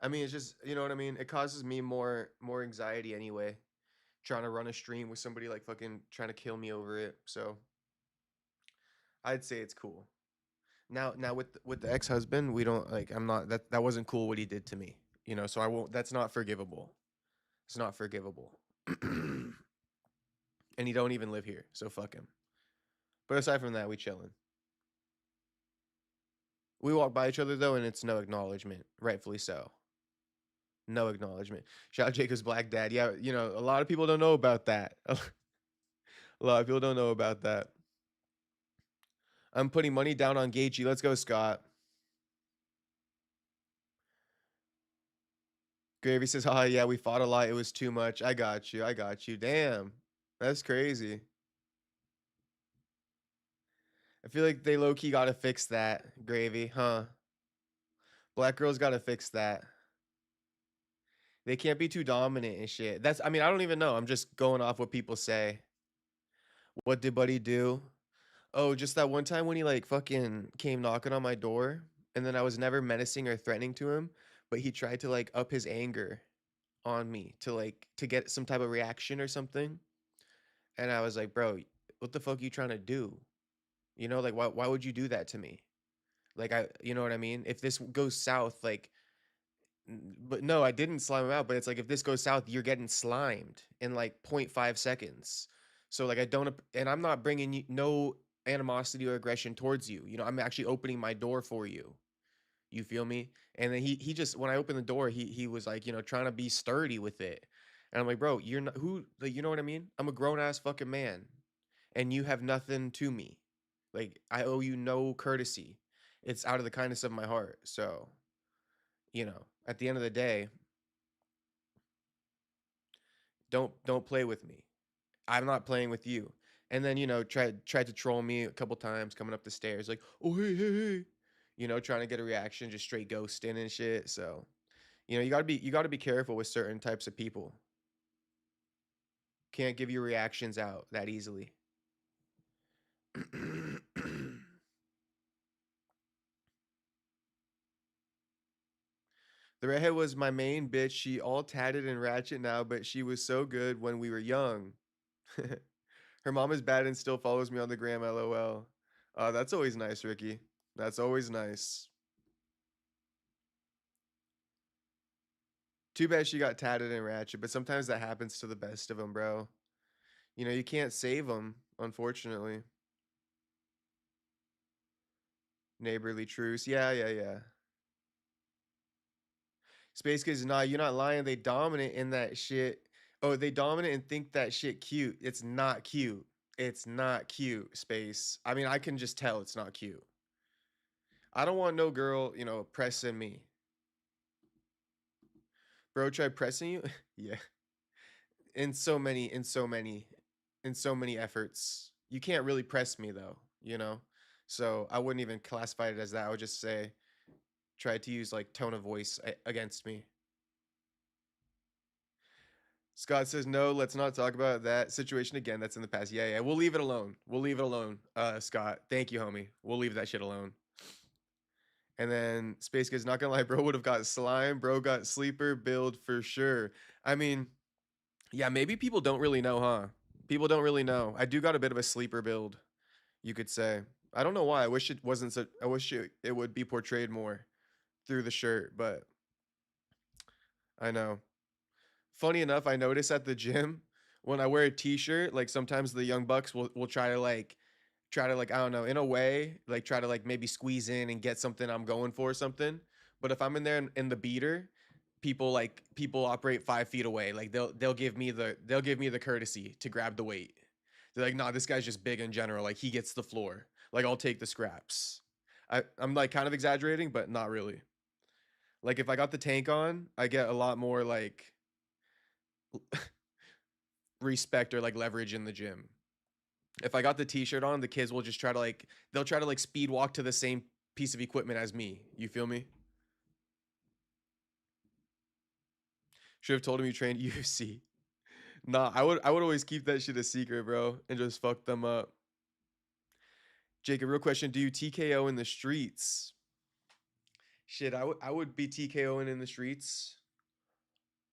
I mean, it's just, you know what I mean? It causes me more anxiety anyway, trying to run a stream with somebody like fucking trying to kill me over it. So I'd say it's cool. Now with the ex-husband, we don't like, I'm not, that wasn't cool what he did to me, you know, so I won't, that's not forgivable. It's not forgivable. And he don't even live here, so fuck him. But aside from that, we chilling. We walk by each other though, and it's no acknowledgement, rightfully so. No acknowledgement. Shout out Jacob's black dad. Yeah, you know, a lot of people don't know about that. A lot of people don't know about that. I'm putting money down on Gaethje. Let's go, Scott. Gravy says, "Haha, yeah, we fought a lot. It was too much. I got you. I got you. Damn, that's crazy. I feel like they low-key gotta fix that, Gravy, huh? Black girls gotta fix that. They can't be too dominant and shit. That's, I mean, I don't even know. I'm just going off what people say. What did Buddy do? Oh, just that one time when he like fucking came knocking on my door, and then I was never menacing or threatening to him, but he tried to like up his anger on me to get some type of reaction or something. And I was like, bro, what the fuck are you trying to do? You know, like why would you do that to me? Like you know what I mean? If this goes south, like, but no, I didn't slime him out. But it's like if this goes south, you're getting slimed in like 0.5 seconds. So like I don't, and I'm not bringing you no animosity or aggression towards you. You know, I'm actually opening my door for you. You feel me? And then he just, when I opened the door, he was like, you know, trying to be sturdy with it. And I'm like, bro, you're not who, like, you know what I mean? I'm a grown ass fucking man, and you have nothing to me. Like I owe you no courtesy. It's out of the kindness of my heart. So, you know, at the end of the day, don't play with me. I'm not playing with you. And then, you know, tried to troll me a couple times coming up the stairs, like, oh hey. You know, trying to get a reaction, just straight ghosting and shit. So, you know, you gotta be careful with certain types of people. Can't give your reactions out that easily. The redhead was my main bitch. She all tatted and ratchet now, but she was so good when we were young. Her mom is bad and still follows me on the gram, lol. That's always nice, Ricky. That's always nice. Too bad she got tatted and ratchet, but sometimes that happens to the best of them, bro. You know, you can't save them, unfortunately. Neighborly truce. Yeah. Space Kids, nah, you're not lying. They dominant in that shit. Oh, they dominant and think that shit cute. It's not cute. It's not cute, Space. I mean, I can just tell it's not cute. I don't want no girl, you know, pressing me. Bro, try pressing you? Yeah. In so many efforts. You can't really press me though, you know? So I wouldn't even classify it as that. I would just say, try to use like tone of voice against me. Scott says, no, let's not talk about that situation again. That's in the past. Yeah. We'll leave it alone. We'll leave it alone, Scott. Thank you, homie. We'll leave that shit alone. And then Space Kid's not gonna lie, bro would have got slime. Bro got sleeper build for sure. I mean, yeah, maybe people don't really know, huh? People don't really know. I do got a bit of a sleeper build, you could say. I don't know why. I wish it wasn't so. I wish it would be portrayed more through the shirt, but I know. Funny enough, I notice at the gym when I wear a t-shirt, like sometimes the young bucks will try to like I don't know, in a way, like try to like maybe squeeze in and get something I'm going for or something. But if I'm in there in the beater, people operate 5 feet away. Like they'll give me the courtesy to grab the weight. They're like, nah, this guy's just big in general. Like he gets the floor. Like I'll take the scraps. I'm like kind of exaggerating, but not really. Like if I got the tank on, I get a lot more like respect or like leverage in the gym. If I got the t-shirt on, the kids will just they'll try to like speed walk to the same piece of equipment as me. You feel me? Should have told him you trained UFC. Nah, I would always keep that shit a secret, bro, and just fuck them up. Jacob, real question, do you TKO in the streets? Shit, I would be TKOing in the streets.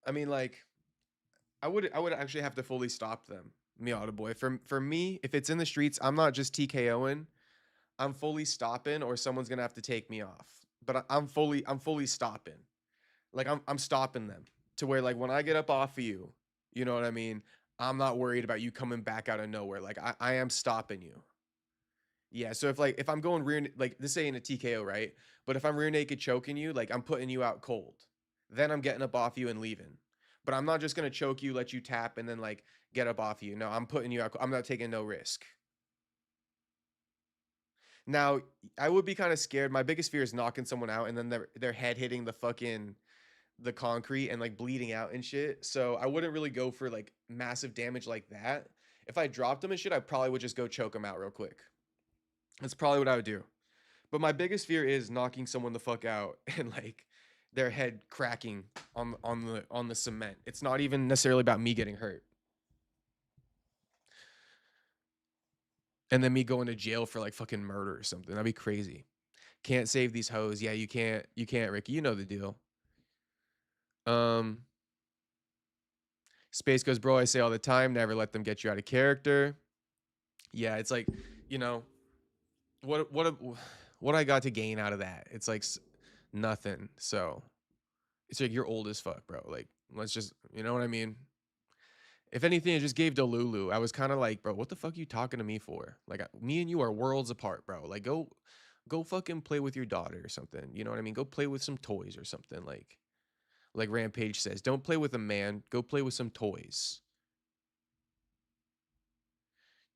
I mean, like, I would actually have to fully stop them. Miata boy. For me, if it's in the streets, I'm not just TKOing. I'm fully stopping, or someone's gonna have to take me off. But I'm fully stopping. Like I'm stopping them. to where like when I get up off of you, you know what I mean? I'm not worried about you coming back out of nowhere. Like I am stopping you. Yeah, so if I'm going like this ain't a TKO, right? But if I'm rear naked choking you, like I'm putting you out cold. Then I'm getting up off you and leaving. But I'm not just gonna choke you, let you tap, and then like get up off you. No, I'm putting you out. I'm not taking no risk. Now, I would be kind of scared. My biggest fear is knocking someone out and then their head hitting the concrete and like bleeding out and shit. So I wouldn't really go for like massive damage like that. If I dropped them and shit, I probably would just go choke them out real quick. That's probably what I would do. But my biggest fear is knocking someone the fuck out and like their head cracking on the cement. It's not even necessarily about me getting hurt. And then me going to jail for like fucking murder or something. That'd be crazy. Can't save these hoes. Yeah, you can't, Ricky. You know the deal. Space goes, bro, I say all the time, never let them get you out of character. Yeah, it's like, you know, what I got to gain out of that? It's like nothing. So it's like you're old as fuck, bro. Like, let's just, you know what I mean? If anything, I just gave Delulu. I was kind of like, bro, what the fuck are you talking to me for? Like, me and you are worlds apart, bro. Like, go fucking play with your daughter or something. You know what I mean? Go play with some toys or something. Like Rampage says, don't play with a man. Go play with some toys.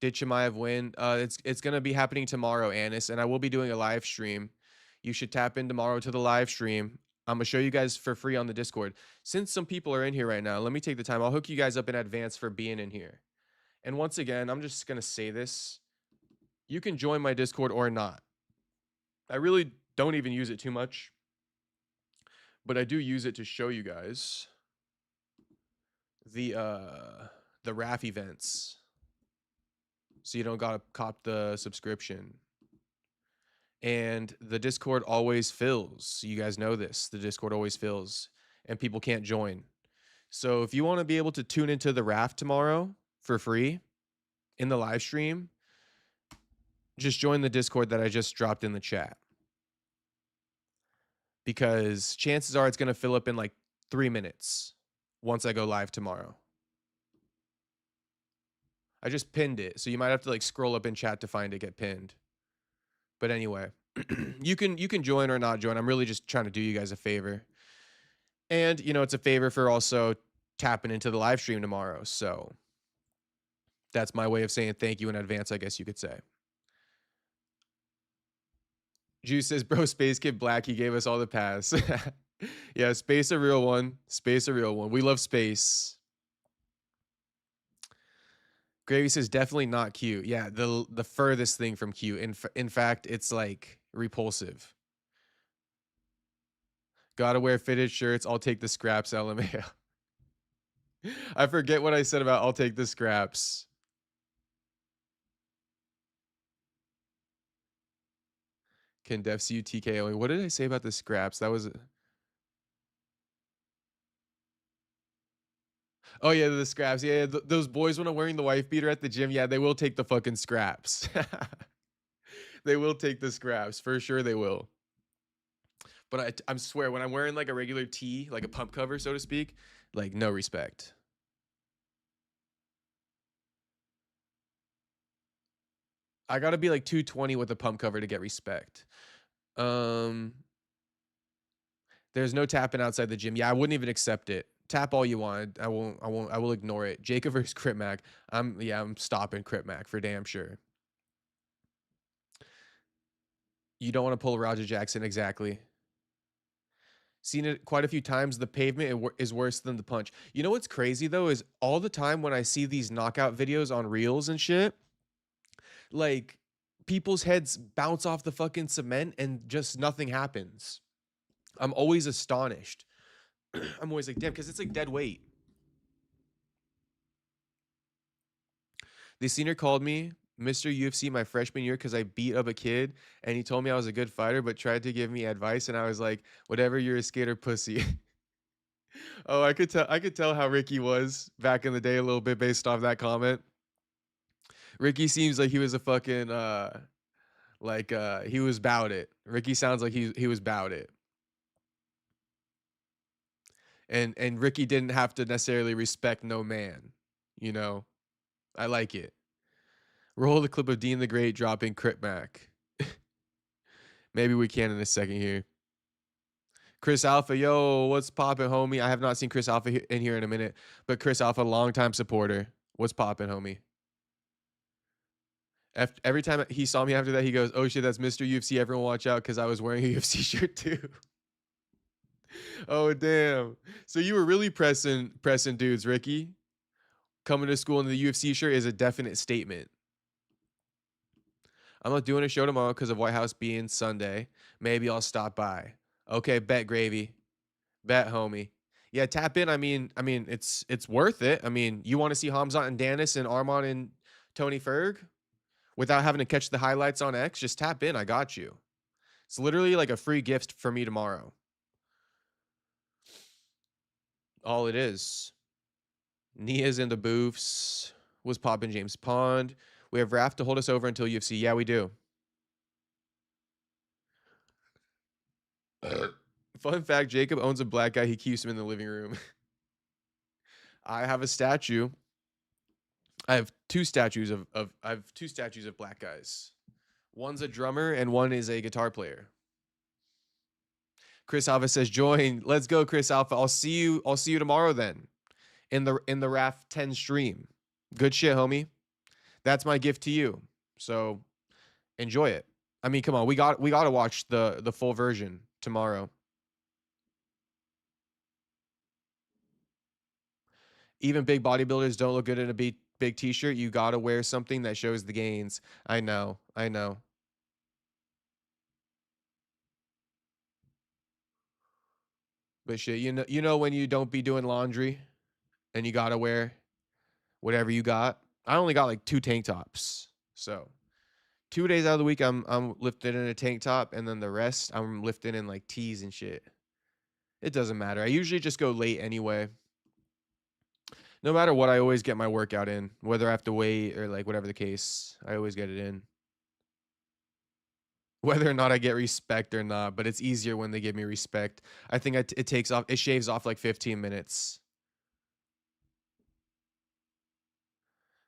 Did Chimaev win? It's gonna be happening tomorrow, Anis, and I will be doing a live stream. You should tap in tomorrow to the live stream. I'm gonna show you guys for free on the Discord. Since some people are in here right now, let me take the time. I'll hook you guys up in advance for being in here. And once again, I'm just gonna say this. You can join my Discord or not. I really don't even use it too much, but I do use it to show you guys the RAF events. So you don't gotta cop the subscription. And the Discord always fills. You guys know this. The Discord always fills and people can't join. So if you want to be able to tune into the RAF tomorrow for free in the live stream, just join the Discord that I just dropped in the chat. Because chances are it's going to fill up in like 3 minutes once I go live tomorrow. I just pinned it, so you might have to like scroll up in chat to find it, get pinned. But anyway, you can join or not join. I'm really just trying to do you guys a favor. And, you know, it's a favor for also tapping into the live stream tomorrow. So that's my way of saying thank you in advance, I guess you could say. Juice says, bro, Space Kid Black, he gave us all the pass. Yeah, Space a real one. Space a real one. We love Space. Gravy says, definitely not cute. Yeah, the furthest thing from cute. In fact, it's like repulsive. Gotta wear fitted shirts. I'll take the scraps, LMAO. I forget what I said about I'll take the scraps. Can Def see you TKOing? What did I say about the scraps? That was... Oh, yeah, the scraps. Yeah, those boys when I'm wearing the wife beater at the gym, yeah, they will take the fucking scraps. They will take the scraps. For sure they will. But I swear, when I'm wearing like a regular tee, like a pump cover, so to speak, like no respect. I gotta be like 220 with a pump cover to get respect. There's no tapping outside the gym. Yeah, I wouldn't even accept it. Tap all you want. I will ignore it. Jacob versus Crit Mac. I'm stopping Crit Mac for damn sure. You don't want to pull Roger Jackson, exactly. Seen it quite a few times. The pavement is worse than the punch. You know what's crazy though is all the time when I see these knockout videos on Reels and shit, like people's heads bounce off the fucking cement and just nothing happens. I'm always astonished. I'm always like, damn, because it's like dead weight. The senior called me Mr. UFC my freshman year because I beat up a kid and he told me I was a good fighter but tried to give me advice and I was like, whatever, you're a skater pussy. Oh, I could tell how Ricky was back in the day a little bit based off that comment. Ricky seems like he was a fucking he was bout it. Ricky sounds like he was bout it. And Ricky didn't have to necessarily respect no man. You know, I like it. Roll the clip of Dean the Great dropping Crit Mac. Maybe we can in a second here. Chris Alpha, yo, what's poppin', homie? I have not seen Chris Alpha in here in a minute, but Chris Alpha, longtime supporter. What's poppin', homie? Every time he saw me after that, he goes, "Oh shit, that's Mr. UFC. Everyone watch out, because I was wearing a UFC shirt too." Oh damn! So you were really pressing dudes, Ricky. Coming to school in the UFC shirt is a definite statement. I'm not doing a show tomorrow because of White House being Sunday. Maybe I'll stop by. Okay, bet Gravy. Bet, homie. Yeah, tap in. I mean, it's worth it. I mean, you want to see Hamzat and Danis and Arman and Tony Ferg without having to catch the highlights on X? Just tap in. I got you. It's literally like a free gift for me tomorrow. All it is. Nia's in the booths. Was popping James Pond. We have Raph to hold us over until UFC. Yeah, we do. Fun fact, Jacob owns a black guy. He keeps him in the living room. I have a statue. I have two statues of black guys. One's a drummer and one is a guitar player. Chris Alpha says, "Join. Let's go, Chris Alpha. I'll see you tomorrow then. In the RAF 10 stream. Good shit, homie. That's my gift to you. So enjoy it. I mean, come on, we got to watch the full version tomorrow. Even big bodybuilders don't look good in a big t-shirt. You got to wear something that shows the gains. I know. But shit, you know when you don't be doing laundry and you got to wear whatever you got. I only got like 2 tank tops. So 2 days out of the week I'm lifting in a tank top, and then the rest I'm lifting in like tees and shit. It doesn't matter. I usually just go late anyway. No matter what, I always get my workout in, whether I have to wait or like whatever the case. I always get it in. Whether or not I get respect or not, but it's easier when they give me respect. I think it shaves off like 15 minutes.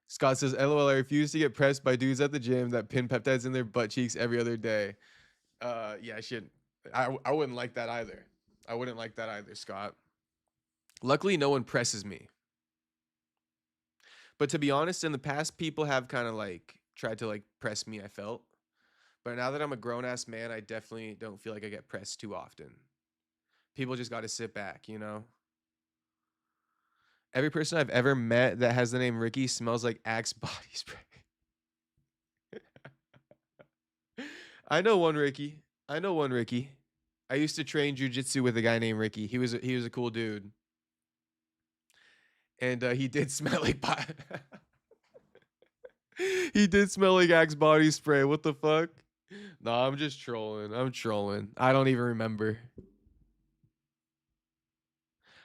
Scott says, "LOL, I refuse to get pressed by dudes at the gym that pin peptides in their butt cheeks every other day." Yeah, shit. I wouldn't like that either. I wouldn't like that either, Scott. Luckily, no one presses me. But to be honest, in the past, people have kind of like tried to like press me, I felt. But now that I'm a grown-ass man, I definitely don't feel like I get pressed too often. People just got to sit back, you know? Every person I've ever met that has the name Ricky smells like Axe body spray. I know one Ricky. I used to train jujitsu with a guy named Ricky. He was a cool dude. And he did smell like he did smell like Axe body spray. What the fuck? No, I'm just trolling. I don't even remember.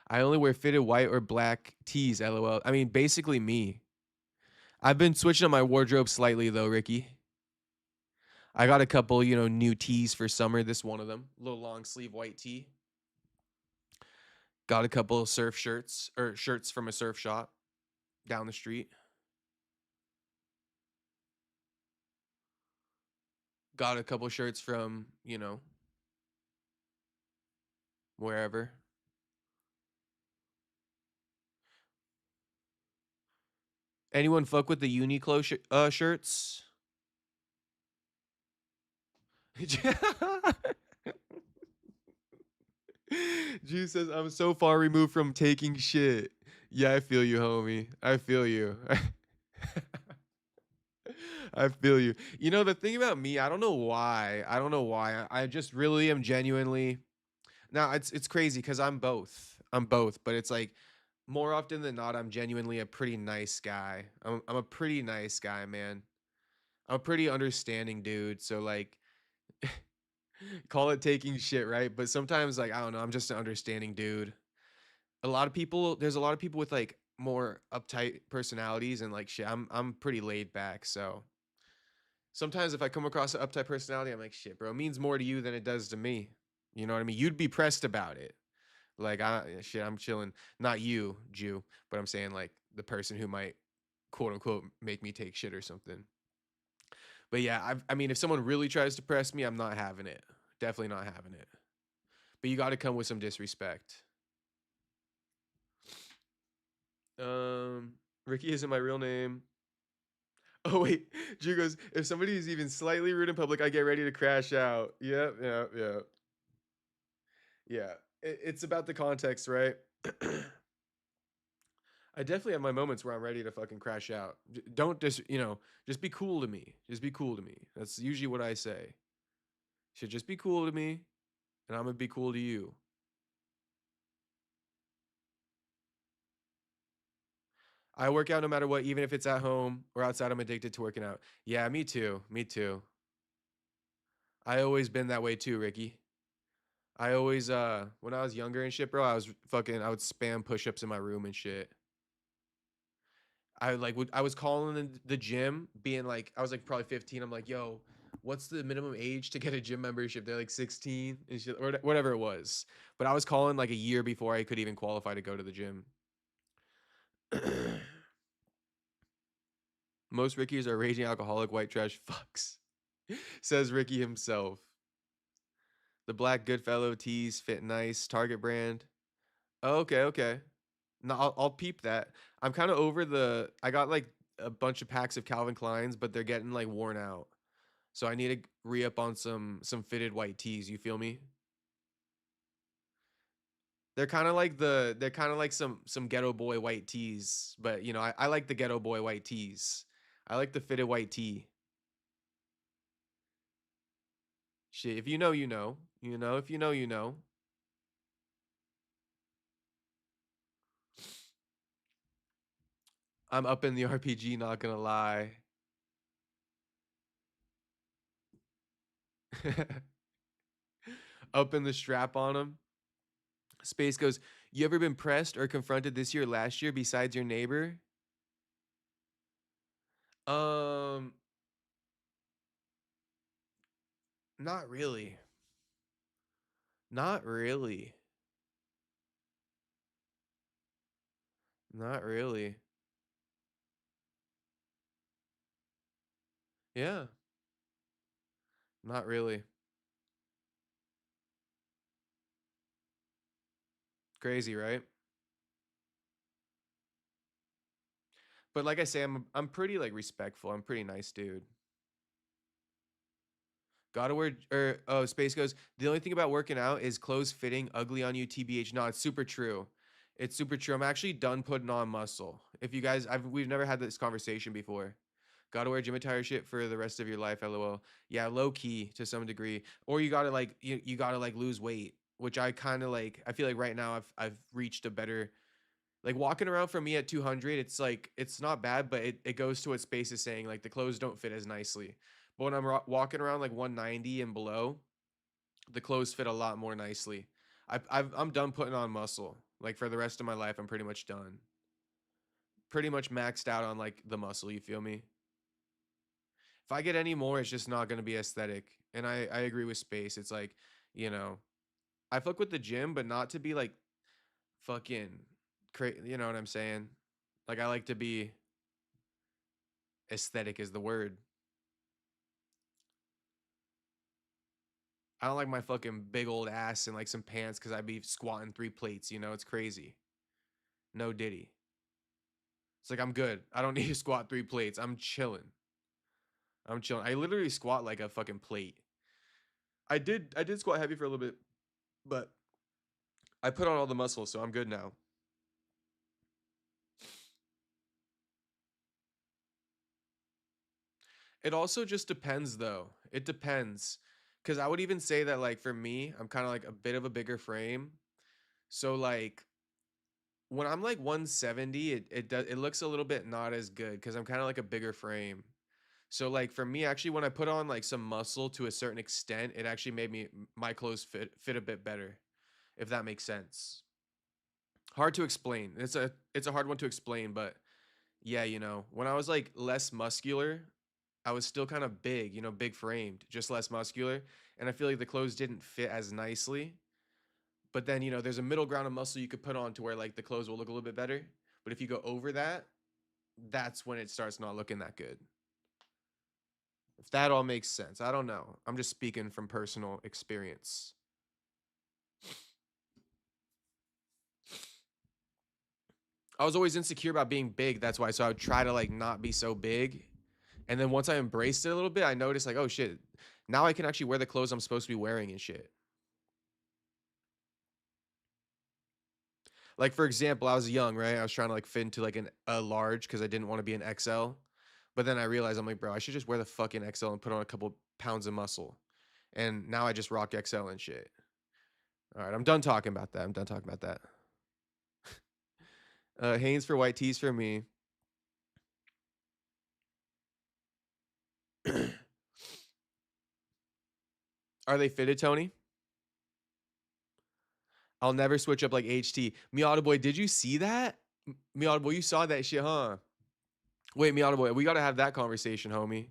I only wear fitted white or black tees, LOL. I mean, basically me. I've been switching up my wardrobe slightly though, Ricky. I got a couple, new tees for summer. This one of them, little long sleeve white tee. Got a couple of surf shirts or shirts from a surf shop down the street. Got a couple shirts from, wherever. Anyone fuck with the Uniqlo shirts? Juice says, "I'm so far removed from taking shit." Yeah, I feel you, homie. I feel you. I feel you. The thing about me, I don't know why. I just really am genuinely. Now, it's crazy because I'm both. But it's like more often than not, I'm genuinely a pretty nice guy. I'm a pretty nice guy, man. I'm a pretty understanding dude. So like, call it taking shit, right? But sometimes, like, I don't know, I'm just an understanding dude. There's a lot of people with like more uptight personalities and like shit. I'm pretty laid back, so sometimes if I come across an uptight personality, I'm like, shit, bro, it means more to you than it does to me. You know what I mean? You'd be pressed about it. Like shit, I'm chilling. Not you, Jew, but I'm saying like the person who might quote unquote make me take shit or something. But yeah, I mean, if someone really tries to press me, I'm not having it. Definitely not having it. But you got to come with some disrespect. Ricky isn't my real name. Oh wait, Drew goes, if somebody is even slightly rude in public, I get ready to crash out. Yep. Yeah, it's about the context, right? I definitely have my moments where I'm ready to fucking crash out. Don't just be cool to me. Just be cool to me. That's usually what I say. Should just be cool to me, and I'm gonna be cool to you. I work out no matter what, even if it's at home or outside. I'm addicted to working out. Yeah, me too. Me too. I always been that way too, Ricky. I always when I was younger and shit, bro, I would spam push-ups in my room and shit. I was calling in the gym, being like, I was like probably 15. I'm like, yo, what's the minimum age to get a gym membership? They're like 16 and shit, or whatever it was. But I was calling like a year before I could even qualify to go to the gym. Most Rickies are raging alcoholic white trash fucks, says Ricky himself. The black Goodfellow tees fit nice. Target brand. Oh, okay. No, I'll peep that. I'm kind of over I got like a bunch of packs of Calvin Kleins, but they're getting like worn out. So I need to re-up on some fitted white tees. You feel me? They're kind of like some ghetto boy white tees, but I like the ghetto boy white tees. I like the fitted white tee. Shit, if you know, you know. If you know, you know. I'm up in the RPG, not gonna lie. Up in the strap on him. Space goes, you ever been pressed or confronted this year, last year, besides your neighbor? Not really. Not really. Not really. Yeah. Not really. Crazy, right? But like I say, I'm pretty like respectful. I'm pretty nice dude. Gotta wear Space goes, the only thing about working out is clothes fitting ugly on you, TBH. No, it's super true. It's super true. I'm actually done putting on muscle. If you guys we've never had this conversation before. Gotta wear gym attire shit for the rest of your life, LOL. Yeah, low key to some degree. Or you gotta like you gotta like lose weight, which I kinda like. I feel like right now I've reached a better, like walking around for me at 200, it's like it's not bad, but it goes to what Space is saying, like the clothes don't fit as nicely. But when I'm walking around like 190 and below, the clothes fit a lot more nicely. I'm done putting on muscle. Like for the rest of my life, I'm pretty much done. Pretty much maxed out on like the muscle. You feel me? If I get any more, it's just not gonna be aesthetic. And I agree with Space. It's like, I fuck with the gym, but not to be like fucking crazy. You know what I'm saying? Like I like to be aesthetic is the word. I don't like my fucking big old ass and like some pants because I'd be squatting 3 plates. It's crazy. No diddy. It's like I'm good. I don't need to squat 3 plates. I'm chilling. I literally squat like a fucking plate. I did squat heavy for a little bit, but I put on all the muscle, so I'm good now. It also just depends though. It depends. Cause I would even say that like for me, I'm kind of like a bit of a bigger frame. So like when I'm like 170, it looks a little bit not as good because I'm kind of like a bigger frame. So like for me, actually, when I put on like some muscle to a certain extent, it actually made my clothes fit a bit better, if that makes sense. Hard to explain. It's a hard one to explain, but yeah, when I was like less muscular, I was still kind of big, big framed, just less muscular, and I feel like the clothes didn't fit as nicely. But then, you know, there's a middle ground of muscle you could put on to where like the clothes will look a little bit better. But if you go over that, that's when it starts not looking that good. If that all makes sense. I don't know. I'm just speaking from personal experience. I was always insecure about being big. That's why. So I would try to like not be so big. And then once I embraced it a little bit, I noticed like, oh shit, now I can actually wear the clothes I'm supposed to be wearing and shit. Like, for example, I was young, right? I was trying to like fit into like a large because I didn't want to be an XL. But then I realized, I'm like, bro, I should just wear the fucking XL and put on a couple pounds of muscle. And now I just rock XL and shit. All right, I'm done talking about that. I'm done talking about that. Hanes for white tees for me. Are they fitted, Tony? I'll never switch up like HT. Miata boy, did you see that? Miata boy, you saw that shit, huh? Wait, Miata boy, we gotta have that conversation, homie.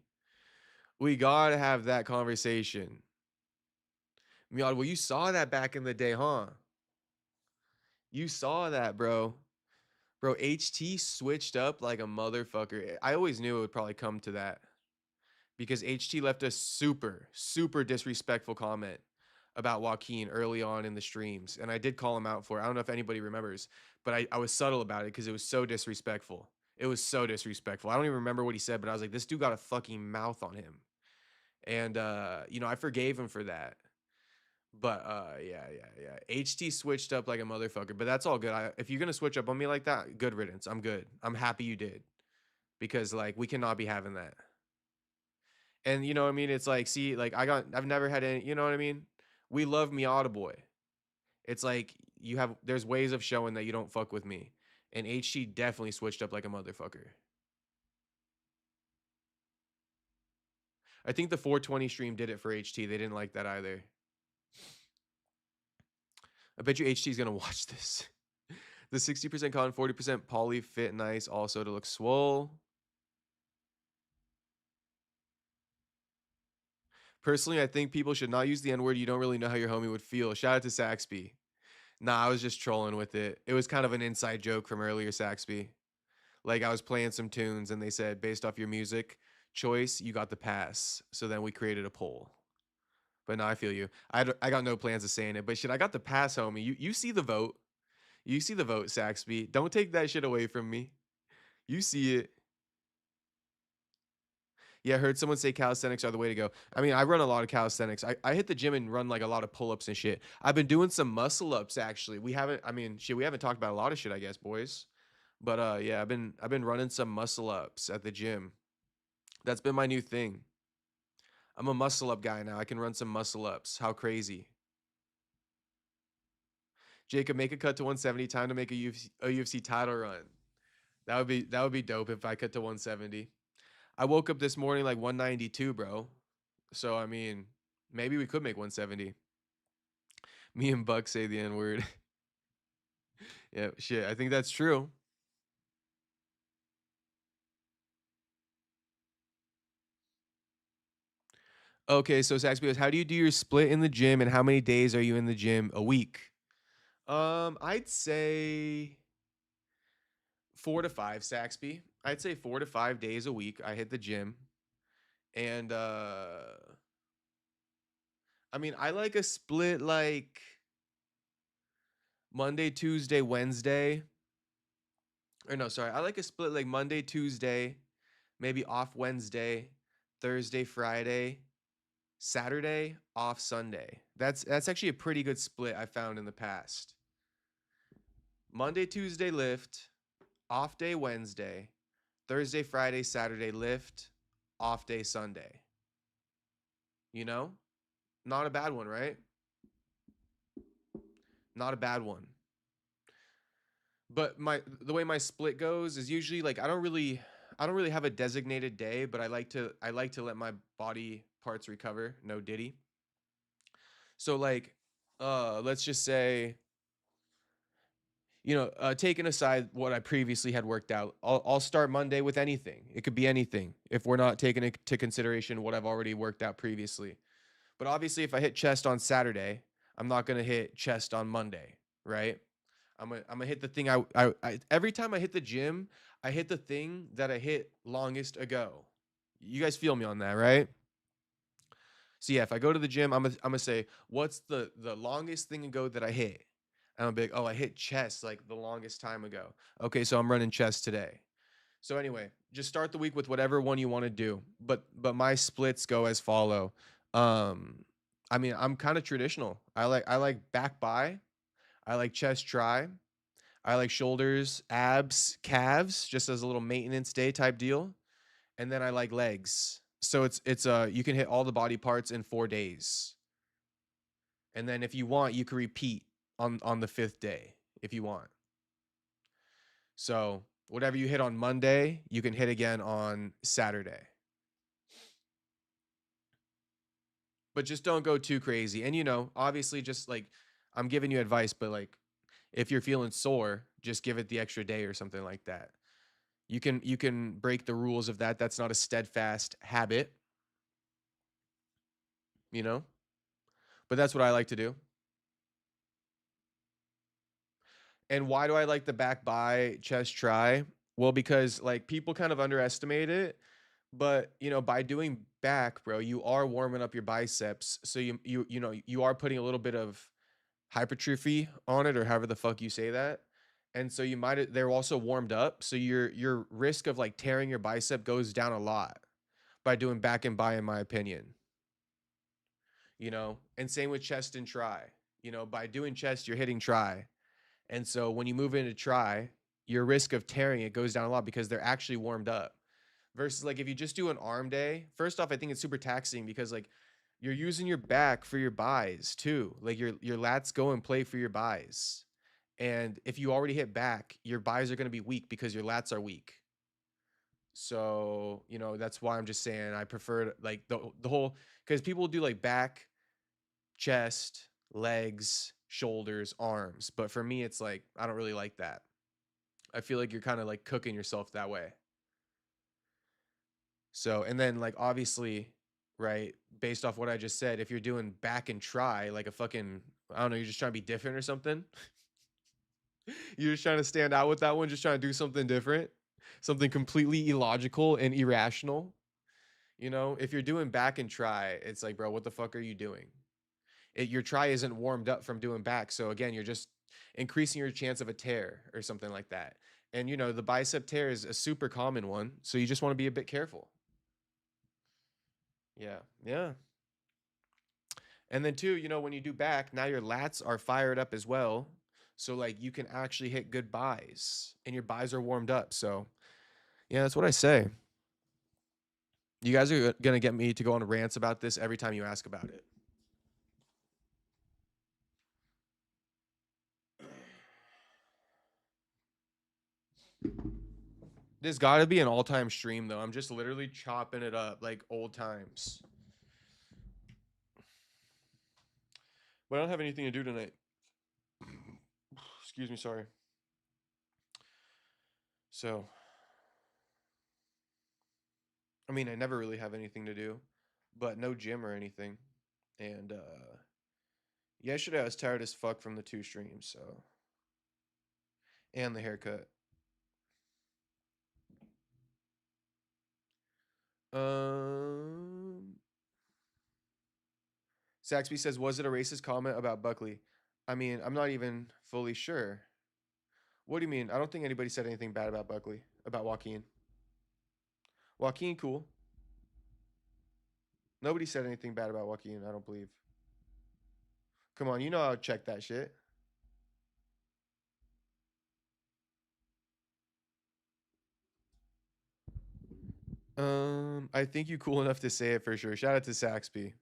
We gotta have that conversation. Miata boy, you saw that back in the day, huh? You saw that, bro. Bro, HT switched up like a motherfucker. I always knew it would probably come to that. Because HT left a super, super disrespectful comment about Joaquin early on in the streams. And I did call him out for it. I don't know if anybody remembers, but I was subtle about it because it was so disrespectful. It was so disrespectful. I don't even remember what he said, but I was like, this dude got a fucking mouth on him. And, you know, I forgave him for that. But, yeah. HT switched up like a motherfucker, but that's all good. If you're going to switch up on me like that, good riddance. I'm good. I'm happy you did. Because, like, we cannot be having that. And, you know what I mean? It's like, see, like, I've never had any, you know what I mean? We love Miata boy. It's like, there's ways of showing that you don't fuck with me. And HT definitely switched up like a motherfucker. I think the 420 stream did it for HT. They didn't like that either. I bet you HT is going to watch this. The 60% cotton, 40% poly fit nice also to look swole. Personally, I think people should not use the N-word. You don't really know how your homie would feel. Shout out to Saxby. Nah, I was just trolling with it. It was kind of an inside joke from earlier, Saxby. Like, I was playing some tunes, and they said, based off your music choice, you got the pass. So then we created a poll. But now I feel you. I got no plans of saying it. But shit, I got the pass, homie. You see the vote. You see the vote, Saxby. Don't take that shit away from me. You see it. Yeah, I heard someone say calisthenics are the way to go. I mean, I run a lot of calisthenics. I hit the gym and run like a lot of pull-ups and shit. I've been doing some muscle-ups actually. We haven't talked about a lot of shit, I guess, boys. But yeah, I've been running some muscle-ups at the gym. That's been my new thing. I'm a muscle-up guy now. I can run some muscle-ups. How crazy. Jacob, make a cut to 170. Time to make a UFC title run. That would be dope if I cut to 170. I woke up this morning like 192, bro. So, I mean, maybe we could make 170. Me and Buck say the N-word. Yeah, shit. I think that's true. Okay, so Saxby goes, how do you do your split in the gym and how many days are you in the gym a week? I'd say 4 to 5, Saxby. I'd say 4 to 5 days a week I hit the gym. And I mean, I like a split like Monday, Tuesday, Wednesday. Or no, sorry. I like a split like Monday, Tuesday, maybe off Wednesday, Thursday, Friday, Saturday, off Sunday. That's actually a pretty good split I found in the past. Monday, Tuesday lift, off day Wednesday, Thursday, Friday, Saturday lift, off day Sunday. You know? Not a bad one, right? Not a bad one. But the way my split goes is usually like I don't really have a designated day, but I like to let my body parts recover. No diddy. So like let's just say, you know, taking aside what I previously had worked out, I'll start Monday with anything. It could be anything if we're not taking into consideration what I've already worked out previously. But obviously if I hit chest on Saturday, I'm not gonna hit chest on Monday, right? I'm gonna hit the thing I every time I hit the gym, I hit the thing that I hit longest ago. You guys feel me on that, right? So yeah, if I go to the gym, I'm gonna say, what's the longest thing ago that I hit? And I'm gonna be like, oh, I hit chest like the longest time ago. Okay, so I'm running chest today. So anyway, just start the week with whatever one you want to do. But my splits go as follow. Um, I mean, I'm kind of traditional. I like back by, I like chest try, I like shoulders, abs, calves, just as a little maintenance day type deal. And then I like legs. So it's you can hit all the body parts in 4 days. And then if you want, you can repeat on the fifth day if you want. So whatever you hit on Monday, you can hit again on Saturday. But just don't go too crazy. And obviously just like I'm giving you advice, but like if you're feeling sore, just give it the extra day or something like that. You can break the rules of that. That's not a steadfast habit, you know? But that's what I like to do. And why do I like the back by chest try? Well, because like people kind of underestimate it, but by doing back, bro, you are warming up your biceps. So you are putting a little bit of hypertrophy on it, or however the fuck you say that. And so they're also warmed up. So your risk of like tearing your bicep goes down a lot by doing back and by, in my opinion. And same with chest and try. By doing chest, you're hitting try. And so when you move into try, your risk of tearing it goes down a lot because they're actually warmed up. Versus like if you just do an arm day, first off, I think it's super taxing because like you're using your back for your buys too. Like your lats go and play for your buys. And if you already hit back, your buys are going to be weak because your lats are weak. So, that's why I'm just saying I prefer like the whole, because people do like back, chest, legs, shoulders, arms. But for me, it's like, I don't really like that. I feel like you're kind of like cooking yourself that way. So, and then like obviously, right, based off what I just said, if you're doing back and try like a fucking, I don't know, you're just trying to be different or something. You're just trying to stand out with that one, just trying to do something different, something completely illogical and irrational. If you're doing back and try, it's like, bro, what the fuck are you doing? Your try isn't warmed up from doing back. So again, you're just increasing your chance of a tear or something like that. And the bicep tear is a super common one. So you just want to be a bit careful. Yeah. Yeah. And then too, when you do back, now your lats are fired up as well. So like you can actually hit good buys and your buys are warmed up. So yeah, that's what I say. You guys are going to get me to go on rants about this every time you ask about it. There's got to be an all-time stream, though. I'm just literally chopping it up like old times. But I don't have anything to do tonight. Excuse me, sorry. So, I mean, I never really have anything to do, but no gym or anything. And, yesterday I was tired as fuck from the 2 streams, so. And the haircut. Saxby says, was it a racist comment about Buckley? I mean, I'm not even fully sure. What do you mean? I don't think anybody said anything bad about Buckley, about Joaquin. Joaquin, cool. Nobody said anything bad about Joaquin, I don't believe. Come on, you know I'll check that shit. I think you cool enough to say it for sure. Shout out to Saxby.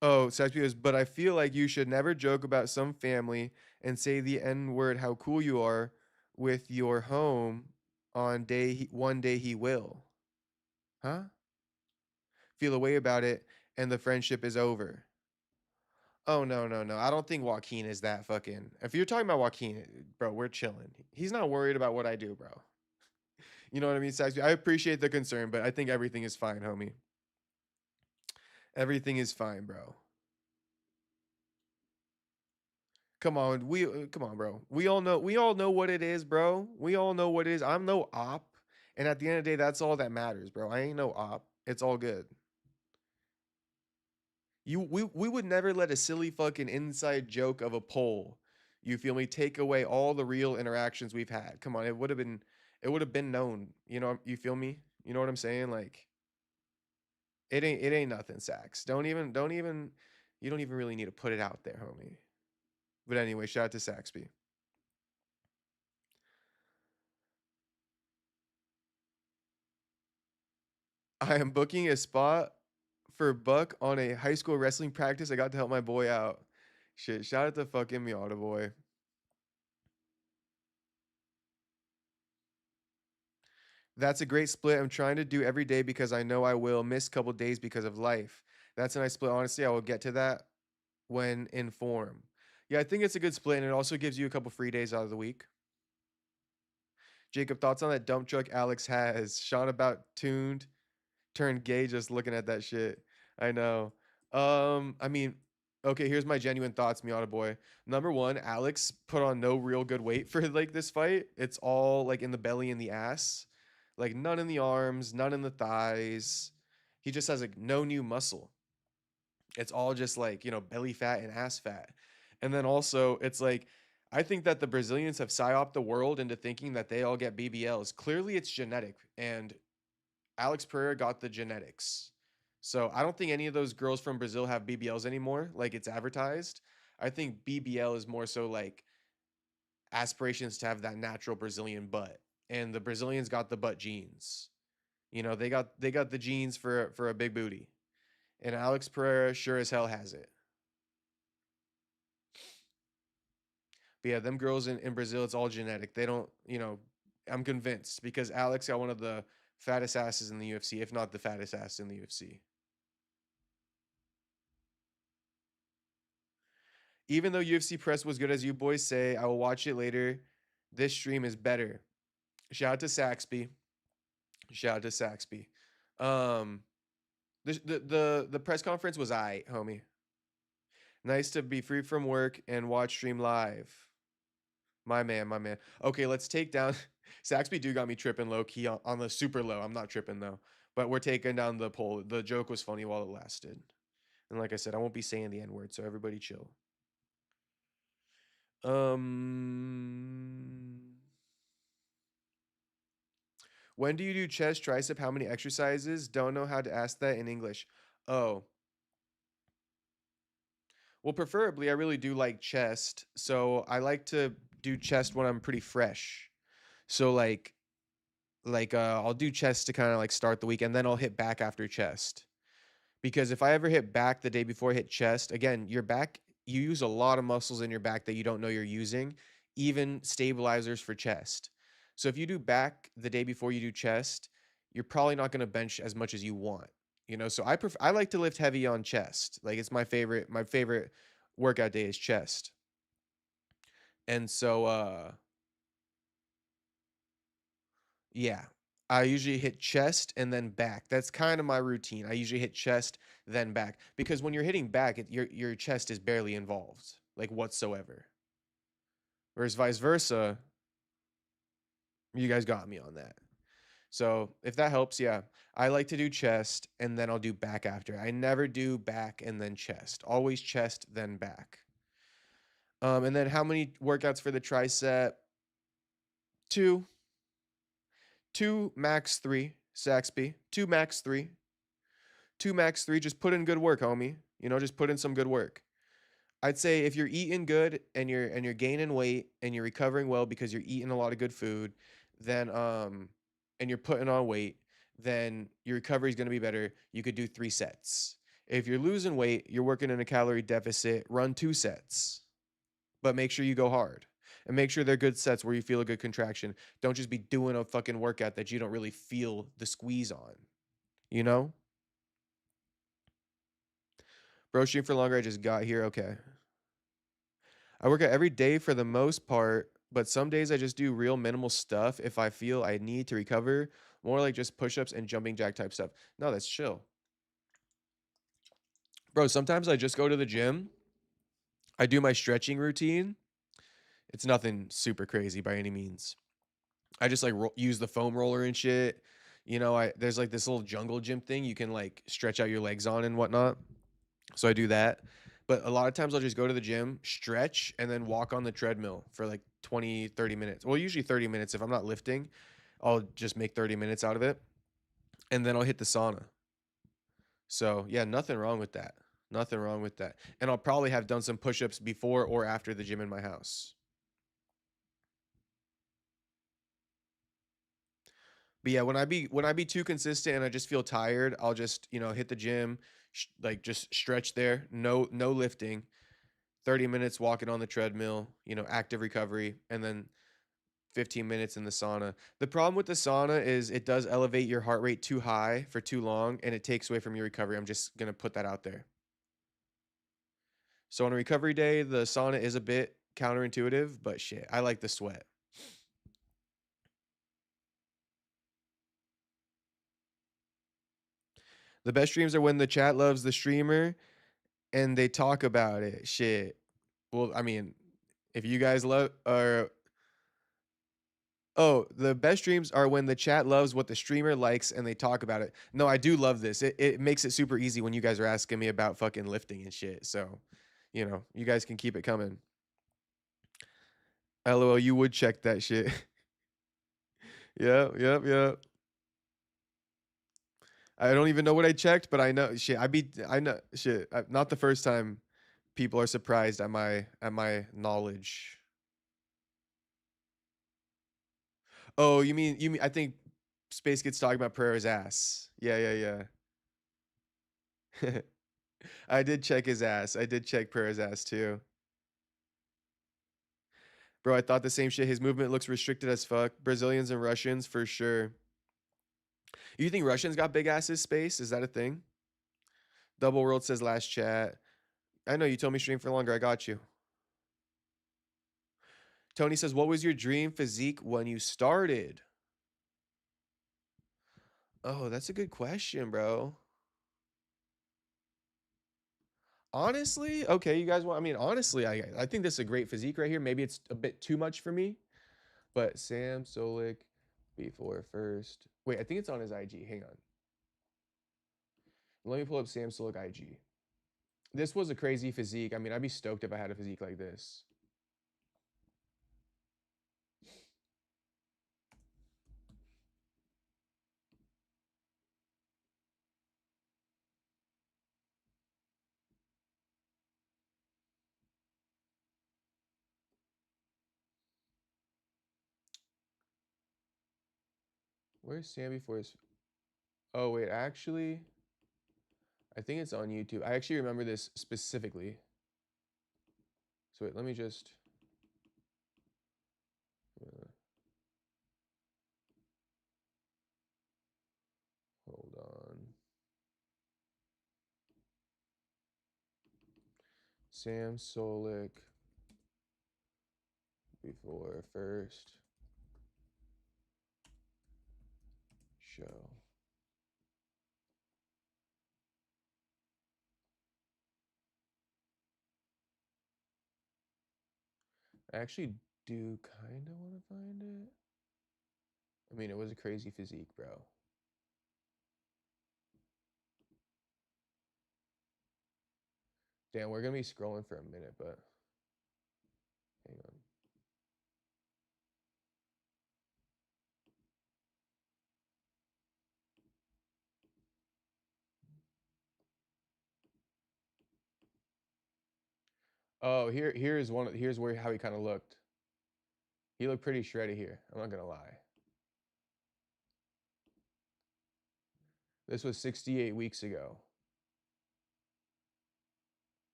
Oh, Saxby goes, but I feel like you should never joke about some family and say the N-word how cool you are with your home on one day he will. Huh? Feel a way about it and the friendship is over. Oh, no. I don't think Joaquin is that fucking... If you're talking about Joaquin, bro, we're chilling. He's not worried about what I do, bro. You know what I mean, Saxby? I appreciate the concern, but I think everything is fine, homie. Everything is fine, bro. Come on, come on, bro. We all know what it is, bro. We all know what it is. I'm no op, and at the end of the day, that's all that matters, bro. I ain't no op. It's all good. We would never let a silly fucking inside joke of a poll, you feel me, take away all the real interactions we've had. Come on, it would have been known. You know, you feel me? You know what I'm saying? Like, it ain't nothing, Sax. You don't even really need to put it out there, homie. But anyway, shout out to Saxby. I am booking a spot for Buck on a high school wrestling practice. I got to help my boy out. Shit, shout out to fucking Miata boy. That's a great split. I'm trying to do every day because I know I will miss a couple days because of life. That's a nice split. Honestly, I will get to that when in form. Yeah, I think it's a good split, and it also gives you a couple free days out of the week. Jacob, thoughts on that dump truck Alex has? Sean about tuned, turned gay just looking at that shit. I know. I mean, okay, here's my genuine thoughts, Miata boy. Number one, Alex put on no real good weight for like this fight. It's all like in the belly and the ass. Like none in the arms, none in the thighs. He just has like no new muscle. It's all just like, belly fat and ass fat. And then also, it's like, I think that the Brazilians have psyoped the world into thinking that they all get BBLs. Clearly, it's genetic, and Alex Pereira got the genetics. So I don't think any of those girls from Brazil have BBLs anymore, like it's advertised. I think BBL is more so like aspirations to have that natural Brazilian butt, and the Brazilians got the butt genes. They got the genes for a big booty, and Alex Pereira sure as hell has it. But yeah, them girls in Brazil, it's all genetic. They don't, I'm convinced because Alex got one of the fattest asses in the UFC, if not the fattest ass in the UFC. Even though UFC press was good as you boys say, I will watch it later. This stream is better. Shout out to Saxby. Shout out to Saxby. The press conference was aight, homie. Nice to be free from work and watch stream live. My man, my man. Okay, let's take down. Saxby do got me tripping low key on the super low. I'm not tripping though, but we're taking down the poll. The joke was funny while it lasted, and like I said, I won't be saying the N word, so everybody chill. When do you do chest, tricep? How many exercises? Don't know how to ask that in English. Oh. Well, preferably, I really do like chest. So I like to do chest when I'm pretty fresh. So like I'll do chest to kind of like start the week, and then I'll hit back after chest. Because if I ever hit back the day before I hit chest, again, your back, you use a lot of muscles in your back that you don't know you're using, even stabilizers for chest. So if you do back the day before you do chest, you're probably not going to bench as much as you want. So I like to lift heavy on chest. Like it's my favorite workout day is chest. And so yeah, I usually hit chest and then back. That's kind of my routine. I usually hit chest, then back. Because when you're hitting back, your chest is barely involved, like whatsoever. Whereas vice versa, you guys got me on that. So if that helps, yeah. I like to do chest, and then I'll do back after. I never do back and then chest. Always chest, then back. And then how many workouts for the tricep? 2. 2 max 3, Saxby. 2 max 3. 2 max 3. Just put in good work, homie. Just put in some good work. I'd say if you're eating good and you're gaining weight and you're recovering well because you're eating a lot of good food, then and you're putting on weight, then your recovery is going to be better. You could do 3 sets. If you're losing weight, you're working in a calorie deficit, run 2 sets. But make sure you go hard. And make sure they're good sets where you feel a good contraction. Don't just be doing a fucking workout that you don't really feel the squeeze on. Bro, stream for longer. I just got here. Okay. I work out every day for the most part, But some days I just do real minimal stuff if I feel I need to recover, more like just push-ups and jumping jack type stuff. No, that's chill. Bro, sometimes I just go to the gym. I do my stretching routine. It's nothing super crazy by any means. I just like use the foam roller and shit. You know, there's like this little jungle gym thing you can like stretch out your legs on and whatnot. So I do that. But a lot of times I'll just go to the gym, stretch, and then walk on the treadmill for like 20, 30 minutes. Well, usually 30 minutes. If I'm not lifting, I'll just make 30 minutes out of it. And then I'll hit the sauna. So yeah, nothing wrong with that. Nothing wrong with that. And I'll probably have done some push-ups before or after the gym in my house. But yeah, when I be too consistent and I just feel tired, I'll just, you know, hit the gym, like just stretch there, no lifting, 30 minutes walking on the treadmill, you know, active recovery, and then 15 minutes in the sauna. The problem with the sauna is it does elevate your heart rate too high for too long and it takes away from your recovery. I'm just going to put that out there. So on a recovery day, the sauna is a bit counterintuitive, but shit, I like the sweat. The best streams are when the chat loves the streamer and they talk about it. Shit. Well, I mean, if you guys love or oh, the best streams are when the chat loves what the streamer likes and they talk about it. No, I do love this. It makes it super easy when you guys are asking me about fucking lifting and shit. So, you know, you guys can keep it coming. LOL, you would check that shit. Yep. I don't even know what I checked, but I know shit. I know shit. Not the first time people are surprised at my knowledge. Oh, you mean I think Space gets talking about Pereira's ass. Yeah. I did check his ass. I did check Pereira's ass too. Bro, I thought the same shit. His movement looks restricted as fuck. Brazilians and Russians for sure. You think Russians got big asses, Space? Is that a thing? Double World says last chat. I know you told me stream for longer. I got you. Tony says, what was your dream physique when you started? Oh, that's a good question, bro. Honestly, okay, you guys want, I mean, honestly, I think this is a great physique right here. Maybe it's a bit too much for me, but Sam Solik before first. Wait, I think it's on his IG. Hang on. Let me pull up Sam Solik IG. This was a crazy physique. I mean, I'd be stoked if I had a physique like this. Where's Sam before his... Oh, wait, actually, I think it's on YouTube. I actually remember this specifically. So wait, let me just... hold on. Sam Solik before first show. I actually do kind of want to find it. I mean, it was a crazy physique, bro. Damn, we're going to be scrolling for a minute, but hang on. Oh, here's where how he kind of looked. He looked pretty shredded here. I'm not gonna lie. This was 68 weeks ago.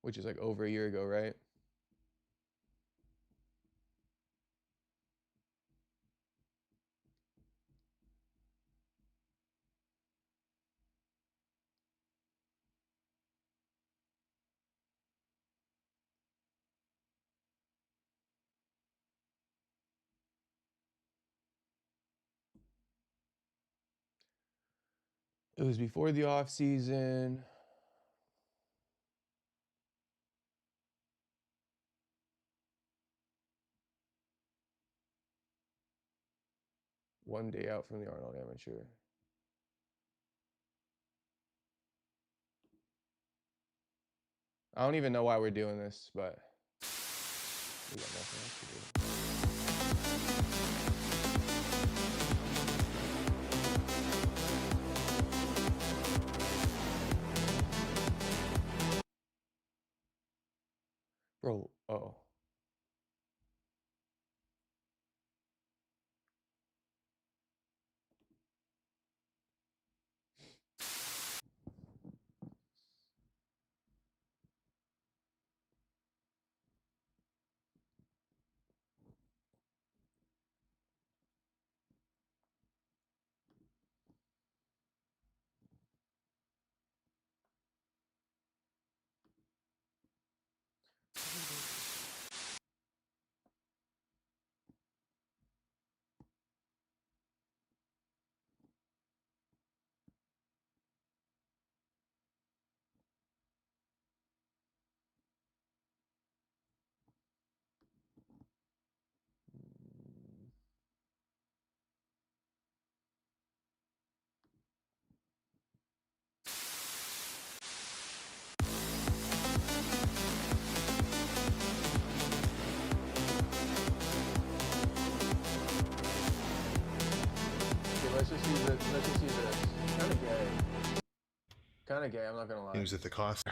Which is like over a year ago, right? It was before the off season. One day out from the Arnold Amateur. I don't even know why we're doing this, but we got nothing else to do. Bro, oh. Let's just use it. Let's just use this. Kind of gay. Kind of gay. I'm not gonna lie. Seems that the cost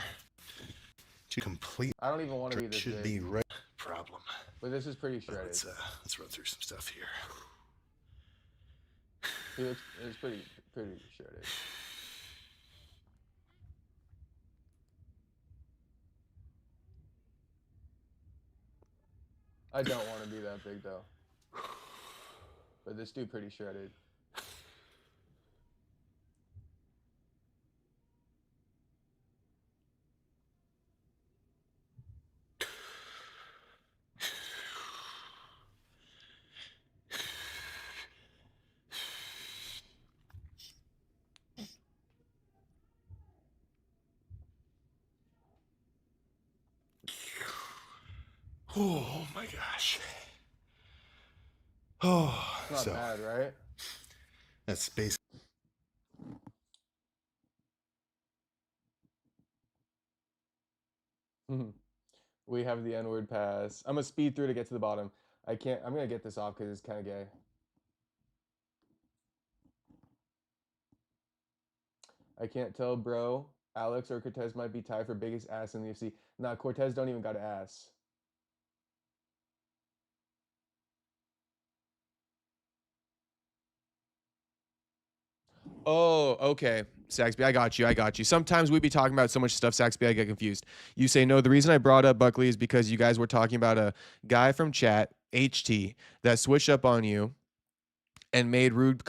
to complete. I don't even want to be this should big. be right problem. But this is pretty shredded. Let's run through some stuff here. It's pretty shredded. I don't want to be that big though. But this dude pretty shredded. Oh my gosh. Oh, It's not bad, right? That's space. We have the N-word pass. I'm gonna speed through to get to the bottom. I'm gonna get this off because it's kind of gay. I can't tell, bro. Alex or Cortez might be tied for biggest ass in the UFC. Nah, Cortez don't even got an ass. Oh, okay. Saxby, I got you. Sometimes we be talking about so much stuff, Saxby, I get confused. You say, no, the reason I brought up Buckley is because you guys were talking about a guy from chat, HT, that switched up on you and made rude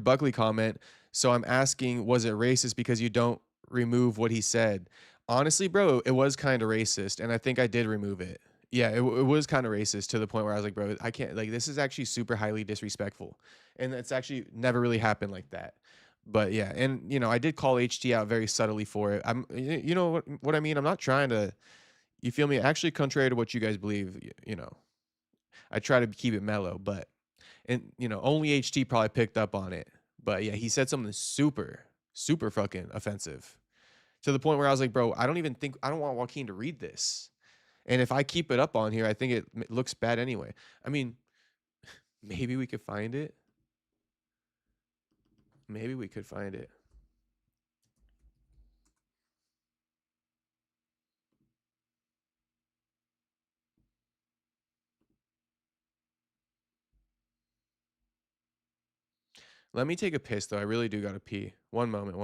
Buckley comment. So I'm asking, was it racist because you don't remove what he said? Honestly, bro, it was kind of racist, and I think I did remove it. Yeah, it was kind of racist to the point where I was like, bro, I can't, like, this is actually super highly disrespectful. And it's actually never really happened like that. But yeah, and I did call HT out very subtly for it. You know what I mean? I'm not trying to, you feel me? Actually, contrary to what you guys believe, I try to keep it mellow, but, and only HT probably picked up on it. But yeah, he said something super, super fucking offensive to the point where I was like, bro, I don't want Joaquin to read this. And if I keep it up on here, I think it looks bad anyway. I mean, maybe we could find it. Maybe we could find it. Let me take a piss, though. I really do got to pee. One moment.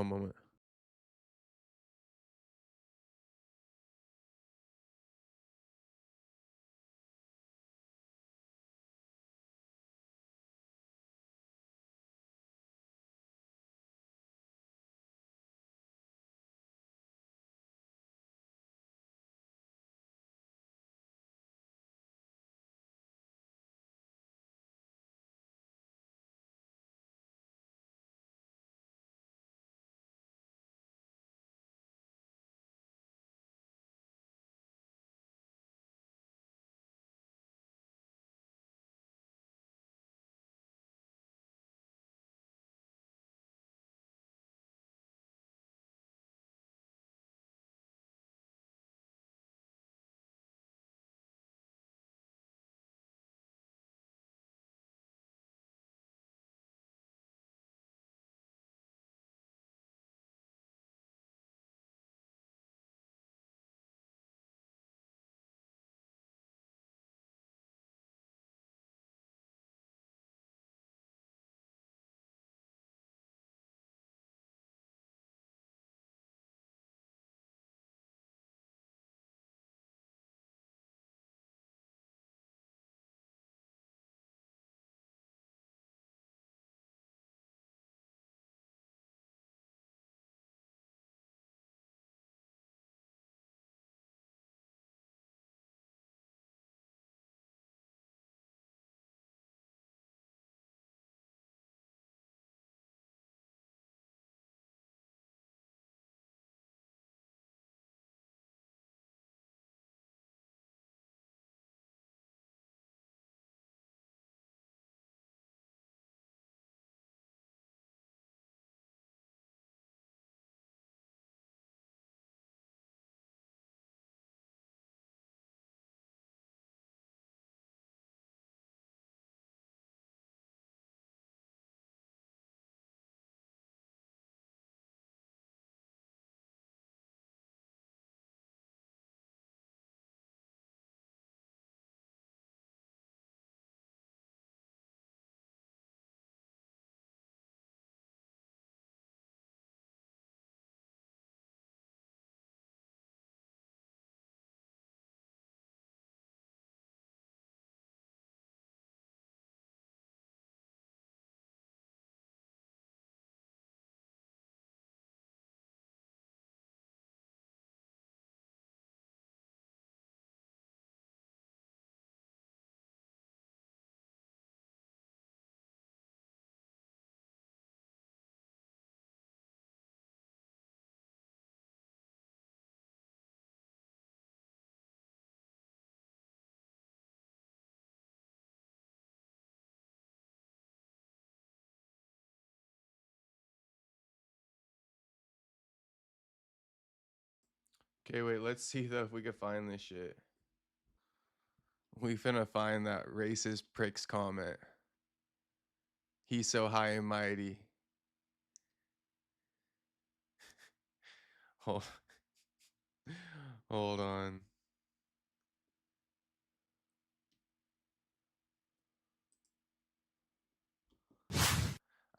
Okay, wait, let's see though if we can find this shit. We finna find that racist prick's comment. He's so high and mighty. Hold, hold on.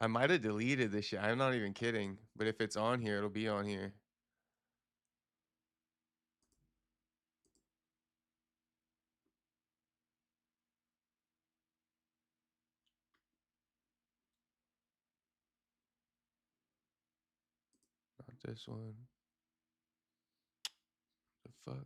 I might have deleted this shit. I'm not even kidding. But if it's on here, it'll be on here. Not this one. The fuck?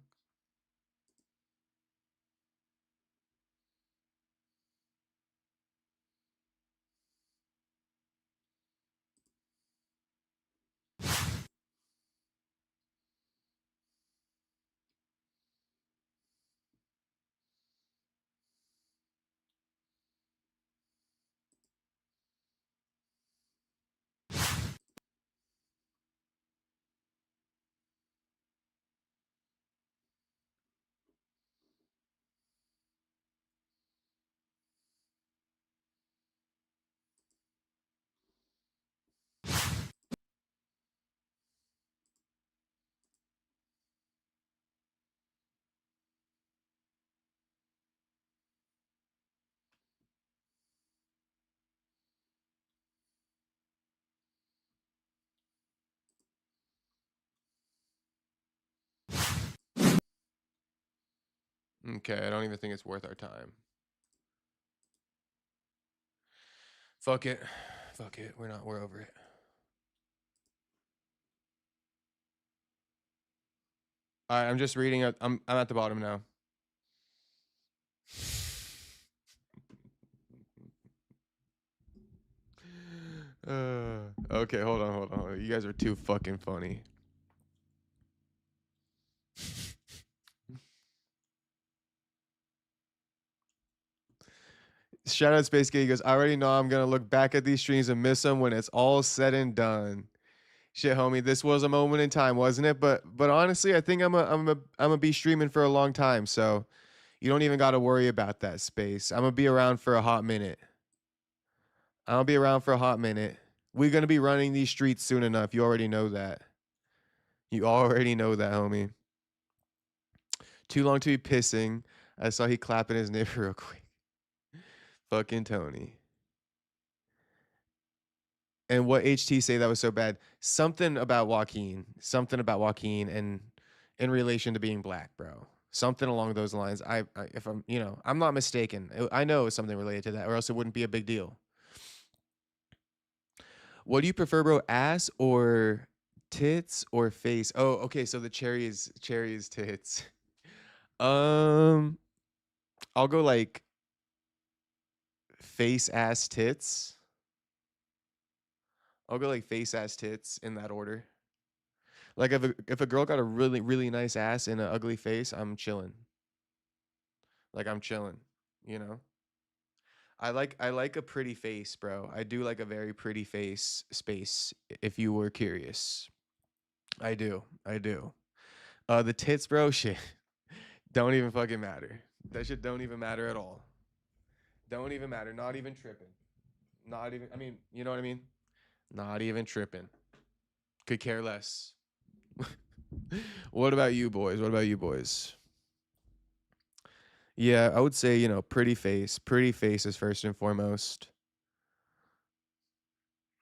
Okay, I don't even think it's worth our time. Fuck it. Fuck it. We're over it. Alright, I'm just reading it. I'm at the bottom now. Okay, hold on. You guys are too fucking funny. Shout out Space Gate. He goes, I already know I'm gonna look back at these streams and miss them when it's all said and done. Shit, homie, this was a moment in time, wasn't it? But honestly, I think I'm a be streaming for a long time, so you don't even got to worry about that, Space. I'm gonna be around for a hot minute. I'll be around for a hot minute. We're gonna be running these streets soon enough. You already know that. You already know that, homie. Too long to be pissing. I saw he clapping his neighbor real quick. Fucking Tony. And what HT say that was so bad? Something about Joaquin. Something about Joaquin and in relation to being black, bro. Something along those lines. I if I'm, I'm not mistaken. I know it's something related to that, or else it wouldn't be a big deal. What do you prefer, bro? Ass or tits or face? Oh, okay. So the cherry is tits. I'll go like face ass tits. I'll go like face ass tits in that order. Like if a girl got a really really nice ass and an ugly face, I'm chilling. Like I'm chilling, you know. I like a pretty face, bro. I do like a very pretty face. Space. If you were curious, I do. I do. The tits, bro. Shit, don't even fucking matter. That shit don't even matter at all. Don't even matter. Not even tripping. Not even. I mean, you know what I mean. Not even tripping. Could care less. What about you boys? What about you boys? Yeah, I would say, pretty face. Pretty face is first and foremost.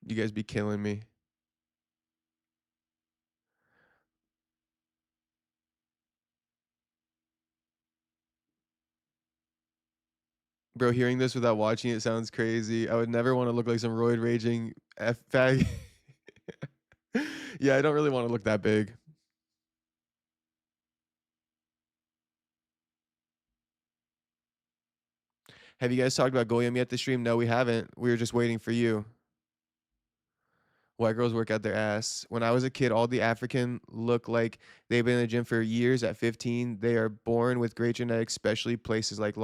You guys be killing me. Bro, hearing this without watching it sounds crazy. I would never want to look like some roid raging F fag. Yeah, I don't really want to look that big. Have you guys talked about Goyam yet this stream? No, we haven't. We were just waiting for you. White girls work out their ass. When I was a kid, all the African look like they've been in the gym for years. At 15, they are born with great genetics, especially places like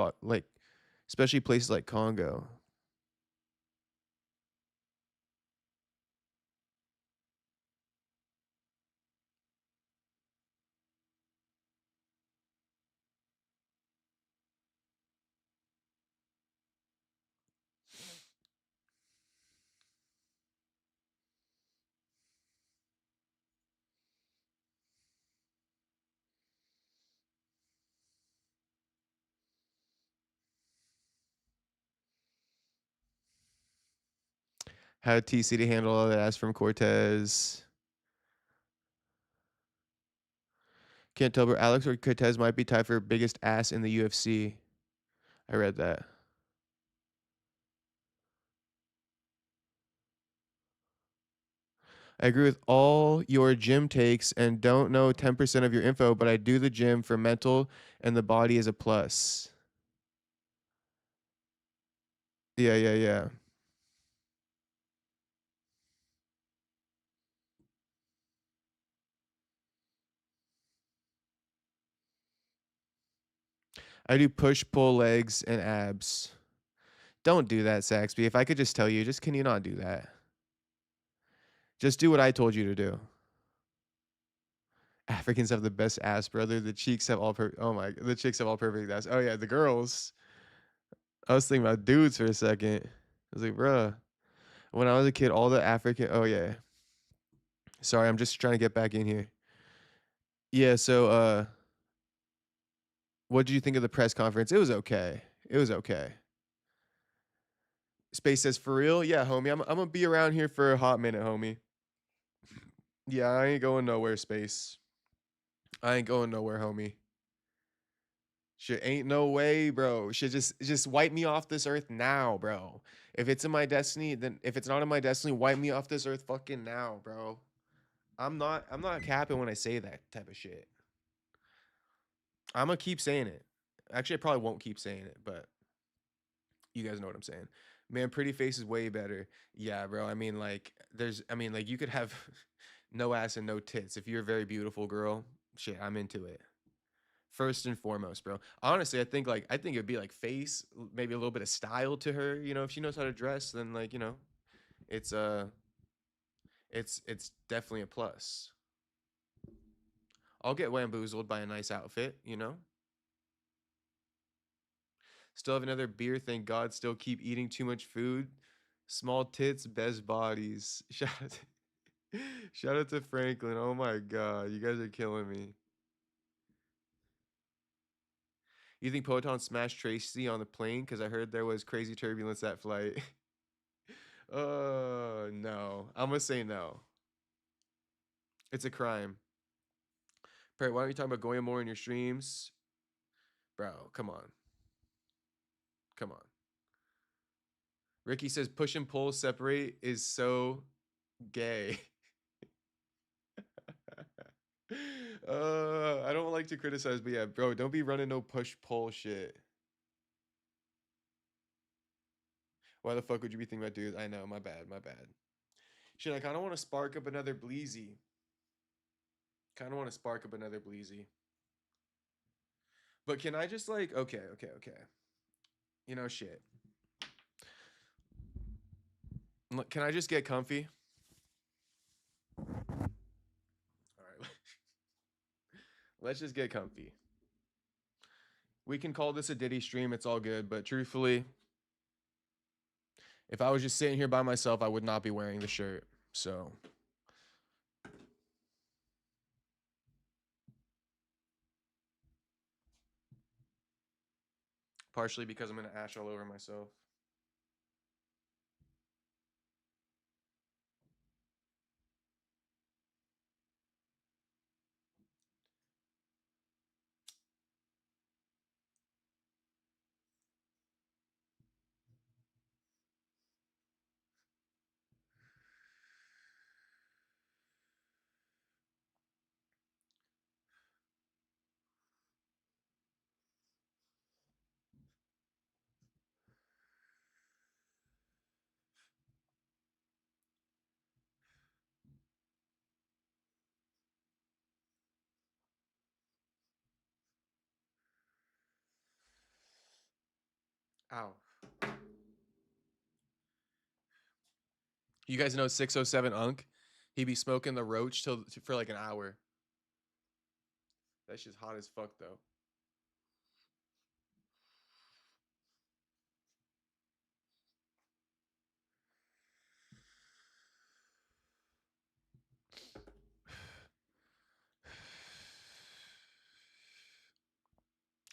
Congo. How did TC to handle all that ass from Cortez? Can't tell, but Alex or Cortez might be tied for biggest ass in the UFC. I read that. I agree with all your gym takes and don't know 10% of your info, but I do the gym for mental and the body is a plus. Yeah. I do push, pull, legs, and abs. Don't do that, Saxby. If I could just tell you, just can you not do that? Just do what I told you to do. Africans have the best ass, brother. The cheeks have all the chicks have all perfect ass. Oh yeah, the girls. I was thinking about dudes for a second. I was like, bruh. When I was a kid, all the African. Oh yeah. Sorry, I'm just trying to get back in here. Yeah. So, what did you think of the press conference? It was okay. It was okay. Space says, for real? Yeah, homie. I'm gonna be around here for a hot minute, homie. Yeah, I ain't going nowhere, Space. I ain't going nowhere, homie. Shit ain't no way, bro. Shit just wipe me off this earth now, bro. If it's in my destiny, then if it's not in my destiny, wipe me off this earth fucking now, bro. I'm not capping when I say that type of shit. I'm gonna keep saying it. Actually, I probably won't keep saying it, but you guys know what I'm saying. Man, pretty face is way better. Yeah, bro. I mean, like, you could have no ass and no tits. If you're a very beautiful girl, shit, I'm into it. First and foremost, bro. Honestly, I think it'd be like face, maybe a little bit of style to her. You know, if she knows how to dress, then it's it's definitely a plus. I'll get bamboozled by a nice outfit, you know. Still have another beer. Thank God. Still keep eating too much food. Small tits, best bodies. Shout out to Franklin. Oh my God, you guys are killing me. You think Poton smashed Tracy on the plane? Because I heard there was crazy turbulence that flight. No. I'm going to say no. It's a crime. Perry, why aren't you talking about going more in your streams? Bro, come on. Come on. Ricky says push and pull separate is so gay. I don't like to criticize, but yeah, bro, don't be running no push-pull shit. Why the fuck would you be thinking about dudes? I know, my bad. Shit, I kind of want to spark up another bleezy. But can I just okay. You know, shit. Can I just get comfy? All right. Let's just get comfy. We can call this a Diddy stream. It's all good. But truthfully, if I was just sitting here by myself, I would not be wearing the shirt. So. Partially because I'm going to ash all over myself. Ow. You guys know 607 Unk? He be smoking the roach for like an hour. That shit's hot as fuck though.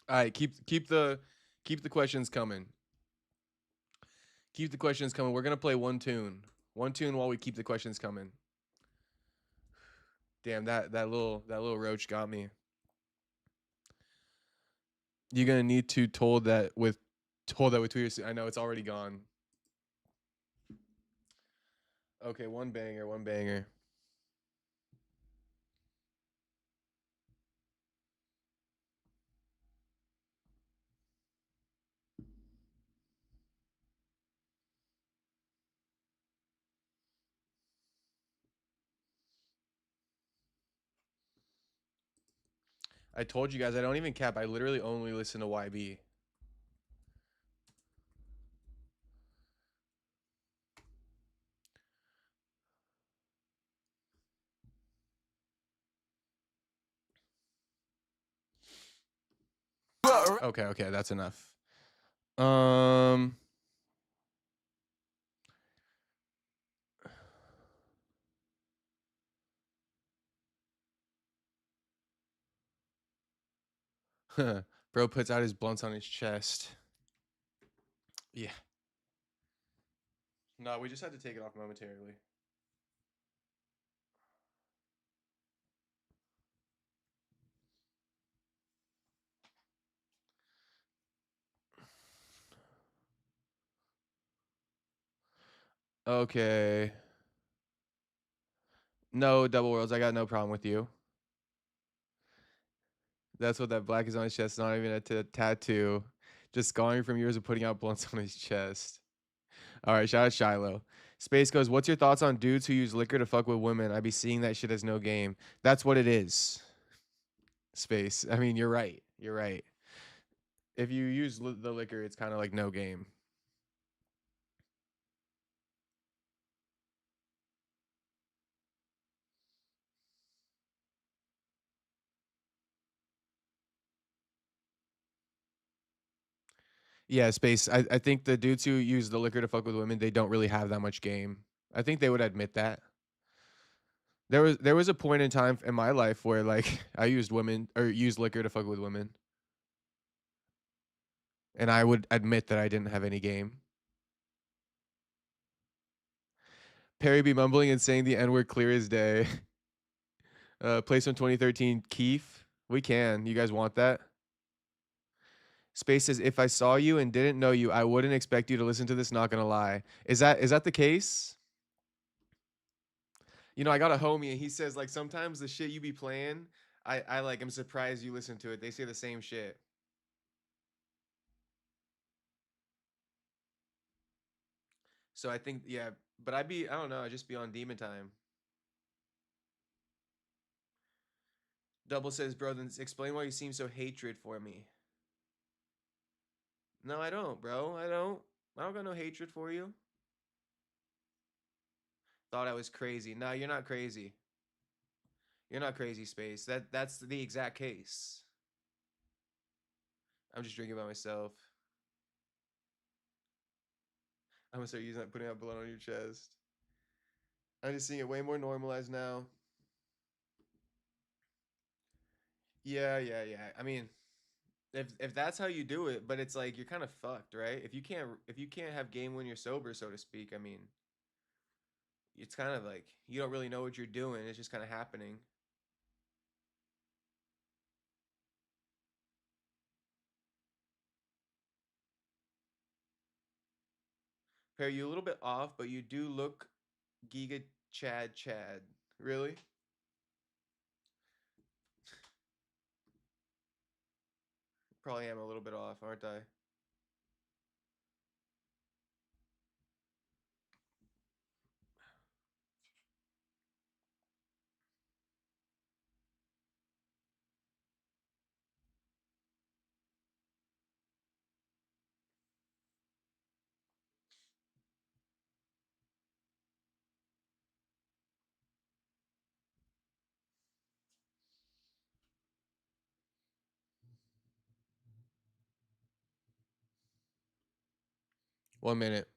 All right, keep the questions coming. Keep the questions coming. We're gonna play one tune. One tune while we keep the questions coming. Damn, that little roach got me. You're gonna need to told that with Twitter. I know it's already gone. Okay, one banger, one banger. I told you guys I don't even cap. I literally only listen to YB. Okay, that's enough. Bro puts out his blunts on his chest. Yeah. No, we just had to take it off momentarily. Okay. No, Double Worlds, I got no problem with you. That's what that black is on his chest. Not even a tattoo. Just scarring from years of putting out blunts on his chest. All right, shout out Shiloh. Space goes, what's your thoughts on dudes who use liquor to fuck with women? I be seeing that shit as no game. That's what it is. Space. I mean, you're right. You're right. If you use the liquor, it's kind of like no game. Yeah, Space. I think the dudes who use the liquor to fuck with women, they don't really have that much game. I think they would admit that. There was a point in time in my life where like I used liquor to fuck with women. And I would admit that I didn't have any game. Perry be mumbling and saying the N-word clear as day. Place from 2013, Keith. We can. You guys want that? Space says, if I saw you and didn't know you, I wouldn't expect you to listen to this, not gonna lie. Is that the case? You know, I got a homie and he says like sometimes the shit you be playing, I like am surprised you listen to it. They say the same shit. So I think yeah, but I don't know, I just be on demon time. Double says, bro, then explain why you seem so hatred for me. No, I don't, bro. I don't got no hatred for you. Thought I was crazy. No, you're not crazy. You're not crazy, Space. That's the exact case. I'm just drinking by myself. I'm gonna start using that, putting out blood on your chest. I'm just seeing it way more normalized now. Yeah. I mean, if that's how you do it, but it's like you're kind of fucked, right? If you can't have game when you're sober, so to speak, I mean, it's kind of like you don't really know what you're doing. It's just kind of happening. Perry, you a little bit off, but you do look Giga Chad. Really? Probably am a little bit off, aren't I? One minute.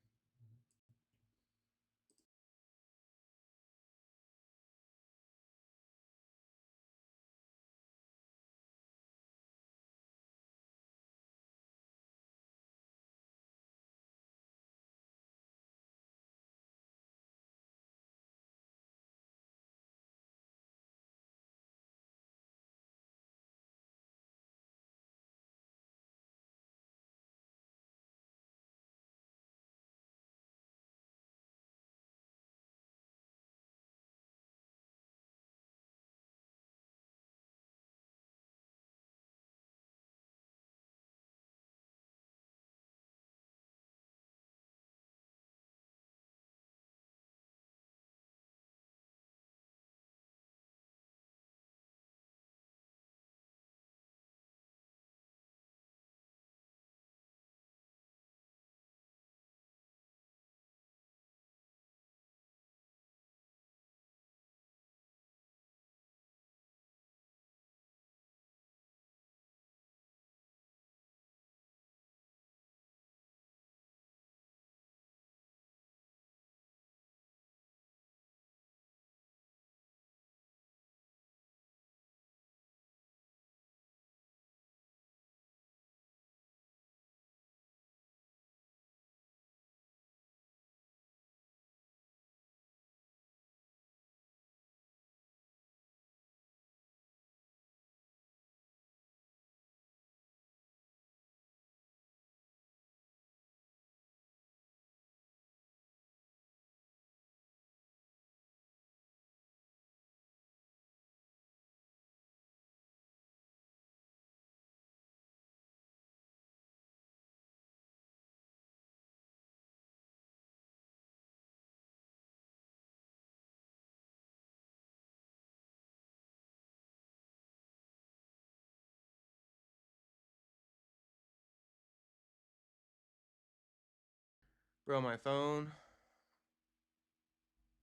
Bro, my phone.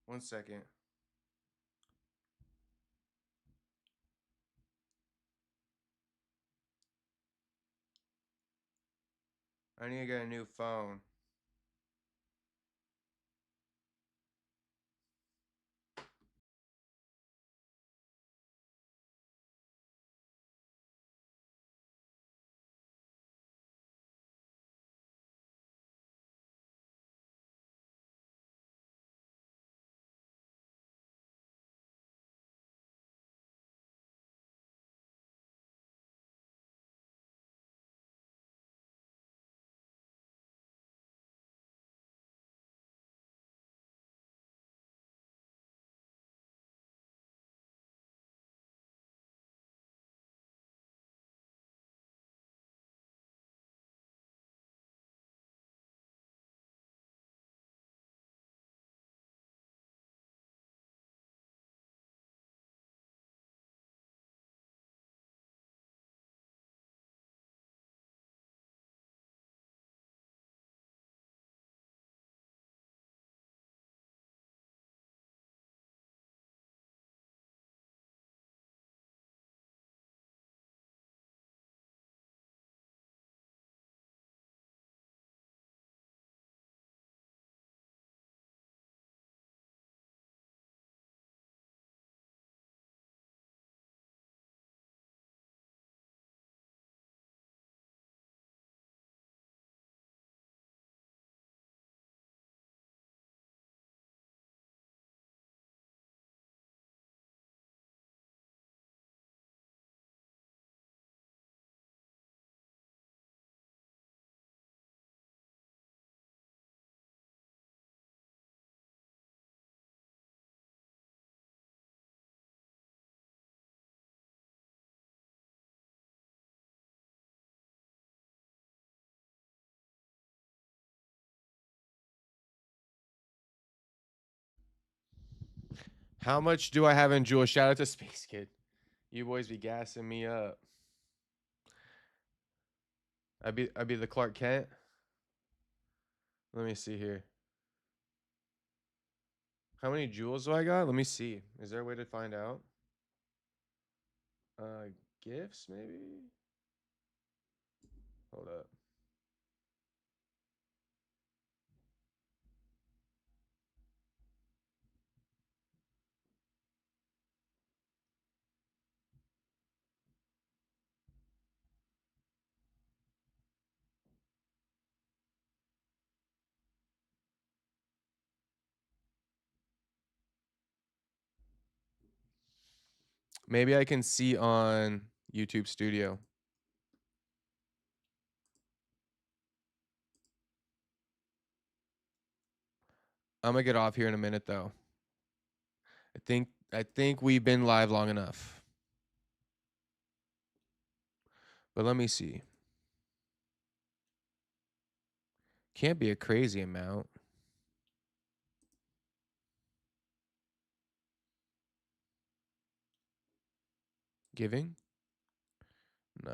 1 second. I need to get a new phone. How much do I have in Jewel? Shout out to Space Kid. You boys be gassing me up. I be the Clark Kent. Let me see here. How many jewels do I got? Let me see. Is there a way to find out? Gifts maybe? Hold up. Maybe I can see on YouTube Studio. I'm gonna get off here in a minute though. I think we've been live long enough. But let me see. Can't be a crazy amount. Giving? Nah.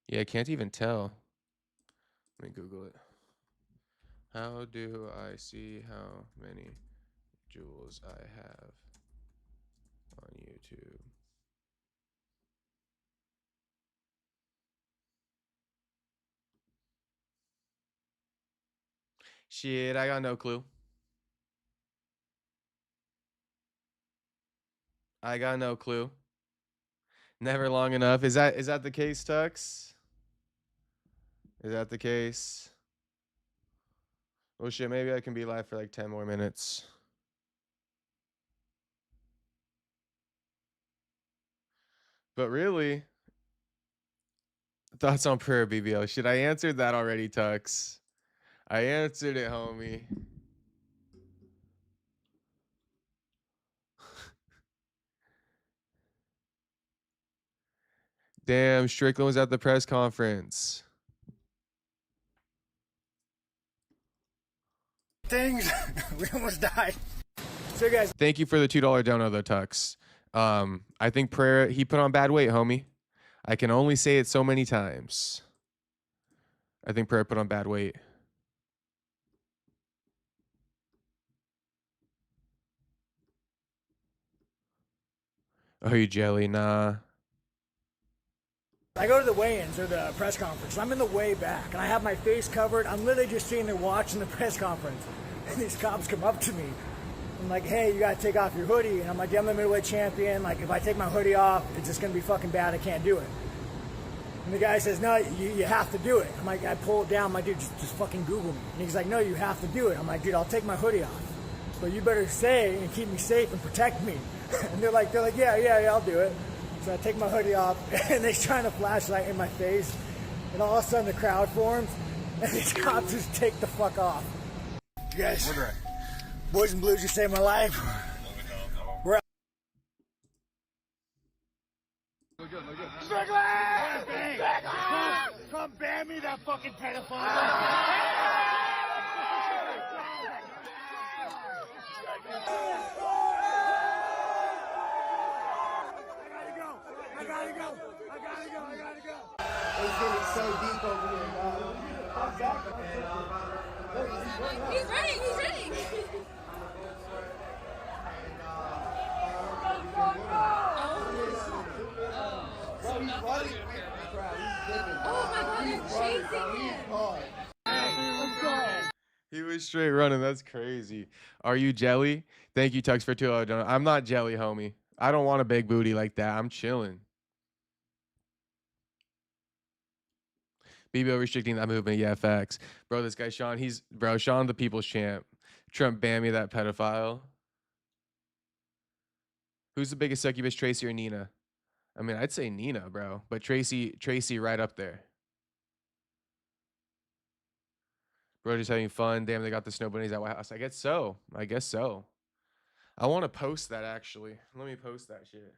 Yeah, I can't even tell. Let me Google it. How do I see how many jewels I have on YouTube? Shit, I got no clue. I got no clue. Never long enough. Is that the case, Tux? Is that the case? Oh shit, maybe I can be live for like 10 more minutes. But really, thoughts on prayer, BBL. Shit, I answered that already, Tux. I answered it, homie. Damn, Strickland was at the press conference. Things, we almost died. So guys, Thank you for the $2 dono though, Tux. I think Prayer he put on bad weight, homie. I can only say it so many times. I think Prayer put on bad weight. Oh, you jelly? Nah. I go to the weigh-ins or the press conference. I'm in the way back, and I have my face covered. I'm literally just sitting there watching the press conference, and these cops come up to me. I'm like, hey, you gotta take off your hoodie. And I'm like, yeah, I'm the middleweight champion. Like, if I take my hoodie off, it's just gonna be fucking bad. I can't do it. And the guy says, no, you have to do it. I'm like, I pull it down. I'm like, dude, just fucking Google me. And he's like, no, you have to do it. I'm like, dude, I'll take my hoodie off. But you better say and keep me safe and protect me. And they're like, yeah, I'll do it. So I take my hoodie off, and they shine a flashlight in my face. And all of a sudden, the crowd forms, and these cops just take the fuck off. You guys, boys and blues, you saved my life. We're out. Come ban me that fucking pedophile. I gotta go. It's getting so deep over here, dog. He's ready. Oh my God, they're chasing him. He was straight running. That's crazy. Are you jelly? Thank you, Tux, for $2 dono. I'm not jelly, homie. I don't want a big booty like that. I'm chilling. BBO restricting that movement. Yeah, facts. Bro, this guy, Sean, Sean the people's champ. Trump ban me that pedophile. Who's the biggest succubus, Tracy or Nina? I mean, I'd say Nina, bro. But Tracy right up there. Bro, just having fun. Damn, they got the snow bunnies at White House. I guess so. I want to post that, actually. Let me post that shit.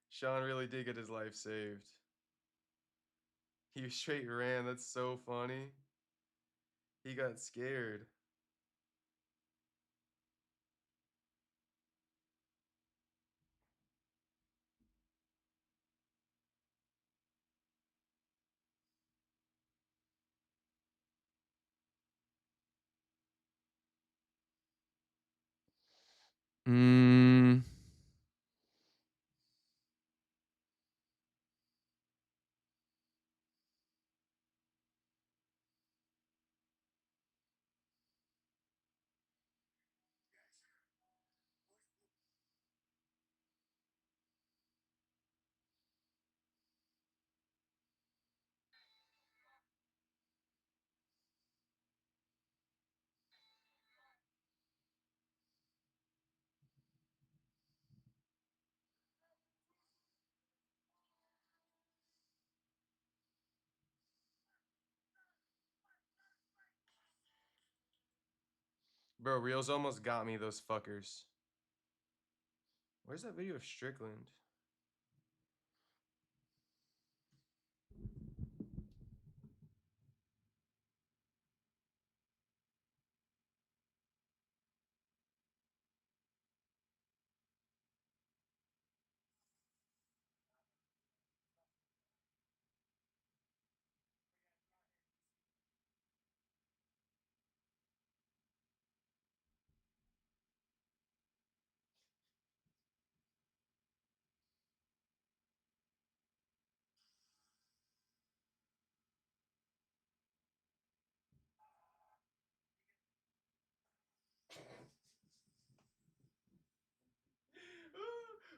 Sean really did get his life saved. He straight ran. That's so funny. He got scared. Bro, Reels almost got me, those fuckers. Where's that video of Strickland?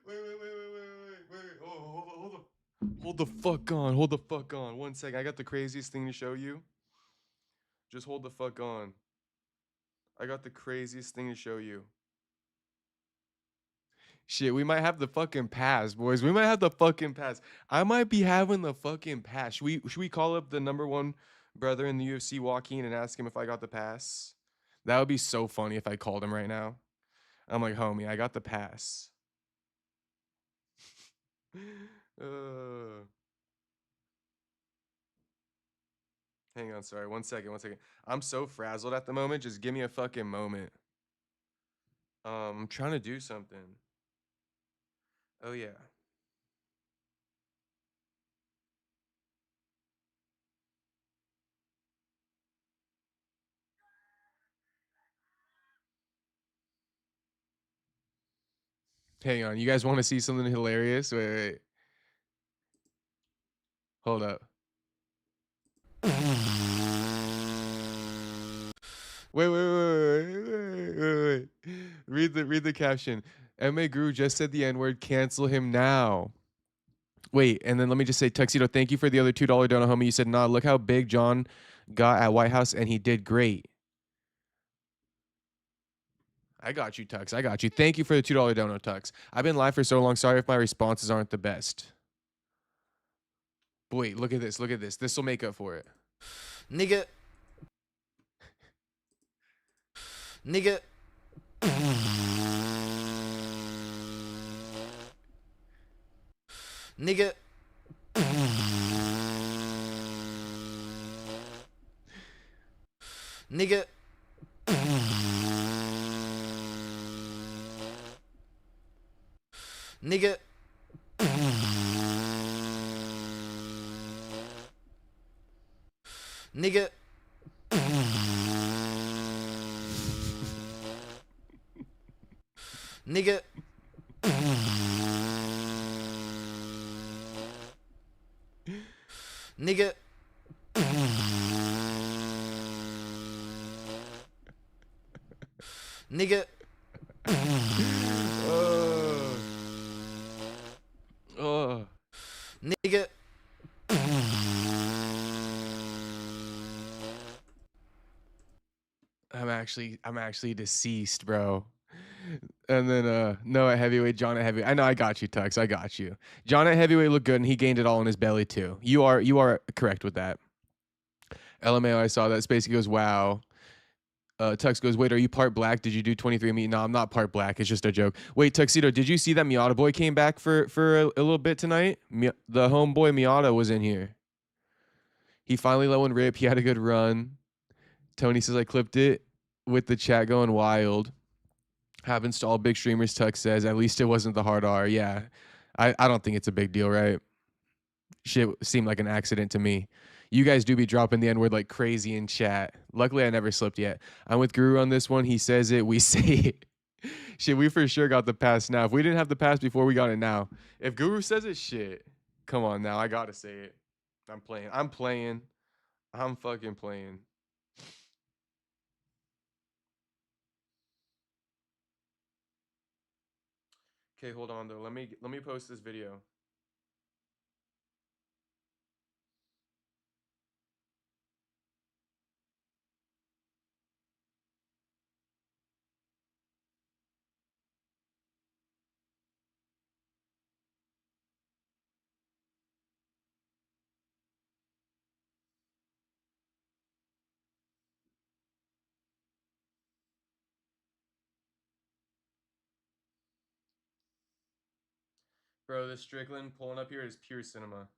Wait. Oh, hold on. Hold the fuck on. Hold the fuck on. 1 sec. I got the craziest thing to show you. Just hold the fuck on. I got the craziest thing to show you. Shit, we might have the fucking pass, boys. We might have the fucking pass. I might be having the fucking pass. Should we call up the #1 brother in the UFC, Joaquin, and ask him if I got the pass? That would be so funny if I called him right now. I'm like, homie, I got the pass. Hang on, sorry. 1 second, 1 second. I'm so frazzled at the moment. Just give me a fucking moment. I'm trying to do something. Oh yeah. Hang on. You guys want to see something hilarious? Wait. Hold up. Wait. Read the caption. MA Guru just said the N-word. Cancel him now. Wait, and then let me just say, Tuxedo, thank you for the other $2 donut, homie. You said, nah, look how big John got at White House, and he did great. I got you, Tux. I got you. Thank you for the $2 donut, Tux. I've been live for so long. Sorry if my responses aren't the best. But wait, look at this. Look at this. This will make up for it. Nigga. Nigga. Nigga. Nigga. Nigga. Nigga. Nigga. Nigga. Nigga. Nigga. I'm actually deceased, bro. And then no at heavyweight, John at heavyweight. I know I got you, Tux. I got you. John at heavyweight looked good, and he gained it all in his belly too. You are correct with that. LMAO, I saw that. Spacey goes, wow. Tux goes, wait, are you part black? Did you do 23andMe? No, I'm not part black. It's just a joke. Wait, Tuxedo, did you see that Miata boy came back for a little bit tonight? The homeboy Miata was in here. He finally let one rip. He had a good run. Tony says I clipped it with the chat going wild. Happens to all big streamers, Tux says. At least it wasn't the hard R. Yeah. I don't think it's a big deal, right? Shit seemed like an accident to me. You guys do be dropping the N-word like crazy in chat. Luckily, I never slipped yet. I'm with Guru on this one. He says it, we say it. Shit, we for sure got the pass now. If we didn't have the pass before, we got it now. If Guru says it, shit. Come on now. I gotta say it. I'm playing. I'm fucking playing. Okay, hold on though. Let me post this video. Bro, this Strickland pulling up here is pure cinema.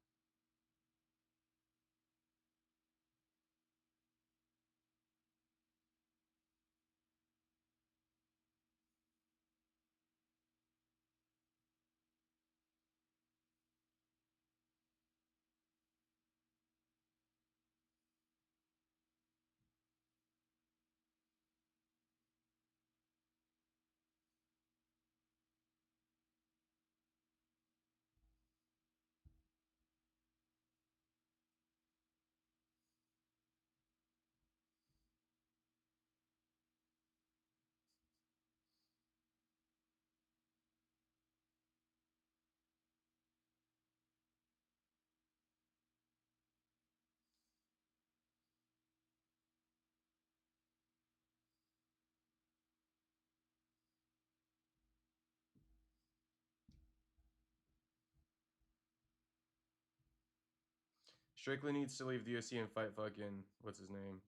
Strickland needs to leave the UFC and fight fucking what's his name?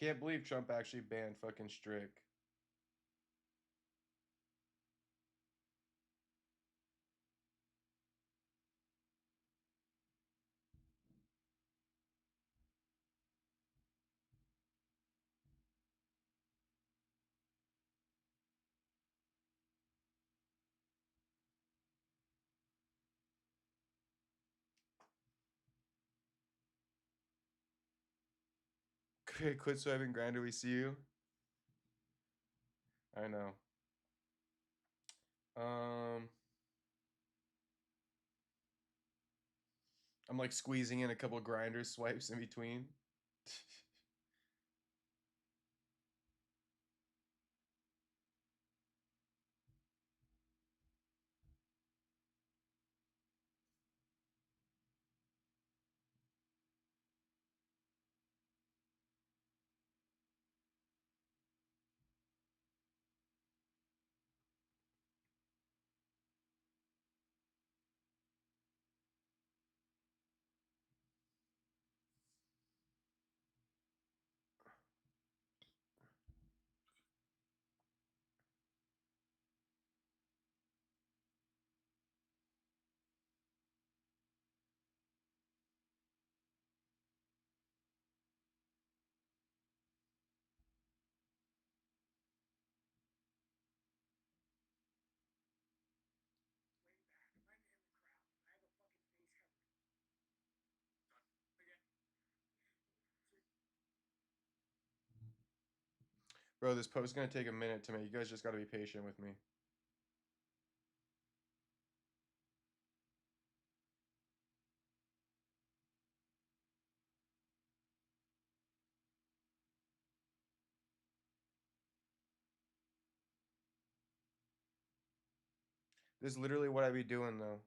Can't believe Trump actually banned fucking Strick. Quit swiping grinder, we see you. I know. I'm like squeezing in a couple grinder swipes in between. Bro, this post's gonna take a minute to make. You guys just gotta be patient with me. This is literally what I be doing though.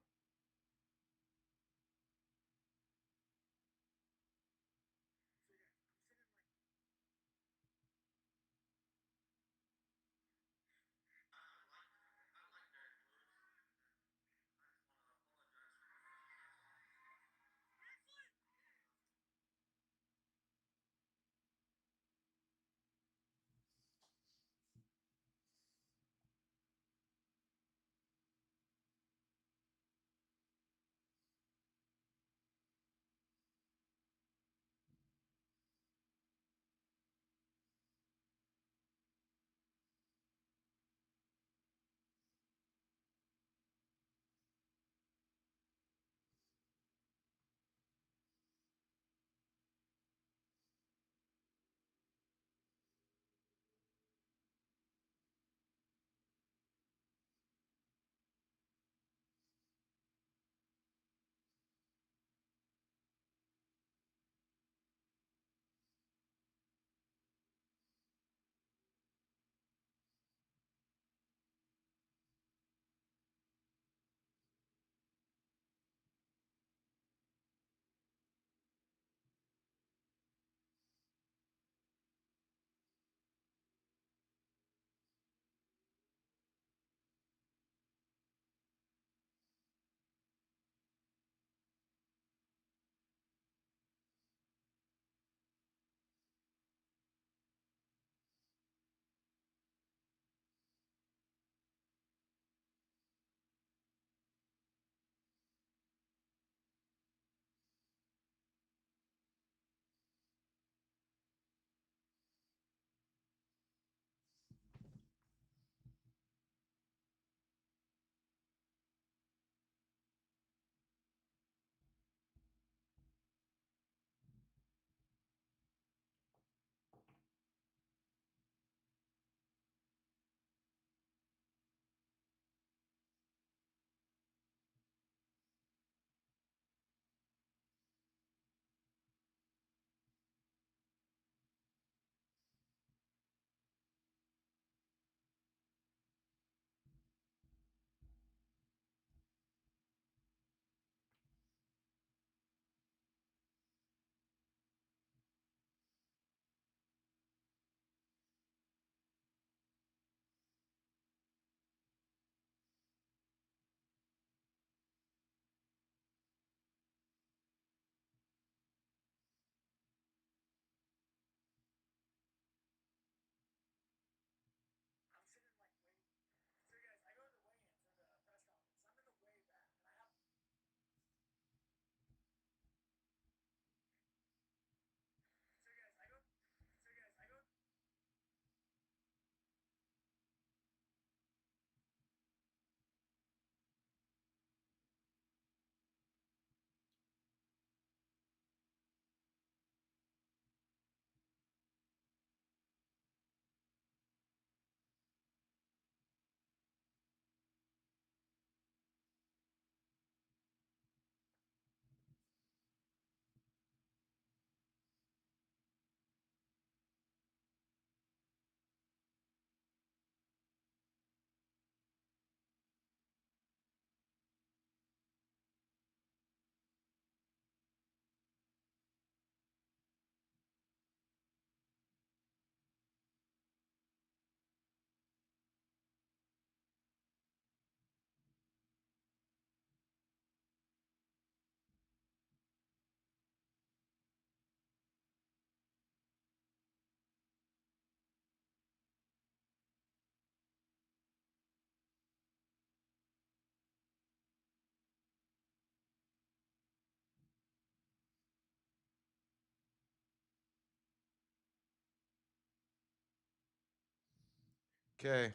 Okay.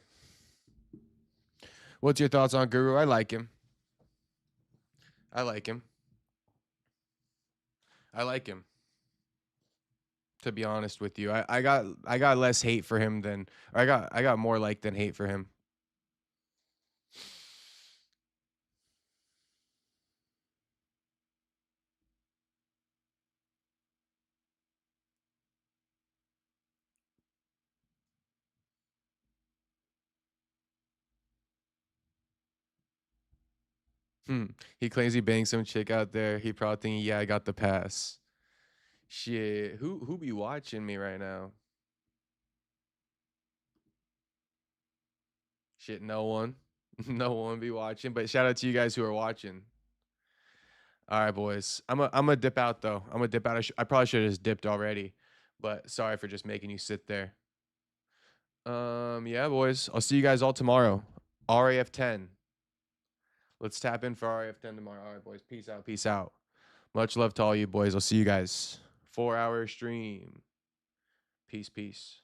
What's your thoughts on Guru? I like him. I like him. I like him. To be honest with you, I got less hate for him than, or I got more like than hate for him. He claims he banged some chick out there. He probably thinking, yeah, I got the pass. Shit, who be watching me right now? Shit, no one. No one be watching. But shout out to you guys who are watching. All right, boys. I'm a dip out though. I'm a dip out. I probably should have just dipped already, but sorry for just making you sit there. Yeah, boys. I'll see you guys all tomorrow. RAF 10. Let's tap in for RAF 10 tomorrow. All right, boys. Peace out. Peace out. Much love to all you boys. I'll see you guys. 4-hour stream. Peace, peace.